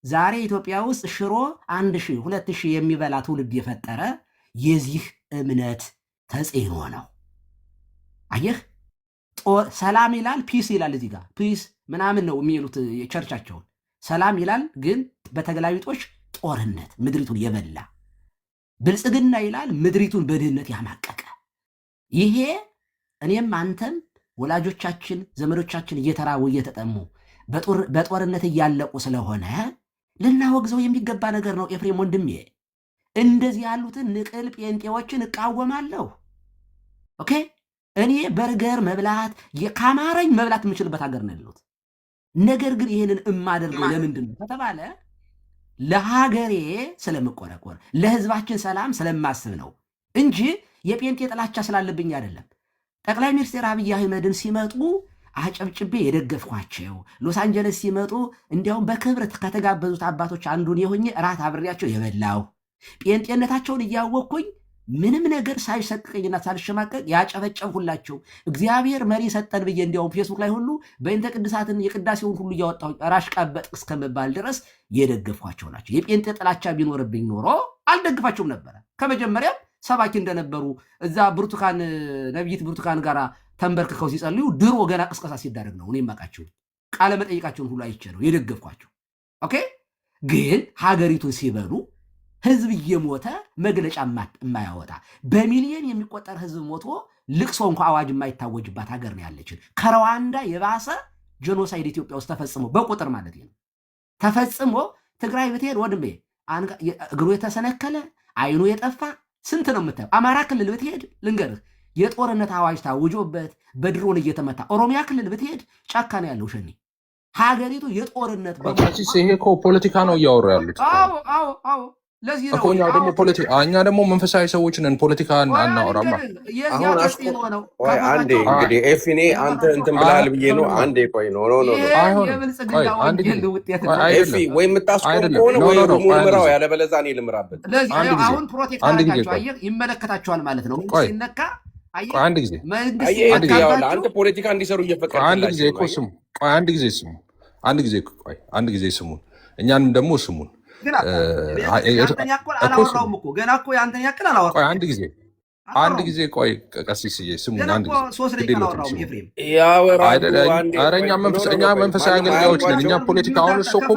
ዛሬ ኢትዮጵያ ውስጥ ሽሮ 1000 2000 የሚበላ ትውልድ የፈጠረ የዚህ እምነት ተጽዕኖ ነው። አየህ፣ ሰላም ይላል፣ ፒስ ይላል። እዚህ ጋር ፒስ ምናምን ነው የሚሉት የቸርቻቸውን። ሰላም ይላል፣ ግን በተገላቢጦች ጦርነት ምድሪቱን የበላ ብልጽግና ይላል፣ ምድሪቱን በድህነት ያማቀቀ። ይሄ እኔም አንተም ወላጆቻችን ዘመዶቻችን እየተራቡ እየተጠሙ በጦርነት እያለቁ ስለሆነ ልናወግዘው የሚገባ ነገር ነው። ኤፍሬም ወንድሜ፣ እንደዚህ ያሉትን ንቅል ጴንጤዎችን እቃወማለሁ። ኦኬ፣ እኔ በርገር መብላት ካማረኝ መብላት የምችልበት ሀገር ነው ያለሁት። ነገር ግን ይህንን እማደርገው ለምንድን ነው ከተባለ ለሀገሬ ስለምቆረቆር ለህዝባችን ሰላም ስለማስብ ነው እንጂ የጴንጤ ጥላቻ ስላለብኝ አይደለም። ጠቅላይ ሚኒስትር አብይ አህመድን ሲመጡ አጨብጭቤ የደገፍኳቸው፣ ሎስ አንጀለስ ሲመጡ እንዲያውም በክብር ከተጋበዙት አባቶች አንዱን የሆኜ እራት አብሬያቸው የበላው ጴንጤነታቸውን እያወቅኩኝ ምንም ነገር ሳይሰቅቀኝና ሳልሸማቀቅ ያጨበጨብሁላቸው እግዚአብሔር መሪ ሰጠን ብዬ እንዲያውም ፌስቡክ ላይ ሁሉ በእንተ ቅድሳትን የቅዳሴውን ሁሉ እያወጣሁ ራሽ ቀበጥ እስከመባል ድረስ የደገፍኳቸው ናቸው። የጴንጤ ጥላቻ ቢኖርብኝ ኖሮ አልደግፋቸውም ነበረ። ከመጀመሪያም ሰባኪ እንደነበሩ እዛ ብርቱካን ነቢይት ብርቱካን ጋር ተንበርክከው ሲጸልዩ ድሮ ገና ቅስቀሳ ሲዳረግ ነው እኔ የማውቃቸው። ቃለ መጠይቃቸውን ሁሉ አይቼ ነው የደገፍኳቸው። ኦኬ፣ ግን ሀገሪቱን ሲበሉ ህዝብ እየሞተ መግለጫ የማያወጣ በሚሊዮን የሚቆጠር ህዝብ ሞቶ ልቅሶ እንኳ አዋጅ የማይታወጅባት ሀገር ነው ያለችን። ከሩዋንዳ የባሰ ጄኖሳይድ ኢትዮጵያ ውስጥ ተፈጽሞ በቁጥር ማለት ነው ተፈጽሞ ትግራይ ብትሄድ ወንድሜ እግሩ የተሰነከለ አይኑ የጠፋ ስንት ነው የምታየው። አማራ ክልል ብትሄድ ልንገርህ የጦርነት አዋጅ ታውጆበት በድሮን እየተመታ። ኦሮሚያ ክልል ብትሄድ ጫካ ነው ያለው ሸኔ። ሀገሪቱ የጦርነት ይሄ እኮ ፖለቲካ ነው እያወሩ ያሉት። አዎ ለዚህ ነው እኛ ደግሞ መንፈሳዊ ሰዎች ነን፣ ፖለቲካ አናወራማ። አንዴ እንግዲህ ኤፍኔ አንተ እንትን ብለሃል ብዬ ነው። አንዴ ቆይ ነው ኤፊ ወይ የምታስቆም ከሆነ ወይ ምራው፣ ያለበለዚያ እኔ ልምራበት። አሁን ፕሮቴክት አድርጋቸው ይመለከታቸዋል ማለት ነው ሲነካ። አንድ ጊዜ አንተ ፖለቲካ እንዲሰሩ እየፈቀደ አንድ ጊዜ ስሙን እኛንም ደግሞ ስሙን አንድ ጊዜ ቆይ ቀሲስዬ ስሙን አንድ እኛ መንፈሳዊ አገልጋዮች ነን። እኛ ፖለቲካ አሁን እሱ እኮ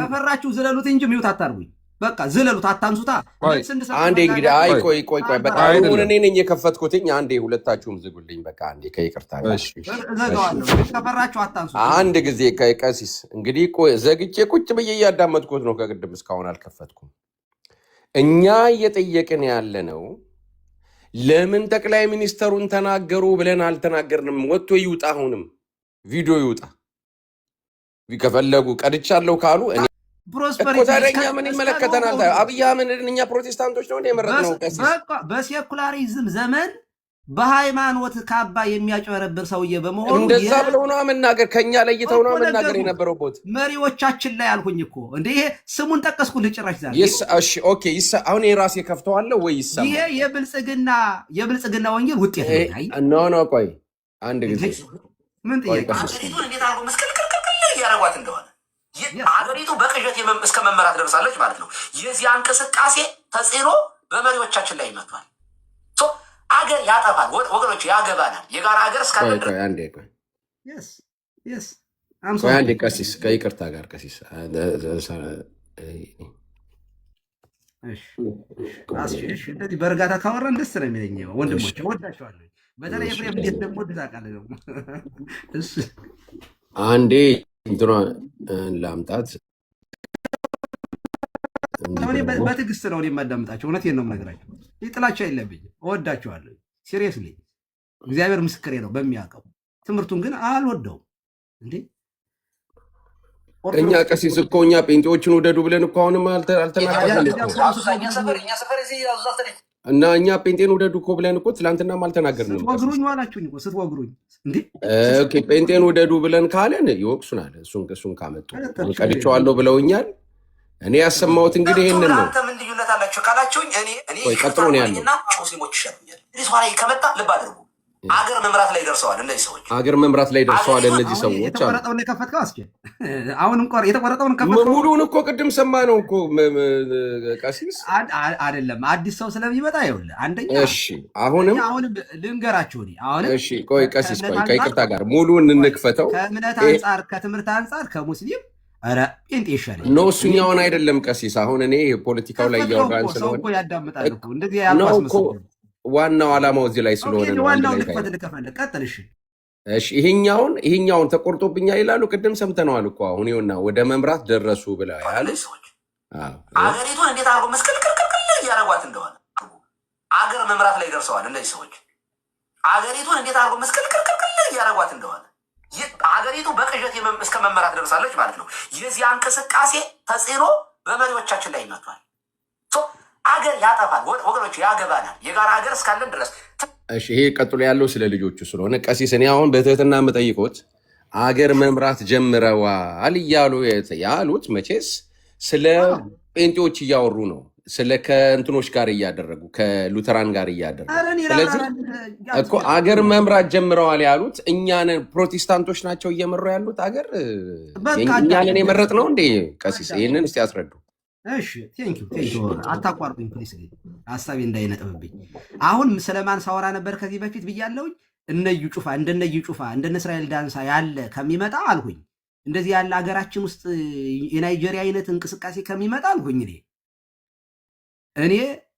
ከፈራችሁ ዝለሉት እንጂ ሚውት አታርጉኝ። በቃ ዝለሉት፣ አታንሱታ። አንዴ እንግዲህ አይ ቆይ በጣም እኔ ነኝ የከፈትኩትኝ። አንዴ ሁለታችሁም ዝጉልኝ። በቃ አንዴ ከይቅርታ ከፈራችሁ አታንሱታ። አንድ ጊዜ ቀሲስ እንግዲህ ዘግቼ ቁጭ ብዬ እያዳመጥኩት ነው ከቅድም እስካሁን አልከፈትኩም። እኛ እየጠየቅን ያለ ነው ለምን ጠቅላይ ሚኒስተሩን ተናገሩ ብለን አልተናገርንም። ወጥቶ ይውጣ፣ አሁንም ቪዲዮ ይውጣ። ከፈለጉ ቀድቻለሁ ካሉ ታዲያ ምን ይመለከተናል? አብይ አህመድን እኛ ፕሮቴስታንቶች ነው የመረጥነው። በሴኩላሪዝም ዘመን በሃይማኖት ካባ የሚያጭበረብር ሰውዬ በመሆኑ እንደዛ ብለው ነው መናገር፣ ከኛ ለይተው ነው መናገር የነበረው ቦት መሪዎቻችን ላይ አልኩኝ እኮ እንደ ይሄ ስሙን ጠቀስኩልህ ጭራሽ ዛሬ። እሺ ኦኬ፣ አሁን የራሴ ከፍተዋለሁ ወይ ይሰማ? ይሄ የብልጽግና ወንጌል ውጤት ነው። ኖ ቆይ አንድ ጊዜ ምን ጥያቄ እንዴት አድርጎ መስቀልቅልቅል እያደረጓት እንደሆነ ሀገሪቱ በቅዠት እስከ መመራት ደርሳለች ማለት ነው። የዚያ እንቅስቃሴ ተጽዕኖ በመሪዎቻችን ላይ ይመቷል። አገር ያጠፋል ወገኖች፣ ያገባናል። የጋራ ሀገር እስካለ አንዴ ቀሲስ ከይቅርታ ጋር ቀሲስ እንደዚህ በእርጋታ ካወራን ደስ ነው የሚለኝ ወንድሞች፣ እወዳቸዋለሁ። በተለይ ኤፍሬም እንዴት ደግሞ ታውቃለህ ደግሞ አንዴ እንትኗን ላምጣት። በትዕግስት ነው የማዳምጣቸው። እውነቴን ነው የምነግራቸው። ጥላቻ የለብኝም፣ እወዳቸዋለሁ። ሲሪየስሊ እግዚአብሔር ምስክሬ ነው በሚያውቀው። ትምህርቱን ግን አልወደውም እንዴ። እኛ ቀሲስ እኮ እኛ ጴንጤዎችን ውደዱ ብለን እኮ አሁንም አልተናገርንም እና እኛ ጴንጤን ውደዱ እኮ ብለን እኮ ትላንትናም አልተናገርንም። ስትወግሩኝ ዋላችሁኝ እኮ ስትወግሩኝ እንዴ። ጴንጤን ውደዱ ብለን ካለን ይወቅሱናል። እሱን ካመጡ ቀድቼዋለሁ ብለውኛል። እኔ ያሰማሁት እንግዲህ ይህንን ነው። ምን ልዩነት አላቸው ካላችሁኝ እኔ ቀጥሎ ነው ያለው። ሙስሊሞች ይሻሉኛል። ሷ ላይ ከመጣ ልብ አድርጉ። አገር መምራት ላይ ደርሰዋል እነዚህ ሰዎች። አገር መምራት ላይ ደርሰዋል እነዚህ ሰዎች። የተቆረጠውን የከፈትከው አስኬ አሁንም የተቆረጠውን ከፈትከው ሙሉውን እኮ ቅድም ሰማ ነው እኮ ቀሲስ አይደለም። አዲስ ሰው ስለሚመጣ ይኸውልህ፣ አንደኛ እሺ፣ አሁንም ልንገራችሁ አሁንም እሺ፣ ቆይ ቀሲስ ቆይ ከይቅርታ ጋር ሙሉውን እንክፈተው። ከእምነት አንጻር ከትምህርት አንጻር ከሙስሊም ኧረ ጴንጤ ይሻለኝ ነው። እሱኛውን አይደለም ቀሲስ። አሁን እኔ ፖለቲካው ላይ እያወራን ስለሆነ ሰው እኮ ያዳምጣል እኮ እንደዚህ ያልኳስ መስሎኝ። ዋናው ዓላማው እዚህ ላይ ስለሆነ ነው። ዋናው ልከፈል ቀጥል። እሺ ይሄኛውን ተቆርጦብኛል ይላሉ። ቅድም ሰምተነዋል እኮ አሁን ይኸውና ወደ መምራት ደረሱ ብለው ያሉ ሰዎች አገሪቱን እንዴት አድርጎ መስቀልቅልቅል እያደረጓት እንደሆነ አገር መምራት ላይ ደርሰዋል እነዚህ ሰዎች። አገሪቱን እንዴት አድርጎ መስቀልቅልቅል እያደረጓት እንደሆነ አገሪቱ በቅዠት እስከ መመራት ደርሳለች ማለት ነው። የዚያ እንቅስቃሴ ተጽዕኖ በመሪዎቻችን ላይ ይመቷል። አገር ያጠፋል ወገኖች፣ ያገባናል። የጋራ ሀገር እስካለን ድረስ ይሄ ቀጥሎ ያለው ስለ ልጆቹ ስለሆነ ቀሲስ እኔ አሁን በትህትና የምጠይቆት አገር መምራት ጀምረዋል እያሉ ያሉት መቼስ ስለ ጴንጤዎች እያወሩ ነው። ስለ ከእንትኖች ጋር እያደረጉ ከሉተራን ጋር እያደረጉ ስለዚህ እኮ አገር መምራት ጀምረዋል ያሉት እኛን ፕሮቴስታንቶች ናቸው እየመሩ ያሉት አገር እኛንን የመረጥ ነው እንዴ? ቀሲስ ይህንን እስቲ ያስረዱ። እሺ ቴንኪው አታቋርጡኝ ፕሊስ፣ ሀሳቤ እንዳይነጥብብኝ። አሁን ስለማን ሳወራ ነበር ከዚህ በፊት ብያለሁኝ። እነዩ ጩፋ እንደነ እስራኤል ዳንሳ ያለ ከሚመጣ አልሁኝ፣ እንደዚህ ያለ ሀገራችን ውስጥ የናይጄሪያ አይነት እንቅስቃሴ ከሚመጣ አልሁኝ እኔ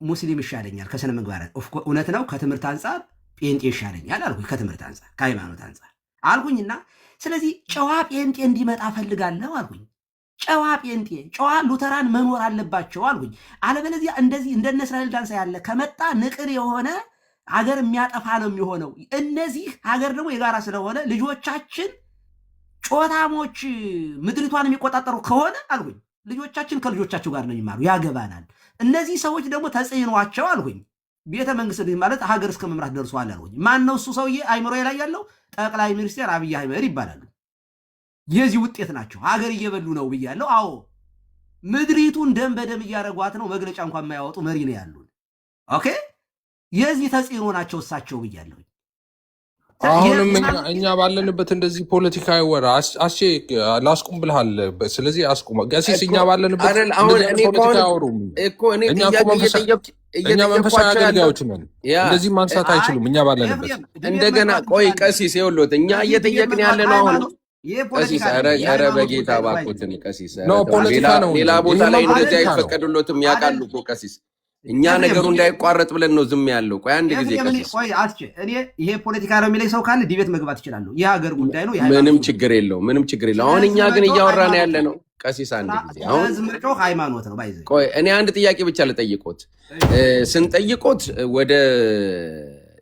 ሙስሊም ይሻለኛል ከስነ ምግባር። እውነት ነው። ከትምህርት አንጻር ጴንጤ ይሻለኛል አልሁኝ፣ ከትምህርት አንጻር ከሃይማኖት አንጻር አልሁኝና ስለዚህ ጨዋ ጴንጤ እንዲመጣ ፈልጋለሁ አልሁኝ። ጨዋ ጴንጤ ጨዋ ሉተራን መኖር አለባቸው አልሁኝ። አለበለዚያ እንደዚህ እንደነ እስራኤል ዳንሳ ያለ ከመጣ ንቅር የሆነ ሀገር የሚያጠፋ ነው የሚሆነው። እነዚህ ሀገር ደግሞ የጋራ ስለሆነ ልጆቻችን ጮታሞች ምድሪቷን የሚቆጣጠሩ ከሆነ አልሁኝ ልጆቻችን ከልጆቻቸው ጋር ነው የሚማሩ፣ ያገባናል። እነዚህ ሰዎች ደግሞ ተጽዕኗቸው አልሁኝ ቤተ መንግስት ማለት ሀገር እስከ መምራት ደርሷል አልሁኝ። ማን ነው እሱ ሰውዬ? አይምሮ ላይ ያለው ጠቅላይ ሚኒስትር አብይ አህመድ ይባላሉ። የዚህ ውጤት ናቸው። ሀገር እየበሉ ነው ብያለሁ። አዎ ምድሪቱን ደም በደም እያደረጓት ነው። መግለጫ እንኳን የማያወጡ መሪ ነው ያሉን። ኦኬ የዚህ ተጽዕኖ ናቸው እሳቸው ብያለሁ። አሁንም እኛ ባለንበት እንደዚህ ፖለቲካ ይወራ አሼ ላስቁም ብልሃል። ስለዚህ አስቁም ቀሲስ። እኛ ባለንበት ፖለቲካ አያወሩም እኮ እኛ መንፈሳዊ አገልጋዮች ነን። እንደዚህ ማንሳት አይችሉም። እኛ ባለንበት እንደገና ቆይ ቀሲስ ይኸውልዎት እኛ እየጠየቅን ያለ ነው አሁን ቀሲስ ኧረ በጌታ እባክዎትን ቀሲስ ሌላ ቦታ ላይ እንደዚህ አይፈቀዱሎትም ያውቃሉ እኮ ቀሲስ። እኛ ነገሩ እንዳይቋረጥ ብለን ነው ዝም ያለው። ቆይ አንድ ጊዜ ቀሲስ እኔ ይሄ ፖለቲካ ነው የሚለኝ ሰው ካለ ዲቤት መግባት ይችላሉ። የሀገር ጉዳይ ነው። ምንም ችግር የለው። አሁን እኛ ግን እያወራን ያለ ነው ቀሲስ አንድ ጊዜ አሁን ሃይማኖት ነው ባይዘ። ቆይ እኔ አንድ ጥያቄ ብቻ ልጠይቆት። ስንጠይቆት ወደ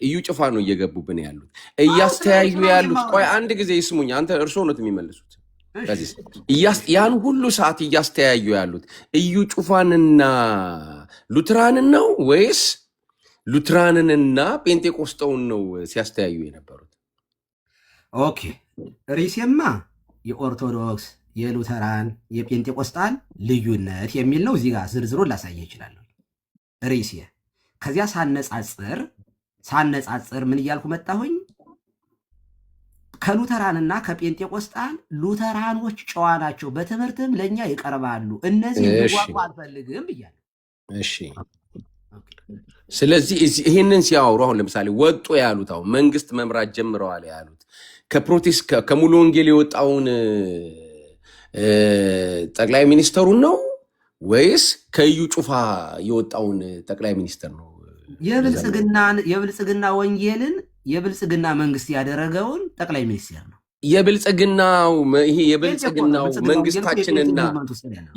እዩ ጭፋ ነው እየገቡብን ያሉት እያስተያዩ ያሉት። ቆይ አንድ ጊዜ ይስሙኝ። አንተ እርስዎ ነው የሚመልሱት። ያን ሁሉ ሰዓት እያስተያዩ ያሉት እዩ ጩፋንና ሉትራንን ነው ወይስ ሉትራንንና ጴንጤቆስጠውን ነው ሲያስተያዩ የነበሩት? ኦኬ ሪሴማ የኦርቶዶክስ የሉተራን የጴንጤቆስጣን ልዩነት የሚል ነው። እዚህ ጋር ዝርዝሩን ላሳየ ይችላለሁ። ሪሴ ከዚያ ሳነጻጽር ምን እያልኩ መጣሁኝ? ከሉተራንና ከጴንጤቆስጣን ሉተራኖች ጨዋ ናቸው፣ በትምህርትም ለእኛ ይቀርባሉ። እነዚህ ዋቁ አልፈልግም ብያለሁ። እሺ ስለዚህ ይህንን ሲያወሩ አሁን ለምሳሌ ወጡ ያሉት አሁን መንግስት መምራት ጀምረዋል ያሉት ከፕሮቴስት ከሙሉ ወንጌል የወጣውን ጠቅላይ ሚኒስተሩን ነው ወይስ ከዩ ጩፋ የወጣውን ጠቅላይ ሚኒስተር ነው? የብልጽግና ወንጌልን የብልጽግና መንግስት ያደረገውን ጠቅላይ ሚኒስትር ነው። የብልጽግናው ይሄ የብልጽግናው መንግስታችንና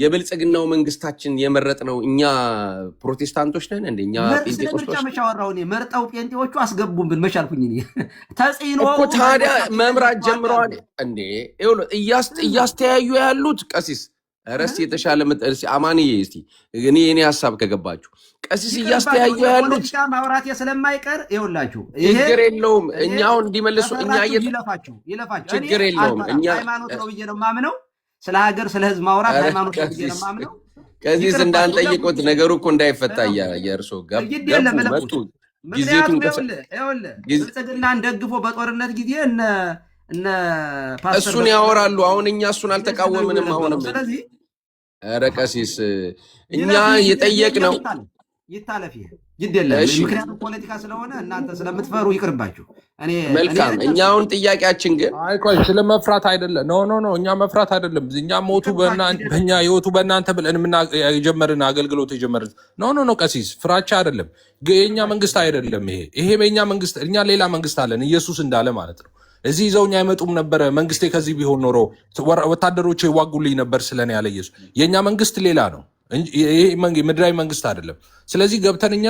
የብልጽግናው መንግስታችን የመረጥነው እኛ ፕሮቴስታንቶች ነን እንደ እኛ ጴንጤቆስቶች መሻወራው ነው መርጠው ጴንጤዎቹ አስገቡብን መሻልኩኝ እኔ ተጽዕኖ እኮ ታዲያ መምራት ጀምረዋል እንዴ? እያስተያዩ ያሉት ቀሲስ ረስ የተሻለ አማንዬ እስቲ እኔ ሀሳብ ከገባችሁ ቀሲስ እያስተያዩ ያሉት ማውራት ስለማይቀር ይኸውላችሁ ችግር የለውም። እኛውን እንዲመልሱ እኛ ይለፋችሁ ችግር የለውም። እኛ ሃይማኖት ነው ብዬ ነው የማምነው። ስለ ሀገር ስለ ህዝብ ማውራት ሃይማኖት ነው ብዬ ነው የማምነው። ቀሲስ እንዳንጠይቁት ነገሩ እኮ እንዳይፈታ የእርሶ ገቡ ጊዜቱን ብልጽግናን ደግፎ በጦርነት ጊዜ እነ እሱን ያወራሉ። አሁን እኛ እሱን አልተቃወምንም። አሁንም ስለዚህ ኧረ ቀሲስ እኛ የጠየቅነው ይታለፍ ግድ የለም። ምክንያቱም ፖለቲካ ስለሆነ እናንተ ስለምትፈሩ ይቅርባችሁ። መልካም። እኛ አሁን ጥያቄያችን ግን ቆይ ስለ መፍራት አይደለም። ኖ እኛ መፍራት አይደለም። እኛ ሞቱ በእኛ ህይወቱ በእናንተ ብለን የጀመርን አገልግሎት የጀመርን ኖ ቀሲስ ፍራቻ አይደለም። የእኛ መንግስት አይደለም ይሄ በእኛ መንግስት እኛ ሌላ መንግስት አለን ኢየሱስ እንዳለ ማለት ነው። እዚህ ይዘውኝ አይመጡም ነበረ። መንግስቴ ከዚህ ቢሆን ኖሮ ወታደሮች ይዋጉልኝ ነበር ስለኔ ያለ ኢየሱስ። የእኛ መንግስት ሌላ ነው። ይሄ ምድራዊ መንግስት አይደለም። ስለዚህ ገብተን እኛ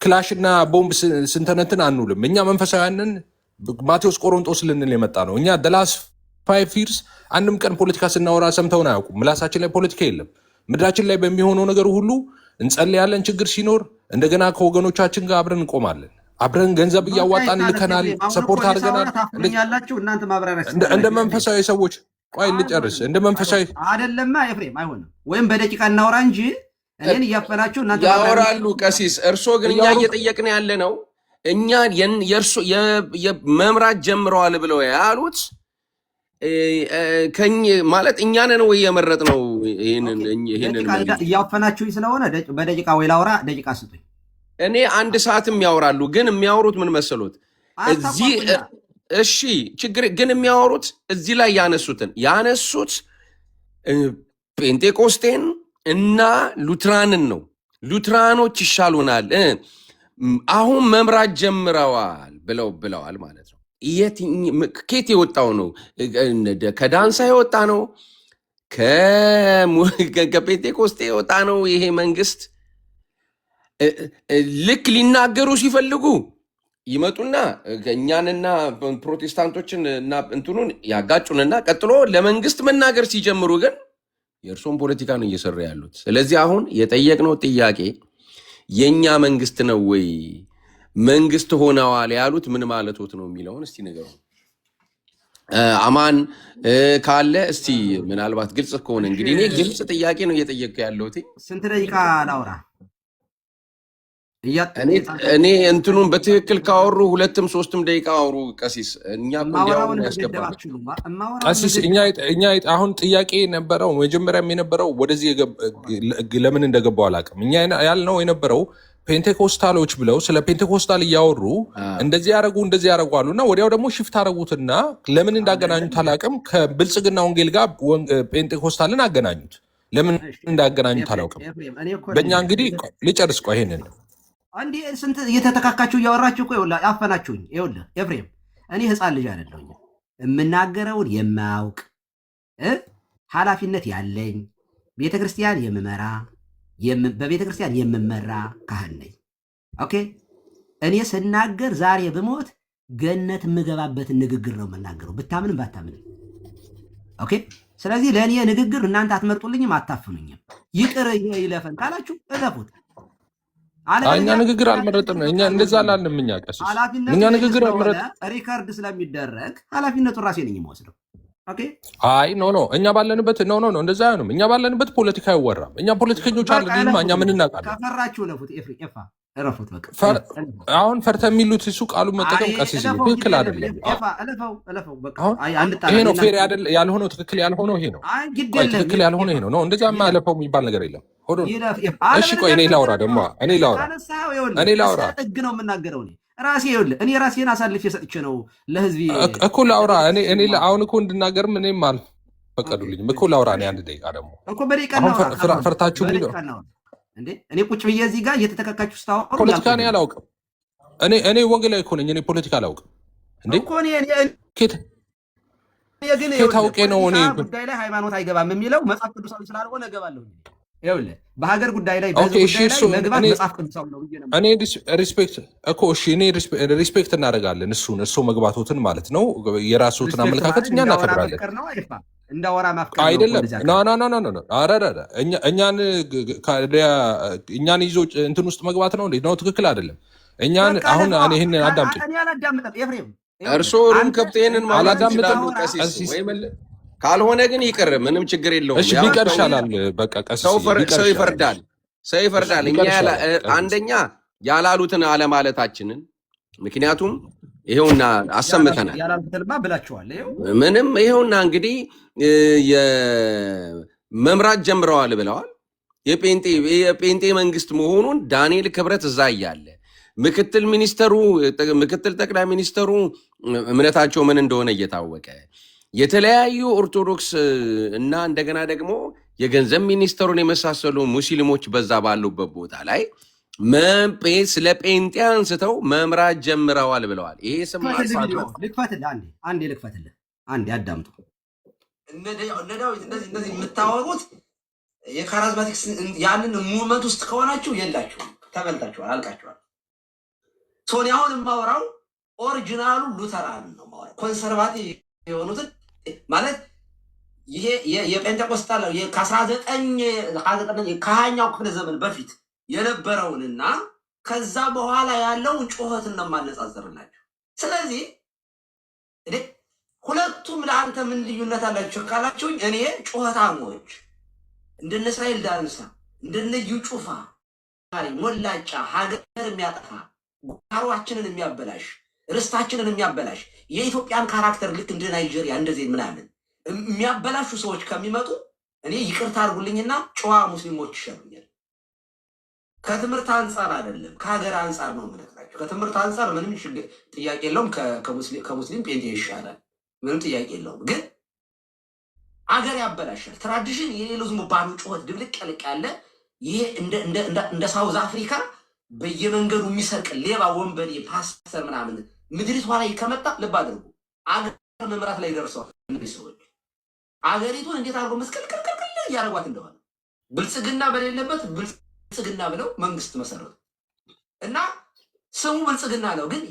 ክላሽና ቦምብ ስንተነትን አንውልም። እኛ መንፈሳውያንን ማቴዎስ ቆሮንጦስ ልንል የመጣ ነው። እኛ ደላስ 5 ይርስ አንድም ቀን ፖለቲካ ስናወራ ሰምተውን አያውቁም። ምላሳችን ላይ ፖለቲካ የለም። ምድራችን ላይ በሚሆነው ነገር ሁሉ እንጸልያለን። ችግር ሲኖር እንደገና ከወገኖቻችን ጋር አብረን እንቆማለን። አብረን ገንዘብ እያዋጣን ልከናል፣ ሰፖርት አድርገናል። እንደ መንፈሳዊ ሰዎች ቆይ ልጨርስ። እንደ መንፈሳዊ አይደለማ ኤፍሬም፣ አይሆንም። ወይም በደቂቃ እናወራ እንጂ እኔን እያፈናችሁ እናንተ ያወራሉ። ቀሲስ እርሶ ግን እኛ እየጠየቅን ያለ ነው እኛ የእርሶ መምራት ጀምረዋል ብለው ያሉት ማለት እኛ ነን ወይ የመረጥነው? ይሄንን እያፈናችሁኝ ስለሆነ በደቂቃ ወይ ላውራ፣ ደቂቃ ስጡኝ። እኔ 1 ሰዓትም ያወራሉ። ግን የሚያወሩት ምን መሰሎት? እዚህ እሺ ችግር ግን የሚያወሩት እዚህ ላይ ያነሱት ጴንጤቆስጤን እና ሉትራንን ነው። ሉትራኖች ይሻሉናል አሁን መምራት ጀምረዋል ብለዋል ማለት ነው። ኬት የወጣው ነው? ከዳንሳ የወጣ ነው? ከጴንጤቆስጤ የወጣ ነው? ይሄ መንግስት ልክ ሊናገሩ ሲፈልጉ ይመጡና እኛንና ፕሮቴስታንቶችን እና እንትኑን ያጋጩንና ቀጥሎ ለመንግስት መናገር ሲጀምሩ ግን የእርሶን ፖለቲካ ነው እየሰሩ ያሉት። ስለዚህ አሁን የጠየቅነው ጥያቄ የእኛ መንግስት ነው ወይ መንግስት ሆነዋል ያሉት ምን ማለቶት ነው የሚለውን እስቲ ነገሩ አማን ካለ እስቲ ምናልባት ግልጽ ከሆነ እንግዲህ እኔ ግልጽ ጥያቄ ነው እየጠየቅኩ ያለሁት። ስንት ደቂቃ ላውራ? እኔ እንትኑን በትክክል ካወሩ 2ም 3ም ደቂቃ አወሩ ቀሲስ። እኛ እንዲያውም ያስገባል ቀሲስ። እኛ አሁን ጥያቄ የነበረው መጀመሪያም የነበረው ወደዚህ ለምን እንደገባው አላውቅም። እኛ ያልነው የነበረው ፔንቴኮስታሎች ብለው ስለ ፔንቴኮስታል እያወሩ እንደዚህ ያደረጉ አሉ እና ወዲያው ደግሞ ሽፍት አደረጉትና ለምን እንዳገናኙት አላውቅም። ከብልጽግና ወንጌል ጋር ፔንቴኮስታልን አገናኙት። ለምን እንዳገናኙት አላውቅም። በእኛ እንግዲህ ልጨርስ ቆይ ይሄንን አንዴ ስንት እየተተካካችሁ እያወራችሁ እኮ ይኸውልህ አፈናችሁኝ። ይኸውልህ ኤፍሬም እኔ ህፃን ልጅ አይደለሁኝ። የምናገረውን የማያውቅ ኃላፊነት ያለኝ ቤተክርስቲያን የምመራ በቤተክርስቲያን የምመራ ካህን ነኝ። ኦኬ እኔ ስናገር ዛሬ ብሞት ገነት የምገባበትን ንግግር ነው የምናገረው፣ ብታምንም ባታምንም። ኦኬ ስለዚህ ለእኔ ንግግር እናንተ አትመርጡልኝም፣ አታፍኑኝም። ይቅር ይለፈን ካላችሁ እለፉት። እኛ ንግግር አልመረጥም። እኛ እንደዛ አላልንም። እኛ ቀሲስ እኛ ንግግር አልመረጥም። ሪከርድ ስለሚደረግ ኃላፊነቱን ራሴ ነኝ የምወስደው። ኦኬ አይ ኖ እኛ ባለንበት ኖ እንደዛ አይሆንም። እኛ ባለንበት ፖለቲካ አይወራም። እኛ ፖለቲከኞች አይደለም። እኛ ምን እናውቃለን? ከፈራችሁ ለፉት ኤፋ እረፉት በቃ። አሁን ፈርተ የሚሉት እሱ ቃሉን መጠቀም ቀሲስ ትክክል አይደለም። ይሄ ነው ፌር ያልሆነው፣ ትክክል ያልሆነው ይሄ ነው። ትክክል ያልሆነው ይሄ ነው። እንደዚያማ አለፈው የሚባል ነገር የለም። እሺ ቆይ እኔ ላውራ ደግሞ እኔ ላውራ ጥግ ነው የምናገረው ራሴ እኔ ራሴን አሳልፌ ሰጥቼ ነው ለህዝብ እኮ ላውራ። እኔ አሁን እኮ እንድናገርም እኔም አልፈቀዱልኝም እኮ ላውራ። እኔ አንድ ደቂቃ ደግሞ እኮ በደቂቃ ነው ፈርታችሁ እንዴ እኔ ቁጭ ብዬ እዚህ ጋር እየተተካካችሁ ስታወሩ ፖለቲካ እኔ አላውቅም። እኔ ወንጌላዊ እኮ ነኝ። እኔ ፖለቲካ አላውቅም እንዴ እኮ እኔ ግን ታውቄ ነው እኔ ጉዳይ ላይ ሃይማኖት አይገባም የሚለው መጽሐፍ ቅዱሳዊ ስላልሆነ እገባለሁ። ይኸውልህ በሀገር ጉዳይ ላይ በዚህ ጉዳይ ላይ መግባት መጽሐፍ ቅዱሳዊ ነው ብዬ ነው። እኔ ሪስፔክት እኮ እሺ፣ እኔ ሪስፔክት እናደርጋለን እርሶ መግባቶትን ማለት ነው። የራስዎትን አመለካከት እኛ እናከብራለን። እንዳወራ ማፍቀር አይደለም። ኖ እኛን ይዞ እንትን ውስጥ መግባት ነው እንዴ? ነው ትክክል አይደለም። እኛን አሁን እኔ ይሄንን አዳምጪኝ። እኔ አላዳምጥም ኤፍሬም። እርሶ ሩም ከብቴንን አላዳምጥም። ካልሆነ ግን ይቅር፣ ምንም ችግር የለውም። እሺ ቢቀር ይሻላል። በቃ ቀሲስ ሰው ይፈርዳል። እኛ አንደኛ ያላሉትን አለማለታችንን ምክንያቱም ይሄውና አሰምተናል። ያላልኩትልማ ብላችኋል። ምንም ይሄውና እንግዲህ መምራት ጀምረዋል ብለዋል። የጴንጤ መንግስት መሆኑን ዳንኤል ክብረት እዛ እያለ ምክትል ጠቅላይ ሚኒስተሩ እምነታቸው ምን እንደሆነ እየታወቀ የተለያዩ ኦርቶዶክስ እና እንደገና ደግሞ የገንዘብ ሚኒስተሩን የመሳሰሉ ሙስሊሞች በዛ ባሉበት ቦታ ላይ ስለ ጴንጤ አንስተው መምራት ጀምረዋል ብለዋል። ይሄ ስም ልክፈትልህ፣ አንዴ አዳምጡ። እነ ዳዊት እንደዚህ የምታወሩት የካራዝማቲክስ ያንን ሙቭመንት ውስጥ ከሆናችሁ የላችሁም፣ ተበልታችኋል፣ አልቃችኋል። ሶኒ አሁን የማወራው ኦሪጂናሉ ሉተራን ነው ማወራው። ኮንሰርቫቲቭ የሆኑትን ማለት ይሄ የጴንጤቆስጣል ከ20ኛው ክፍለ ዘመን በፊት የነበረውንና ከዛ በኋላ ያለውን ጩኸትን ነው የማነጻጸርላችሁ። ስለዚህ ሁለቱም ለአንተ ምን ልዩነት አላችሁ ካላችሁኝ፣ እኔ ጩኸታሞች እንደነ እስራኤል ዳንሳ እንደነ እዩ ጩፋ ሞላጫ ሀገር የሚያጠፋ ጓሯችንን የሚያበላሽ ርስታችንን የሚያበላሽ የኢትዮጵያን ካራክተር ልክ እንደ ናይጄሪያ እንደዚህ ምናምን የሚያበላሹ ሰዎች ከሚመጡ እኔ ይቅርታ አድርጉልኝና ጨዋ ሙስሊሞች ይሻሉኛል። ከትምህርት አንጻር አይደለም ከሀገር አንጻር ነው የምነግራቸው። ከትምህርት አንጻር ምንም ጥያቄ የለውም። ከሙስሊም ጴንጤ ይሻላል፣ ምንም ጥያቄ የለውም። ግን አገር ያበላሻል። ትራዲሽን የሌለው ዝም ባሉ ጩኸት ድብልቅ ያልቅ ያለ ይሄ እንደ ሳውዝ አፍሪካ በየመንገዱ የሚሰርቅ ሌባ ወንበዴ ፓስተር ምናምን ምድሪቷ ላይ ከመጣ ልብ አድርጉ፣ አገር መምራት ላይ ደርሰዋል እነዚህ ሰዎች። አገሪቱን እንዴት አድርጎ መስቀልቅልቅል እያደረጓት እንደሆነ ብልጽግና በሌለበት ብልጽግና ብለው መንግስት መሰረቱ እና ስሙ ብልጽግና ነው። ግን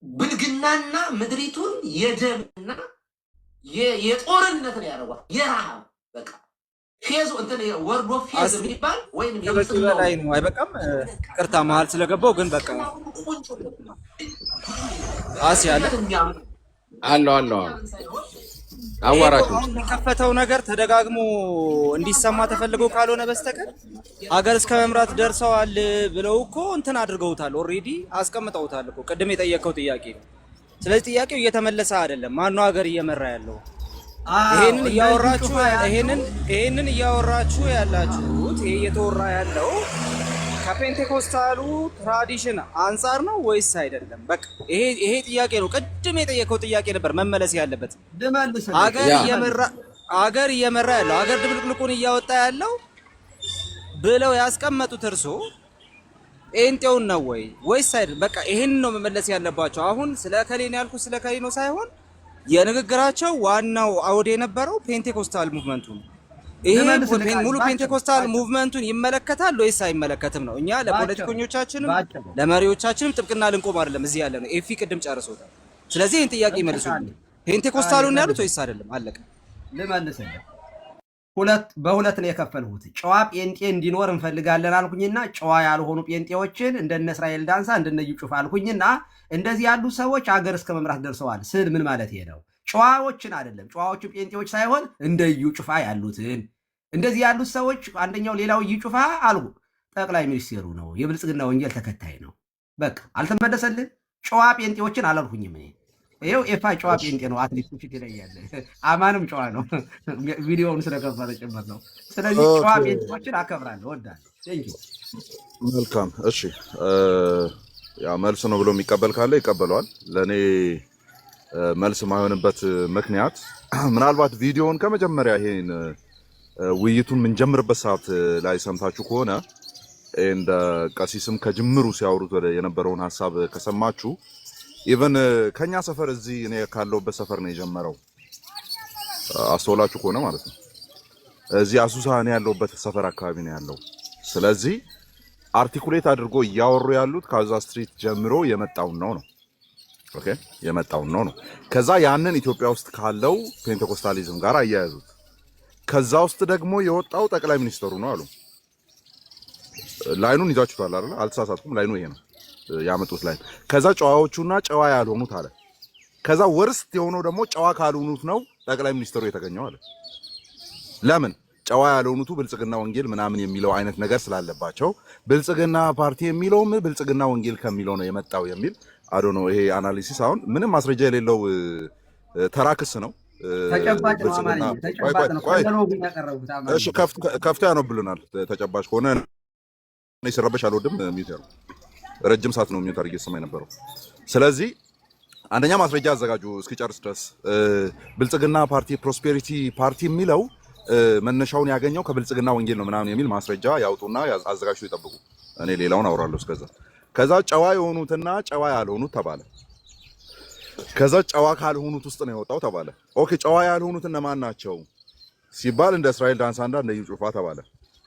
ብልግናና ምድሪቱን የደምና የጦርነት ነው ያደረጓት። የረሃብ በቃ ፌዝ እንትን ወርዶ ፌዝ የሚባል ወይም የብልጽግና ላይ ነው። አይበቃም። ቅርታ መሀል ስለገባው ግን በቃ አሲያለ አለው አዋራችሁ ከፈተው ነገር ተደጋግሞ እንዲሰማ ተፈልገው ካልሆነ በስተቀር ሀገር እስከ መምራት ደርሰዋል ብለው እኮ እንትን አድርገውታል። ኦልሬዲ አስቀምጠውታል እኮ ቅድም የጠየቀው ጥያቄ ነው። ስለዚህ ጥያቄው እየተመለሰ አይደለም። ማነው ሀገር እየመራ ያለው? ይሄንን እያወራችሁ ያላችሁት ይሄ እየተወራ ያለው ከፔንቴኮስታሉ ትራዲሽን አንጻር ነው ወይስ አይደለም? በቃ ይሄ ጥያቄ ነው። ቅድም የጠየቀው ጥያቄ ነበር መመለስ ያለበት። አገር እየመራ ያለው አገር ድብልቅልቁን እያወጣ ያለው ብለው ያስቀመጡት እርሶ ጴንጤውን ነው ወይስ አይደለም? በቃ ይሄን ነው መመለስ ያለባቸው። አሁን ስለ ከሌን ያልኩት ስለ ከሌ ነው ሳይሆን የንግግራቸው ዋናው አውድ የነበረው ፔንቴኮስታል ሙቭመንቱ ነው። ይሄ ሙሉ ፔንቴኮስታል ሙቭመንቱን ይመለከታል ወይስ አይመለከትም ነው? እኛ ለፖለቲከኞቻችንም ለመሪዎቻችንም ጥብቅና ልንቆም አይደለም እዚህ ያለ ነው። ኤፊ ቅድም ጨርሶታል። ስለዚህ ይህን ጥያቄ ይመልሱልኝ። ፔንቴኮስታሉን ያሉት ወይስ አይደለም? አለቀ። ልመልስልህ። በሁለት ነው የከፈልሁት። ጨዋ ጴንጤ እንዲኖር እንፈልጋለን አልኩኝና ጨዋ ያልሆኑ ጴንጤዎችን እንደነ እስራኤል ዳንሳ እንደነ እዩ ጩፋ አልኩኝና እንደዚህ ያሉ ሰዎች አገር እስከ መምራት ደርሰዋል ስል ምን ማለት ነው? ጨዋዎችን አይደለም፣ ጨዋዎቹ ጴንጤዎች ሳይሆን እንደ እዩ ጩፋ ያሉትን እንደዚህ ያሉት ሰዎች አንደኛው ሌላው እዩ ጩፋ አልኩ ጠቅላይ ሚኒስቴሩ ነው፣ የብልጽግና ወንጌል ተከታይ ነው። በቃ አልተመለሰልን። ጨዋ ጴንጤዎችን አላልኩኝም እኔ። ይኸው ኤፋ ጨዋ ጴንጤ ነው። አትሊስት ፊት ላይ ያለ አማንም ጨዋ ነው። ቪዲዮውን ስለከፈለ ጭምር ነው። ስለዚህ ጨዋ ጴንጤዎችን አከብራለሁ፣ እወዳለሁ። ቴንኪው። መልካም እሺ። ያ መልስ ነው ብሎ የሚቀበል ካለ ይቀበለዋል። ለእኔ መልስ ማይሆንበት ምክንያት ምናልባት ቪዲዮውን ከመጀመሪያ ይሄን ውይይቱን የምንጀምርበት ሰዓት ላይ ሰምታችሁ ከሆነ እንደ ቀሲስም ከጅምሩ ሲያወሩት የነበረውን ሀሳብ ከሰማችሁ ኢቨን ከኛ ሰፈር እዚህ እኔ ካለሁበት ሰፈር ነው የጀመረው። አስተውላችሁ ከሆነ ማለት ነው። እዚህ አሱሳ እኔ ያለሁበት ሰፈር አካባቢ ነው ያለው። ስለዚህ አርቲኩሌት አድርጎ እያወሩ ያሉት ካዛ ስትሪት ጀምሮ የመጣውን ነው። ኦኬ የመጣውን ነው። ከዛ ያንን ኢትዮጵያ ውስጥ ካለው ፔንቴኮስታሊዝም ጋር አያያዙት። ከዛ ውስጥ ደግሞ የወጣው ጠቅላይ ሚኒስትሩ ነው አሉ። ላይኑን ይዛችሁታል አይደል? አልተሳሳትኩም። ላይኑ ይሄ ነው ያመጡት ላይን። ከዛ ጨዋዎቹና ጨዋ ያልሆኑት አለ። ከዛ ወርስት የሆነው ደግሞ ጨዋ ካልሆኑት ነው ጠቅላይ ሚኒስትሩ የተገኘው አለ። ለምን? ጨዋ ያልሆኑቱ ብልጽግና ወንጌል ምናምን የሚለው አይነት ነገር ስላለባቸው ብልጽግና ፓርቲ የሚለውም ብልጽግና ወንጌል ከሚለው ነው የመጣው የሚል አዶ ነው። ይሄ አናሊሲስ አሁን ምንም ማስረጃ የሌለው ተራክስ ነው። ተጨባጭ ነው ማለት ነው። ተጨባጭ ነው። ከነለው ግን ያቀረቡት አማን። እሺ ከፍታ ያነብልናል። ተጨባጭ ከሆነ እኔ ስረበሽ አልወድም። ሚውት ያለው ረጅም ሰዓት ነው ሚውት አድርጌ ሰማይ ነበረው። ስለዚህ አንደኛ ማስረጃ አዘጋጁ እስኪጨርስ ድረስ። ብልጽግና ፓርቲ ፕሮስፔሪቲ ፓርቲ የሚለው መነሻውን ያገኘው ከብልጽግና ወንጌል ነው ምናምን የሚል ማስረጃ ያውጡና አዘጋጅቶ ይጠብቁ። እኔ ሌላውን አወራለሁ እስከዛ። ከዛ ጨዋ የሆኑትና ጨዋ ያልሆኑት ተባለ። ከዛ ጨዋ ካልሆኑት ውስጥ ነው የወጣው ተባለ። ኦኬ ጨዋ ያልሆኑት እነማን ናቸው ሲባል እንደ እስራኤል ዳንሳና እንደ እዩ ጩፋ ተባለ።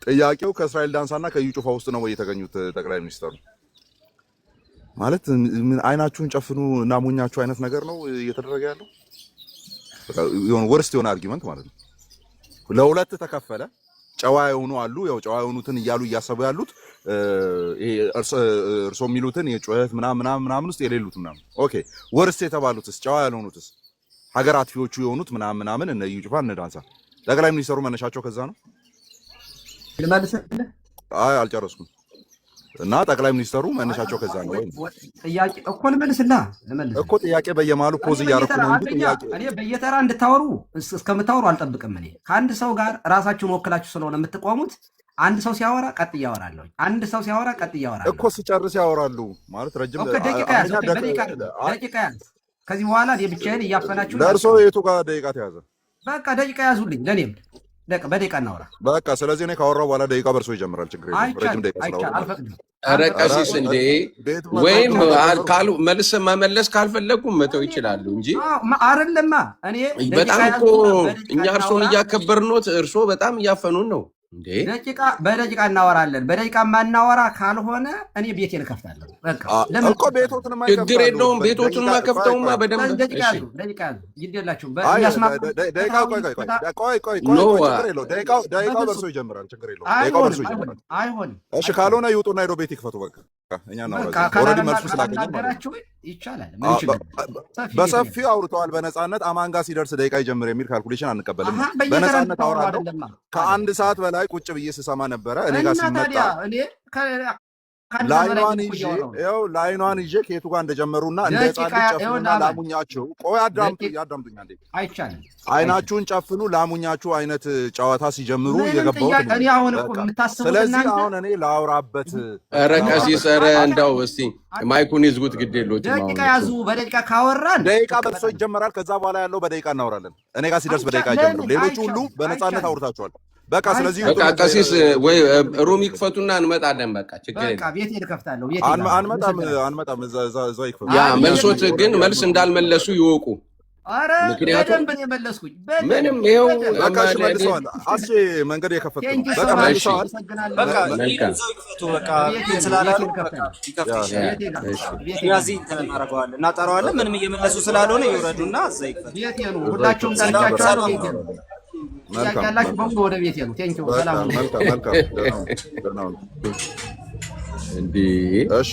ጥያቄው ከእስራኤል ዳንሳና ከእዩ ጩፋ ውስጥ ነው ወይ የተገኙት ጠቅላይ ሚኒስትሩ? ማለት ምን አይናችሁን ጨፍኑ እና ሞኛችሁ አይነት ነገር ነው እየተደረገ ያለው። የሆነ ወርስት የሆነ አርጊመንት ማለት ነው። ለሁለት ተከፈለ። ጨዋ የሆኑ አሉ። ያው ጨዋ የሆኑትን እያሉ እያሰቡ ያሉት እርሶ የሚሉትን የጩኸት ምናምን ውስጥ የሌሉት ምናምን። ኦኬ ወርስት የተባሉትስ ጨዋ ያልሆኑትስ ሀገር አጥፊዎቹ የሆኑት ምናምን እነ እዩ ጩፋ እነ ዳንሳ ጠቅላይ ሚኒስትሩ መነሻቸው ከዛ ነው። ልመልስልህ? አይ አልጨረስኩም። እና ጠቅላይ ሚኒስትሩ መነሻቸው ከዛ ነው ወይ? ጥያቄ እኮ ልመልስልህ እኮ ጥያቄ በየማሉ ፖዝ እያደረኩ ነው እንጂ ጥያቄ እኔ በየተራ እንድታወሩ እስከምታወሩ አልጠብቅም። እኔ ከአንድ ሰው ጋር ራሳችሁን ወክላችሁ ስለሆነ የምትቆሙት አንድ ሰው ሲያወራ ቀጥ እያወራለሁ፣ አንድ ሰው ሲያወራ ቀጥ እያወራለሁ እኮ ሲጨርስ ያወራሉ ማለት ረጅም ደቂቃ ያዝ። ከዚህ በኋላ እኔ ብቻዬን እያፈናችሁ ለእርሶ የቱ ጋር ደቂቃ ተያዘ? በቃ ደቂቃ ያዙልኝ ለኔም በደቂቃ እናውራ። በቃ ስለዚህ እኔ ካወራው በኋላ ደቂቃ በርሶ ይጀምራል። ችግር የለም። ረጅም ደቂቃ ስለሆነ ኧረ ቀሲስ እንዴ ወይም መልስ መመለስ ካልፈለጉም መተው ይችላሉ እንጂ አይደለማ። እኔ በጣም እኮ እኛ እርሶን እያከበርኖት እርሶ በጣም እያፈኑን ነው እንዴ። በደቂቃ እናወራለን። በደቂቃ ማናወራ ካልሆነ እኔ ቤቴን እከፍታለሁ። በቃ እኮ ቤቶትን ችግር የለውም። ቤቶትን ማከፍተውማ በደንብ ደቂቃ ያዙ ይደላችሁ። ደቂቃው በርሶ ይጀምራል። ችግር የለውም። ደቂቃው በርሶ ይጀምራል። አይሆንም። እሺ ካልሆነ ይውጡና ሄዶ ቤት ይክፈቱ። በቃ እኛ ኦልሬዲ መልሱ ስላገኘን ይቻላል። በሰፊው አውርተዋል። በነፃነት አማን ጋር ሲደርስ ደቂቃ ይጀምር የሚል ካልኩሌሽን አንቀበልም። በነፃነት አወራለሁ። ከአንድ ሰዓት በላይ ቁጭ ብዬ ስሰማ ነበረ። እኔ ጋር ሲመጣ ላይኗን ይዤ ከየቱ ጋር እንደጀመሩና እንደ ህፃን ልጅ ጨፍኑና ላሙኛችሁ። ቆይ አዳምጡኝ አንዴ። አይቻልም። አይናችሁን ጨፍኑ ላሙኛችሁ አይነት ጨዋታ ሲጀምሩ የገባሁት። ስለዚህ አሁን እኔ ላውራበት። ኧረ ቀሲስ ኧረ እንዳው እስቲ ማይኩን ይዝጉት። ግድ የለዎትም። ደቂቃ ያዙ። በደቂቃ ካወራን ደቂቃ በርሶ ይጀመራል። ከዛ በኋላ ያለው በደቂቃ እናወራለን። እኔ ጋር ሲደርስ በደቂቃ አይጀምርም። ሌሎቹ ሁሉ በነፃነት አውርታችኋል። በቃ ስለዚህ በቃ ቀሲስ ወይ ሩም ይክፈቱና እንመጣለን። በቃ ችግር የለም። በቃ ቤቴን እከፍታለሁ። አንመጣም። እዛ ይክፈቱ። ያ መልሶት ግን መልስ እንዳልመለሱ ይወቁ። አረ በደንብ ነው የመለስኩኝ። ምንም ይኸው በቃ መልሰዋል። አስ መንገድ የከፈቱት በቃ መልሰዋል። በቃ እዛው ይክፈቱ። በቃ ስላላሉ ያዚህ እናደርገዋለን፣ እናጠራዋለን። ምንም እየመለሱ ስላልሆነ ይውረዱና እዛ ይክፈቱ። ቤቴ ነው። ሁላችሁም ጠርቻችኋለሁ። ቤቴ ነው። ያላችሁ በሙሉ ወደ ቤቴ ነው። ቴንኪው። ሰላም ነው። እንዴ እሺ።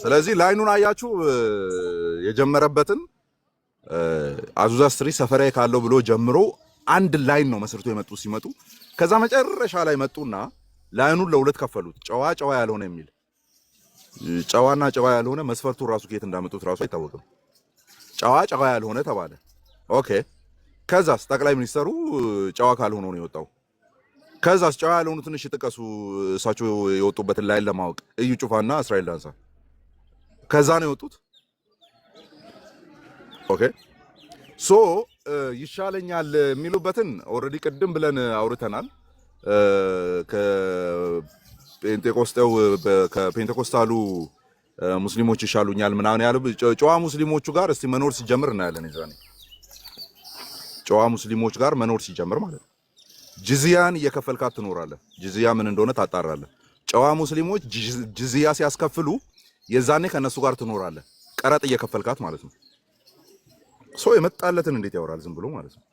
ስለዚህ ላይኑን አያችሁ የጀመረበትን አዙዛ ስትሪት ሰፈራዬ ካለው ብሎ ጀምሮ አንድ ላይን ነው መስርቶ የመጡ ሲመጡ ከዛ መጨረሻ ላይ መጡና ላይኑን ለሁለት ከፈሉት። ጨዋ ያልሆነ የሚል ጨዋና ጨዋ ያልሆነ መስፈርቱ ራሱ ከየት እንዳመጡት ራሱ አይታወቅም። ጨዋ ያልሆነ ተባለ። ኦኬ ከዛስ ጠቅላይ ሚኒስተሩ ጨዋ ካልሆነ ነው የወጣው። ከዛስ ጨዋ ያልሆኑ ትንሽ ጥቀሱ እሳቸው የወጡበትን ላይን ለማወቅ እዩ ጩፋና እስራኤል ዳንሳ ከዛ ነው የወጡት። ኦኬ ሶ ይሻለኛል የሚሉበትን ኦልሬዲ ቅድም ብለን አውርተናል። ከፔንቴኮስታሉ ሙስሊሞች ይሻሉኛል ምናምን ያሉ ጨዋ ሙስሊሞቹ ጋር እስቲ መኖር ሲጀምር እናያለን። ይዛኔ ጨዋ ሙስሊሞች ጋር መኖር ሲጀምር ማለት ነው። ጅዝያን እየከፈልካት ትኖራለህ። ጅዝያ ምን እንደሆነ ታጣራለህ። ጨዋ ሙስሊሞች ጅዝያ ሲያስከፍሉ የዛኔ ከነሱ ጋር ትኖራለህ። ቀረጥ እየከፈልካት ማለት ነው። ሶ የመጣለትን እንዴት ያወራል ዝም ብሎ ማለት ነው።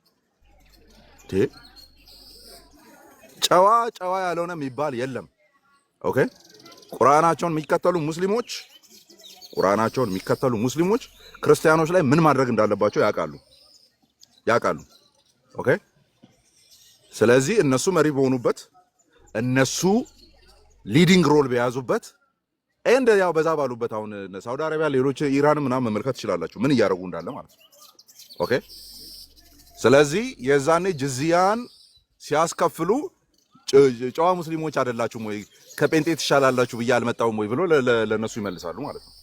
ጨዋ ያልሆነ የሚባል የለም። ኦኬ ቁርአናቸውን የሚከተሉ ሙስሊሞች ክርስቲያኖች ላይ ምን ማድረግ እንዳለባቸው ያውቃሉ። ኦኬ ስለዚህ እነሱ መሪ በሆኑበት እነሱ ሊዲንግ ሮል በያዙበት እንደ ያው በዛ ባሉበት አሁን ሳውዲ አረቢያ ሌሎች ኢራን ምናምን መመልከት ትችላላችሁ ምን እያደረጉ እንዳለ ማለት ነው። ኦኬ ስለዚህ የዛኔ ጅዝያን ሲያስከፍሉ ጨዋ ሙስሊሞች አይደላችሁም ወይ ከጴንጤ ትሻላላችሁ ብዬ አልመጣሁም ወይ ብሎ ለነሱ ይመልሳሉ ማለት ነው።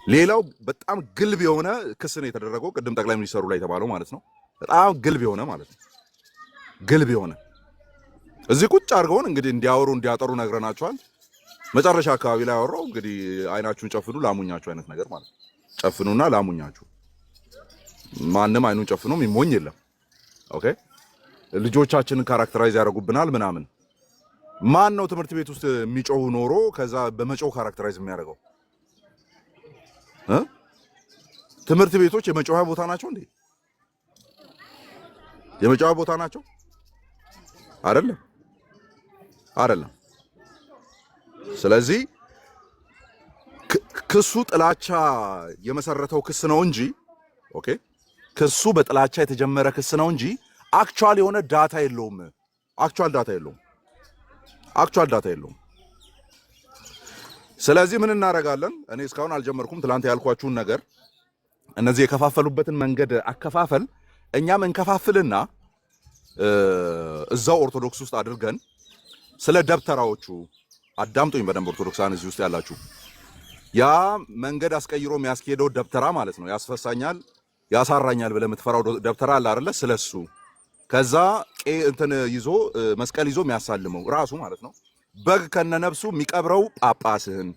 ሌላው በጣም ግልብ የሆነ ክስ ነው የተደረገው ቅድም ጠቅላይ ሚኒስተሩ ላይ የተባለው ማለት ነው። በጣም ግልብ የሆነ ማለት ነው። ግልብ የሆነ እዚህ ቁጭ አድርገውን እንግዲህ እንዲያጠሩ ነግረናቸዋል። መጨረሻ አካባቢ ላይ አወራው እንግዲህ አይናችሁን ጨፍኑ ላሙኛችሁ አይነት ነገር ማለት ነው። ጨፍኑና ላሙኛችሁ። ማንም አይኑን ጨፍኖ የሚሞኝ የለም። ኦኬ ልጆቻችንን ካራክተራይዝ ያደርጉብናል ምናምን። ማን ነው ትምህርት ቤት ውስጥ የሚጮህ ኖሮ ከዛ በመጮህ ካራክተራይዝ የሚያደርገው? ትምህርት ቤቶች የመጮህ ቦታ ናቸው እንዴ? የመጮህ ቦታ ናቸው አይደለም። ስለዚህ ክሱ ጥላቻ የመሰረተው ክስ ነው እንጂ ኦኬ ክሱ በጥላቻ የተጀመረ ክስ ነው እንጂ አክቹዋል የሆነ ዳታ የለውም። አክቹዋል ዳታ የለውም። ስለዚህ ምን እናደርጋለን? እኔ እስካሁን አልጀመርኩም። ትላንት ያልኳችሁን ነገር እነዚህ የከፋፈሉበትን መንገድ አከፋፈል እኛም እንከፋፍልና እዛው ኦርቶዶክስ ውስጥ አድርገን ስለ ደብተራዎቹ አዳምጡኝ በደንብ ኦርቶዶክሳን እዚህ ውስጥ ያላችሁ። ያ መንገድ አስቀይሮ የሚያስኬደው ደብተራ ማለት ነው። ያስፈሳኛል ያሳራኛል ብለህ የምትፈራው ደብተራ አለ አይደለ? ስለሱ ከዛ እንትን ይዞ መስቀል ይዞ የሚያሳልመው ራሱ ማለት ነው። በግ ከነነፍሱ የሚቀብረው ጳጳስህን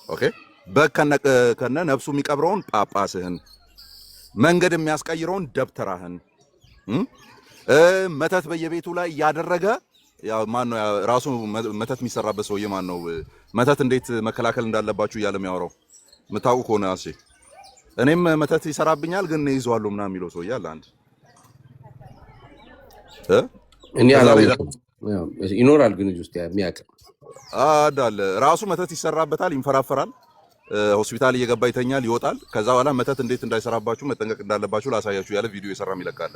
ኦኬ፣ በግ ከነነፍሱ የሚቀብረውን ጳጳስህን፣ መንገድ የሚያስቀይረውን ደብተራህን፣ መተት በየቤቱ ላይ እያደረገ ያው ማን ነው ራሱ መተት የሚሰራበት ሰውዬ ማን ነው? መተት እንዴት መከላከል እንዳለባችሁ እያለ የሚያወራው የምታውቁ ከሆነ አሴ እኔም መተት ይሰራብኛል ግን ይዟሉ ምናምን የሚለው ሰውዬ አለ አንድ እኔ አላውቅም። ይኖራል ግን እዚህ ውስጥ የሚያውቅ አዳለ ራሱ መተት ይሰራበታል፣ ይንፈራፈራል፣ ሆስፒታል እየገባ ይተኛል፣ ይወጣል። ከዛ በኋላ መተት እንዴት እንዳይሰራባችሁ መጠንቀቅ እንዳለባችሁ ላሳያችሁ ያለ ቪዲዮ የሰራም ይለቃል።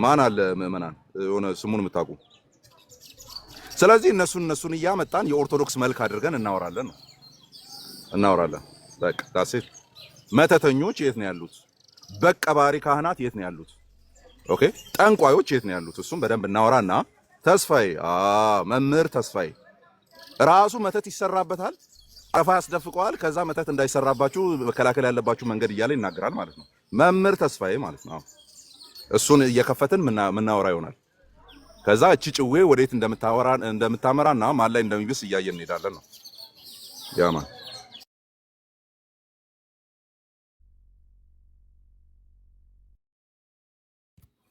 ማን አለ ምዕመናን የሆነ ስሙን የምታውቁ። ስለዚህ እነሱን እያመጣን የኦርቶዶክስ መልክ አድርገን እናወራለን። በቃ ዳሴት መተተኞች የት ነው ያሉት? በቀባሪ ካህናት የት ነው ያሉት? ኦኬ ጠንቋዮች የት ነው ያሉት? እሱም በደንብ እናወራና ተስፋዬ መምህር ተስፋዬ ራሱ መተት ይሰራበታል፣ አረፋ ያስደፍቀዋል። ከዛ መተት እንዳይሰራባችሁ መከላከል ያለባችሁ መንገድ እያለ ይናገራል ማለት ነው። መምህር ተስፋዬ ማለት ነው። እሱን እየከፈትን ምናወራ ይሆናል። ከዛ እቺ ጭዌ ወዴት እንደምታመራና ማን ላይ እንደሚብስ እያየን እንሄዳለን ነው ያማ።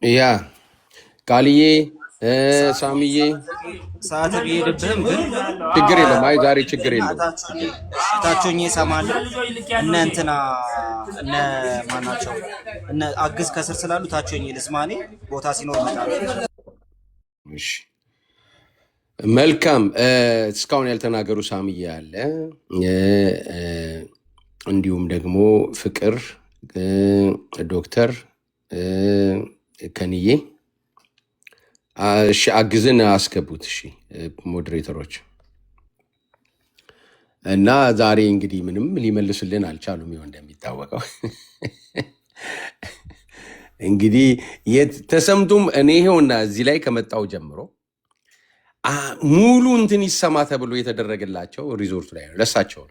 ያ ቃልዬ ሳሚዬ ሰዓት ቢሄድብህም ግን ችግር የለም። አይ ዛሬ ችግር የለም። ታቾኝ ይሰማል። እነ እንትና እነ ማናቸው እነ አግዝ ከስር ስላሉ ታቾኝ ልስማኔ ቦታ ሲኖር መጣ። እሺ መልካም። እስካሁን ያልተናገሩ ሳሚዬ አለ፣ እንዲሁም ደግሞ ፍቅር ዶክተር ከንዬ እሺ አግዝን አስገቡት። እሺ ሞዴሬተሮች እና ዛሬ እንግዲህ ምንም ሊመልሱልን አልቻሉም። ይኸው እንደሚታወቀው እንግዲህ ተሰምቱም እኔ ይኸውና እዚህ ላይ ከመጣው ጀምሮ ሙሉ እንትን ይሰማ ተብሎ የተደረገላቸው ሪዞርቱ ላይ ነው ለሳቸው።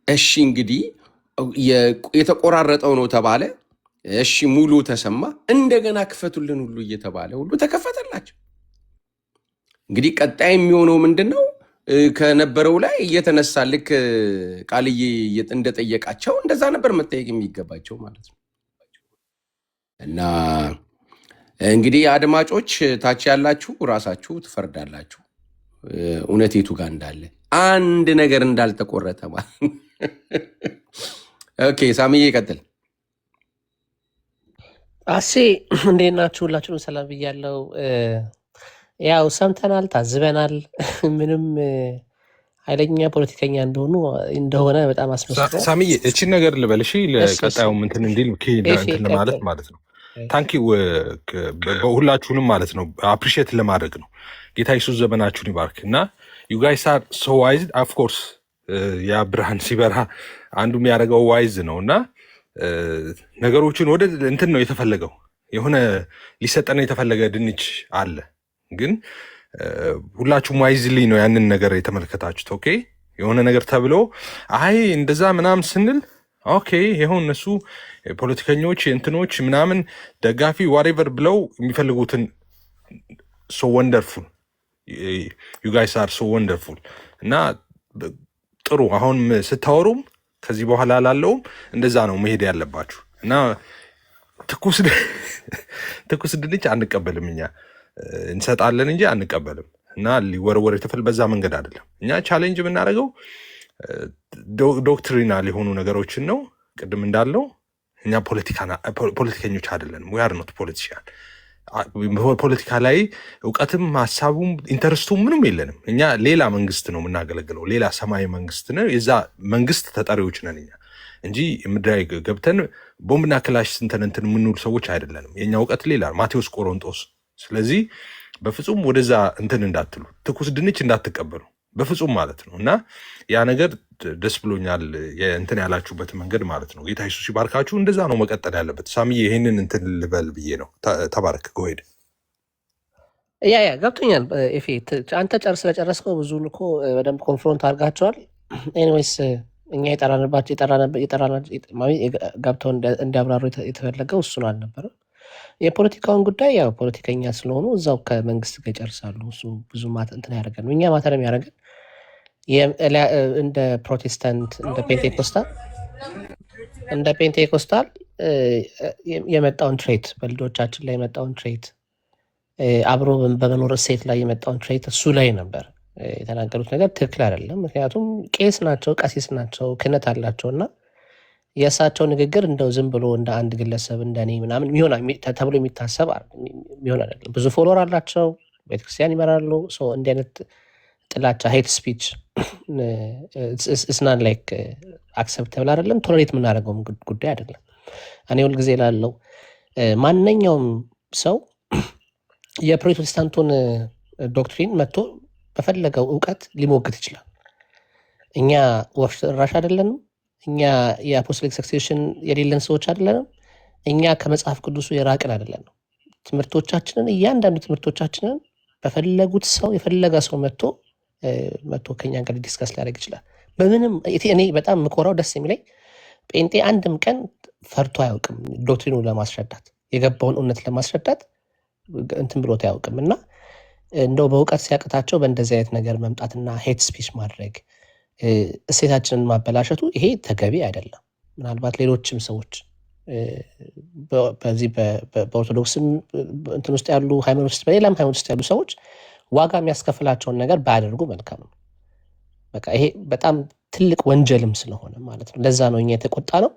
እሺ እንግዲህ የተቆራረጠው ነው ተባለ። እሺ ሙሉ ተሰማ። እንደገና ክፈቱልን ሁሉ እየተባለ ሁሉ ተከፈተላቸው። እንግዲህ ቀጣይ የሚሆነው ምንድን ነው? ከነበረው ላይ እየተነሳ ልክ ቃልዬ እንደጠየቃቸው እንደዛ ነበር መጠየቅ የሚገባቸው ማለት ነው። እና እንግዲህ አድማጮች ታች ያላችሁ ራሳችሁ ትፈርዳላችሁ እውነቴቱ ጋር እንዳለ አንድ ነገር እንዳልተቆረጠ ማለት ነው። ኦኬ ሳሚዬ ይቀጥል። አሴ እንዴት ናችሁ? ሁላችሁም ሰላም ብያለሁ። ያው ሰምተናል፣ ታዝበናል። ምንም ኃይለኛ ፖለቲከኛ እንደሆነ በጣም አስመስሏል። ሳሚዬ እቺን ነገር ልበልሽ ለቀጣዩ እንትን እንዲል እንትን ማለት ነው። ታንኪ ሁላችሁንም ማለት ነው አፕሪሺየት ለማድረግ ነው። ጌታ ኢየሱስ ዘመናችሁን ይባርክ እና ዩ ጋይስ አር ሶ ዋይዝ ኦፍ ኮርስ ያ ብርሃን ሲበራ አንዱ የሚያደርገው ዋይዝ ነው እና ነገሮችን ወደ እንትን ነው የተፈለገው። የሆነ ሊሰጠን የተፈለገ ድንች አለ ግን ሁላችሁም ዋይዝሊ ነው ያንን ነገር የተመለከታችሁት። ኦኬ የሆነ ነገር ተብሎ አይ እንደዛ ምናምን ስንል ኦኬ ይኸው እነሱ ፖለቲከኞች እንትኖች ምናምን ደጋፊ ዋሬቨር ብለው የሚፈልጉትን ሶ ወንደርፉል ዩ ጋይስ አር ሶ ወንደርፉል እና ጥሩ አሁን ስታወሩም ከዚህ በኋላ ላለውም እንደዛ ነው መሄድ ያለባችሁ እና ትኩስ ድንች አንቀበልም እኛ እንሰጣለን እንጂ አንቀበልም እና ሊወረወር የተፈል በዛ መንገድ አይደለም። እኛ ቻሌንጅ የምናደርገው ዶክትሪናል የሆኑ ነገሮችን ነው። ቅድም እንዳለው እኛ ፖለቲከኞች አይደለንም። ዊ አር ኖት ፖለቲሽያን። ፖለቲካ ላይ እውቀትም ሀሳቡም ኢንተረስቱ ምንም የለንም። እኛ ሌላ መንግስት ነው የምናገለግለው፣ ሌላ ሰማያዊ መንግስት ነው። የዛ መንግስት ተጠሪዎች ነን እኛ እንጂ ምድራዊ ገብተን ቦምብና ክላሽ ስንተንትን የምንውል ሰዎች አይደለንም። የእኛ እውቀት ሌላ ማቴዎስ ቆሮንጦስ። ስለዚህ በፍጹም ወደዛ እንትን እንዳትሉ፣ ትኩስ ድንች እንዳትቀበሉ በፍጹም ማለት ነው። እና ያ ነገር ደስ ብሎኛል እንትን ያላችሁበት መንገድ ማለት ነው። ጌታ ኢየሱስ ይባርካችሁ። እንደዛ ነው መቀጠል ያለበት። ሳሚዬ ይሄንን እንትን ልበል ብዬ ነው። ተባረክ ጎሄድ። ያ ገብቶኛል። ኤፌ አንተ ስለጨረስከው ብዙ እኮ በደንብ ኮንፍሮንት አድርጋቸዋል። ኤኒዌይስ እኛ የጠራንባቸው ገብተው እንዲያብራሩ የተፈለገው እሱን አልነበረም። የፖለቲካውን ጉዳይ ያው ፖለቲከኛ ስለሆኑ እዛው ከመንግስት ጋር ይጨርሳሉ። እሱ ብዙ እንትን ያደረገን ነው። እኛ ማተር የሚያደርገን እንደ ፕሮቴስታንት እንደ ፔንቴኮስታል የመጣውን ትሬት በልጆቻችን ላይ የመጣውን ትሬት አብሮ በመኖር እሴት ላይ የመጣውን ትሬት እሱ ላይ ነበር የተናገሩት ነገር ትክክል አይደለም። ምክንያቱም ቄስ ናቸው፣ ቀሲስ ናቸው፣ ክህነት አላቸው እና የእሳቸው ንግግር እንደው ዝም ብሎ እንደ አንድ ግለሰብ እንደኔ ምናምን ተብሎ የሚታሰብ ሚሆን አይደለም። ብዙ ፎሎወር አላቸው፣ ቤተክርስቲያን ይመራሉ። እንዲህ አይነት ጥላቻ ሄት ስፒች እስናን ላይክ አክሰፕተብል አይደለም፣ ቶለሬት የምናደርገውም ጉዳይ አይደለም። እኔ ሁልጊዜ ላለው ማንኛውም ሰው የፕሮቴስታንቱን ዶክትሪን መጥቶ በፈለገው እውቀት ሊሞግት ይችላል። እኛ ወፍ ራሽ አይደለንም። እኛ የአፖስቶሊክ ሰክሴሽን የሌለን ሰዎች አይደለንም። እኛ ከመጽሐፍ ቅዱሱ የራቅን አይደለንም። ትምህርቶቻችንን እያንዳንዱ ትምህርቶቻችንን በፈለጉት ሰው የፈለገ ሰው መጥቶ ከኛ ጋር ዲስከስ ሊያደርግ ይችላል። በምንም እኔ በጣም ምኮራው ደስ የሚለኝ ጴንጤ አንድም ቀን ፈርቶ አያውቅም። ዶክትሪኑ ለማስረዳት የገባውን እውነት ለማስረዳት እንትን ብሎት አያውቅም። እና እንደው በእውቀት ሲያቅታቸው በእንደዚህ አይነት ነገር መምጣትና ሄት ስፒች ማድረግ እሴታችንን ማበላሸቱ ይሄ ተገቢ አይደለም። ምናልባት ሌሎችም ሰዎች በዚህ በኦርቶዶክስም እንትን ውስጥ ያሉ ሃይማኖት ውስጥ በሌላም ሃይማኖት ውስጥ ያሉ ሰዎች ዋጋ የሚያስከፍላቸውን ነገር ባያደርጉ መልካም ነው። በቃ ይሄ በጣም ትልቅ ወንጀልም ስለሆነ ማለት ነው። ለዛ ነው እኛ የተቆጣ ነው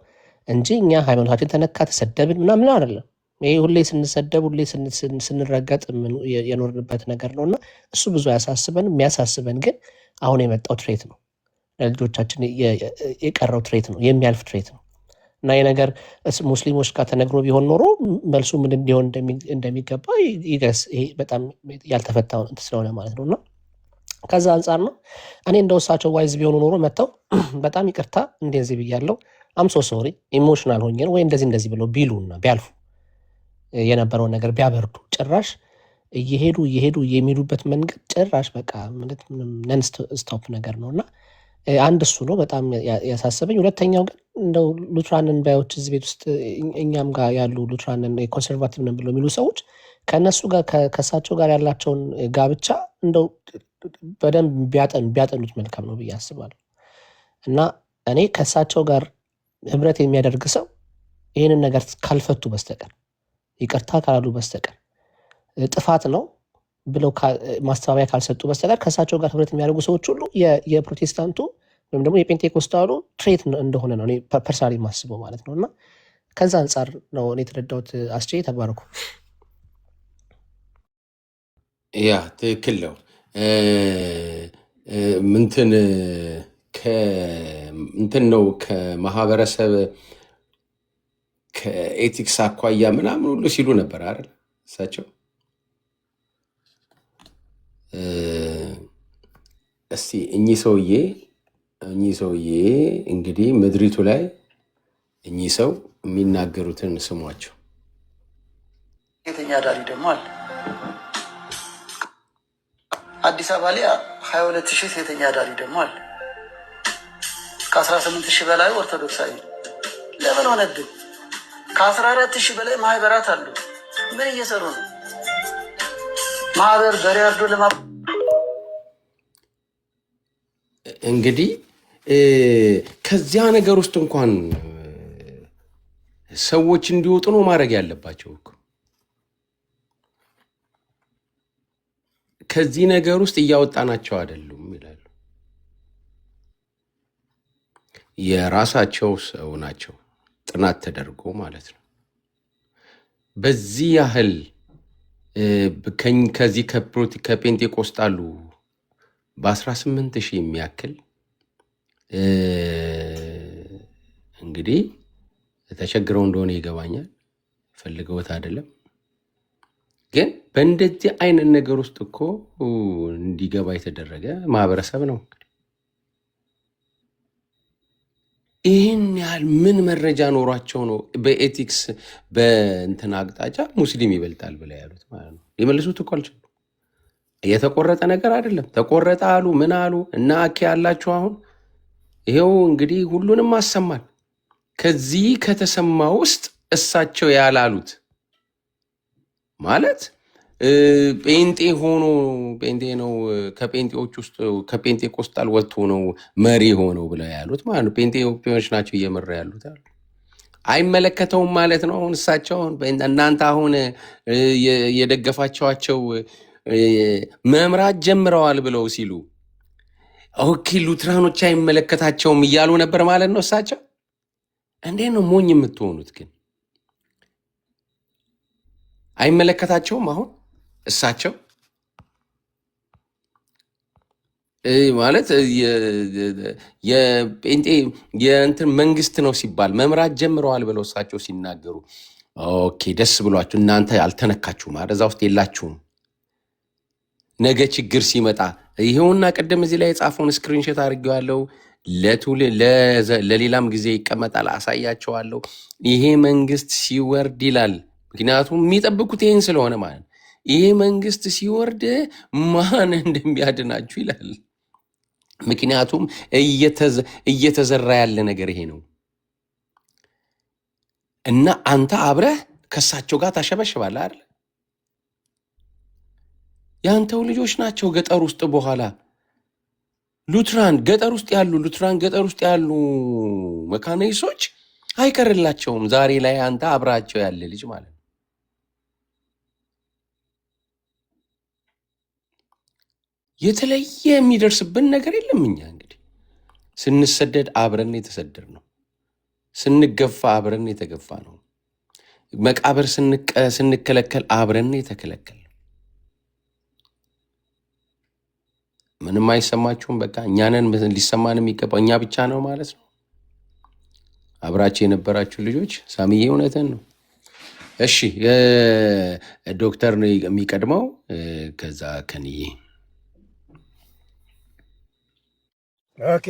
እንጂ እኛ ሃይማኖታችን ተነካ ተሰደብን ምናምን አይደለም። ይሄ ሁሌ ስንሰደብ ሁሌ ስንረገጥ የኖርንበት ነገር ነው እና እሱ ብዙ አያሳስበን። የሚያሳስበን ግን አሁን የመጣው ትሬት ነው፣ ለልጆቻችን የቀረው ትሬት ነው፣ የሚያልፍ ትሬት ነው እና የነገር ሙስሊሞች ጋር ተነግሮ ቢሆን ኖሮ መልሱ ምን እንዲሆን እንደሚገባ ይገስ ይሄ በጣም ያልተፈታው ስለሆነ ማለት ነው። እና ከዛ አንጻር ነው እኔ እንደው እሳቸው ዋይዝ ቢሆኑ ኖሮ መጥተው በጣም ይቅርታ እንደዚህ ብያለሁ አምሶ ሶሪ ኢሞሽናል ሆኜ ነው ወይ እንደዚህ ብለው ቢሉና ቢያልፉ የነበረውን ነገር ቢያበርዱ ጭራሽ እየሄዱ የሚሉበት መንገድ ጭራሽ በቃ ማለት ነን ስቶፕ ነገር ነው። እና አንድ እሱ ነው በጣም ያሳሰበኝ። ሁለተኛው ግን እንደው ሉትራንን ባዮች እዚህ ቤት ውስጥ እኛም ጋር ያሉ ሉትራንን ኮንሰርቫቲቭ ነን ብለው የሚሉ ሰዎች ከእነሱ ጋር ከእሳቸው ጋር ያላቸውን ጋብቻ እንደው በደንብ ቢያጠኑት መልካም ነው ብዬ አስባለሁ። እና እኔ ከእሳቸው ጋር ህብረት የሚያደርግ ሰው ይህንን ነገር ካልፈቱ በስተቀር ይቅርታ ካላሉ በስተቀር ጥፋት ነው ብለው ማስተባበያ ካልሰጡ በስተቀር ከእሳቸው ጋር ህብረት የሚያደርጉ ሰዎች ሁሉ የፕሮቴስታንቱ ወይም ደግሞ የጴንቴኮስታሉ ትሬት እንደሆነ ነው እኔ ፐርሰናሊ የማስበው ማለት ነው። እና ከዛ አንጻር ነው እኔ የተረዳሁት። አስቼ ተባረኩ። ያ ትክክል ነው። ምንትን እንትን ነው ከማህበረሰብ ከኤቲክስ አኳያ ምናምን ሁሉ ሲሉ ነበር አይደል እሳቸው። እስቲ እኚህ ሰውዬ እንግዲህ ምድሪቱ ላይ እኚህ ሰው የሚናገሩትን ስሟቸው። ሴተኛ አዳሪ ደግሞ አለ አዲስ አበባ ላይ 22,000 ሴተኛ አዳሪ ደግሞ አለ። ከ18,000 በላይ ኦርቶዶክሳዊ ለምን ሆነብን? ከ14,000 በላይ ማህበራት አሉ። ምን እየሰሩ ነው? ማህበር በሬ አርዶ እንግዲህ ከዚያ ነገር ውስጥ እንኳን ሰዎች እንዲወጡ ነው ማድረግ ያለባቸው እኮ። ከዚህ ነገር ውስጥ እያወጣናቸው አይደሉም ይላሉ። የራሳቸው ሰው ናቸው፣ ጥናት ተደርጎ ማለት ነው። በዚህ ያህል ከዚህ ከፔንቴኮስጣሉ በ18,000 የሚያክል እንግዲህ ተቸግረው እንደሆነ ይገባኛል፣ ፈልገውት አይደለም። ግን በእንደዚህ አይነት ነገር ውስጥ እኮ እንዲገባ የተደረገ ማህበረሰብ ነው። ይህን ያህል ምን መረጃ ኖሯቸው ነው በኤቲክስ በእንትን አቅጣጫ ሙስሊም ይበልጣል ብለው ያሉት ማለት ነው? ሊመልሱት እኮ አልቻሉም። የተቆረጠ ነገር አይደለም። ተቆረጠ አሉ ምን አሉ እና አኬ ያላችሁ አሁን ይሄው እንግዲህ ሁሉንም አሰማል። ከዚህ ከተሰማ ውስጥ እሳቸው ያላሉት ማለት ጴንጤ ሆኖ ጴንጤ ነው ከጴንጤዎች ውስጥ ከጴንጤቆስጣል ወጥቶ ነው መሪ ሆነው ብለው ያሉት ማለት ነው። ጴንጤዎች ናቸው እየመራ ያሉት አሉ። አይመለከተውም ማለት ነው። አሁን እሳቸው እናንተ አሁን የደገፋቸዋቸው መምራት ጀምረዋል ብለው ሲሉ ኦኬ ሉትራኖች አይመለከታቸውም እያሉ ነበር ማለት ነው። እሳቸው እንዴት ነው ሞኝ የምትሆኑት? ግን አይመለከታቸውም አሁን እሳቸው ማለት የጴንጤ የእንትን መንግስት ነው ሲባል መምራት ጀምረዋል ብለው እሳቸው ሲናገሩ ኦኬ ደስ ብሏችሁ እናንተ አልተነካችሁም፣ እዛ ውስጥ የላችሁም። ነገ ችግር ሲመጣ ይሄውና ቅድም እዚህ ላይ የጻፈውን ስክሪንሾት አድርጌዋለሁ። ለሌላም ጊዜ ይቀመጣል፣ አሳያቸዋለሁ። ይሄ መንግስት ሲወርድ ይላል። ምክንያቱም የሚጠብቁት ይህን ስለሆነ ማለት ነው። ይሄ መንግስት ሲወርድ ማን እንደሚያድናችሁ ይላል። ምክንያቱም እየተዘራ ያለ ነገር ይሄ ነው እና አንተ አብረህ ከሳቸው ጋር ታሸበሽባለህ አይደል? የአንተው ልጆች ናቸው ገጠር ውስጥ በኋላ ሉትራን ገጠር ውስጥ ያሉ መካኒሶች አይቀርላቸውም። ዛሬ ላይ አንተ አብራቸው ያለ ልጅ ማለት ነው። የተለየ የሚደርስብን ነገር የለም። እኛ እንግዲህ ስንሰደድ አብረን የተሰደድ ነው፣ ስንገፋ አብረን የተገፋ ነው፣ መቃብር ስንከለከል አብረን የተከለከል ነው። ምንም አይሰማችሁም? በቃ እኛንን ሊሰማን የሚገባው እኛ ብቻ ነው ማለት ነው አብራችሁ የነበራችሁ ልጆች ሳሚዬ እውነትን ነው። እሺ ዶክተር ነው የሚቀድመው፣ ከዛ ከንዬ ኦኬ